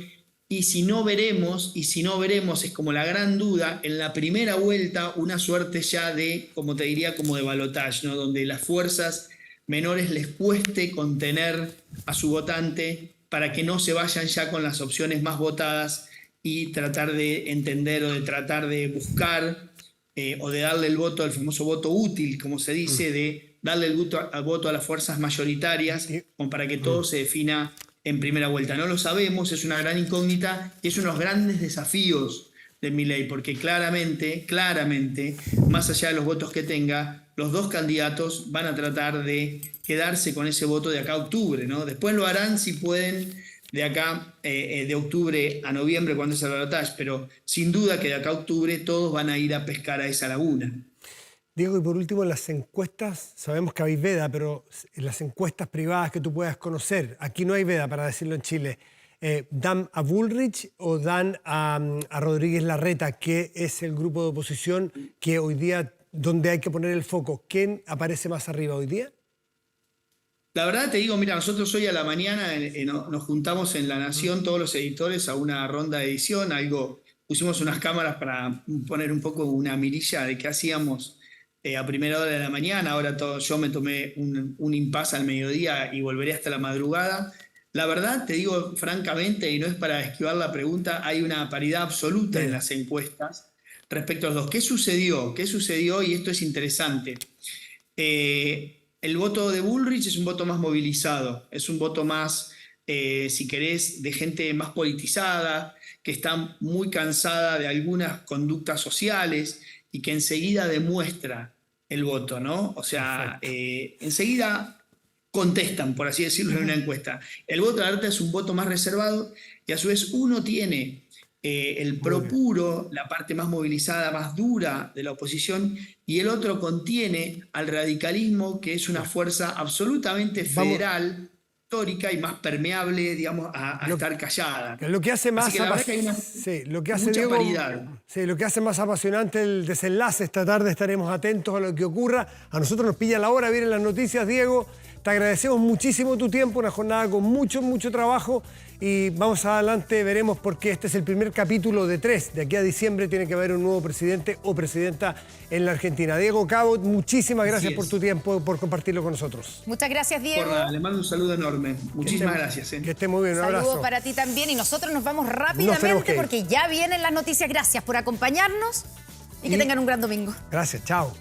Y si no veremos, es como la gran duda, en la primera vuelta una suerte ya de, como te diría, como de balotaje, ¿no? Donde las fuerzas menores les cueste contener a su votante para que no se vayan ya con las opciones más votadas y tratar de entender o de tratar de buscar o de darle el voto, el famoso voto útil, como se dice, de darle el voto a las fuerzas mayoritarias como para que todo se defina en primera vuelta. No lo sabemos, es una gran incógnita y es uno de los grandes desafíos de Milei, porque claramente, más allá de los votos que tenga, los dos candidatos van a tratar de quedarse con ese voto de acá a octubre, ¿no? Después lo harán si pueden de acá, de octubre a noviembre cuando es el balotaje, pero sin duda que de acá a octubre todos van a ir a pescar a esa laguna. Diego, y por último, en las encuestas, sabemos que hay veda, pero en las encuestas privadas que tú puedas conocer, aquí no hay veda, para decirlo en Chile, ¿dan a Bullrich o dan a Rodríguez Larreta, que es el grupo de oposición que hoy día, donde hay que poner el foco? ¿Quién aparece más arriba hoy día? La verdad te digo, mira, nosotros hoy a la mañana nos juntamos en La Nación, todos los editores, a una ronda de edición, pusimos unas cámaras para poner un poco una mirilla de qué hacíamos a primera hora de la mañana. Ahora yo me tomé un impasse al mediodía y volveré hasta la madrugada. La verdad, te digo francamente, y no es para esquivar la pregunta, hay una paridad absoluta en las encuestas respecto a los dos. ¿Qué sucedió? Y esto es interesante. El voto de Bullrich es un voto más movilizado, es un voto más, si querés, de gente más politizada, que está muy cansada de algunas conductas sociales y que enseguida demuestra el voto, ¿no? O sea, enseguida contestan, por así decirlo, en una encuesta. El voto de Larreta es un voto más reservado y a su vez uno tiene el pro puro, la parte más movilizada, más dura de la oposición, y el otro contiene al radicalismo, que es una fuerza absolutamente federal, histórica y más permeable, digamos, a estar callada. Lo que hace más lo que hace más apasionante el desenlace. Esta tarde estaremos atentos a lo que ocurra. A nosotros nos pilla la hora, vienen las noticias, Diego. Te agradecemos muchísimo tu tiempo, una jornada con mucho trabajo y vamos adelante, veremos, porque este es el primer capítulo de 3. De aquí a diciembre tiene que haber un nuevo presidente o presidenta en la Argentina. Diego Cabot, muchísimas gracias por tu tiempo, por compartirlo con nosotros. Muchas gracias, Diego. Le mando un saludo enorme. Muchísimas gracias. Que esté muy bien, un abrazo. Saludo para ti también y nosotros nos vamos rápidamente porque ya vienen las noticias. Gracias por acompañarnos y que tengan un gran domingo. Gracias, chao.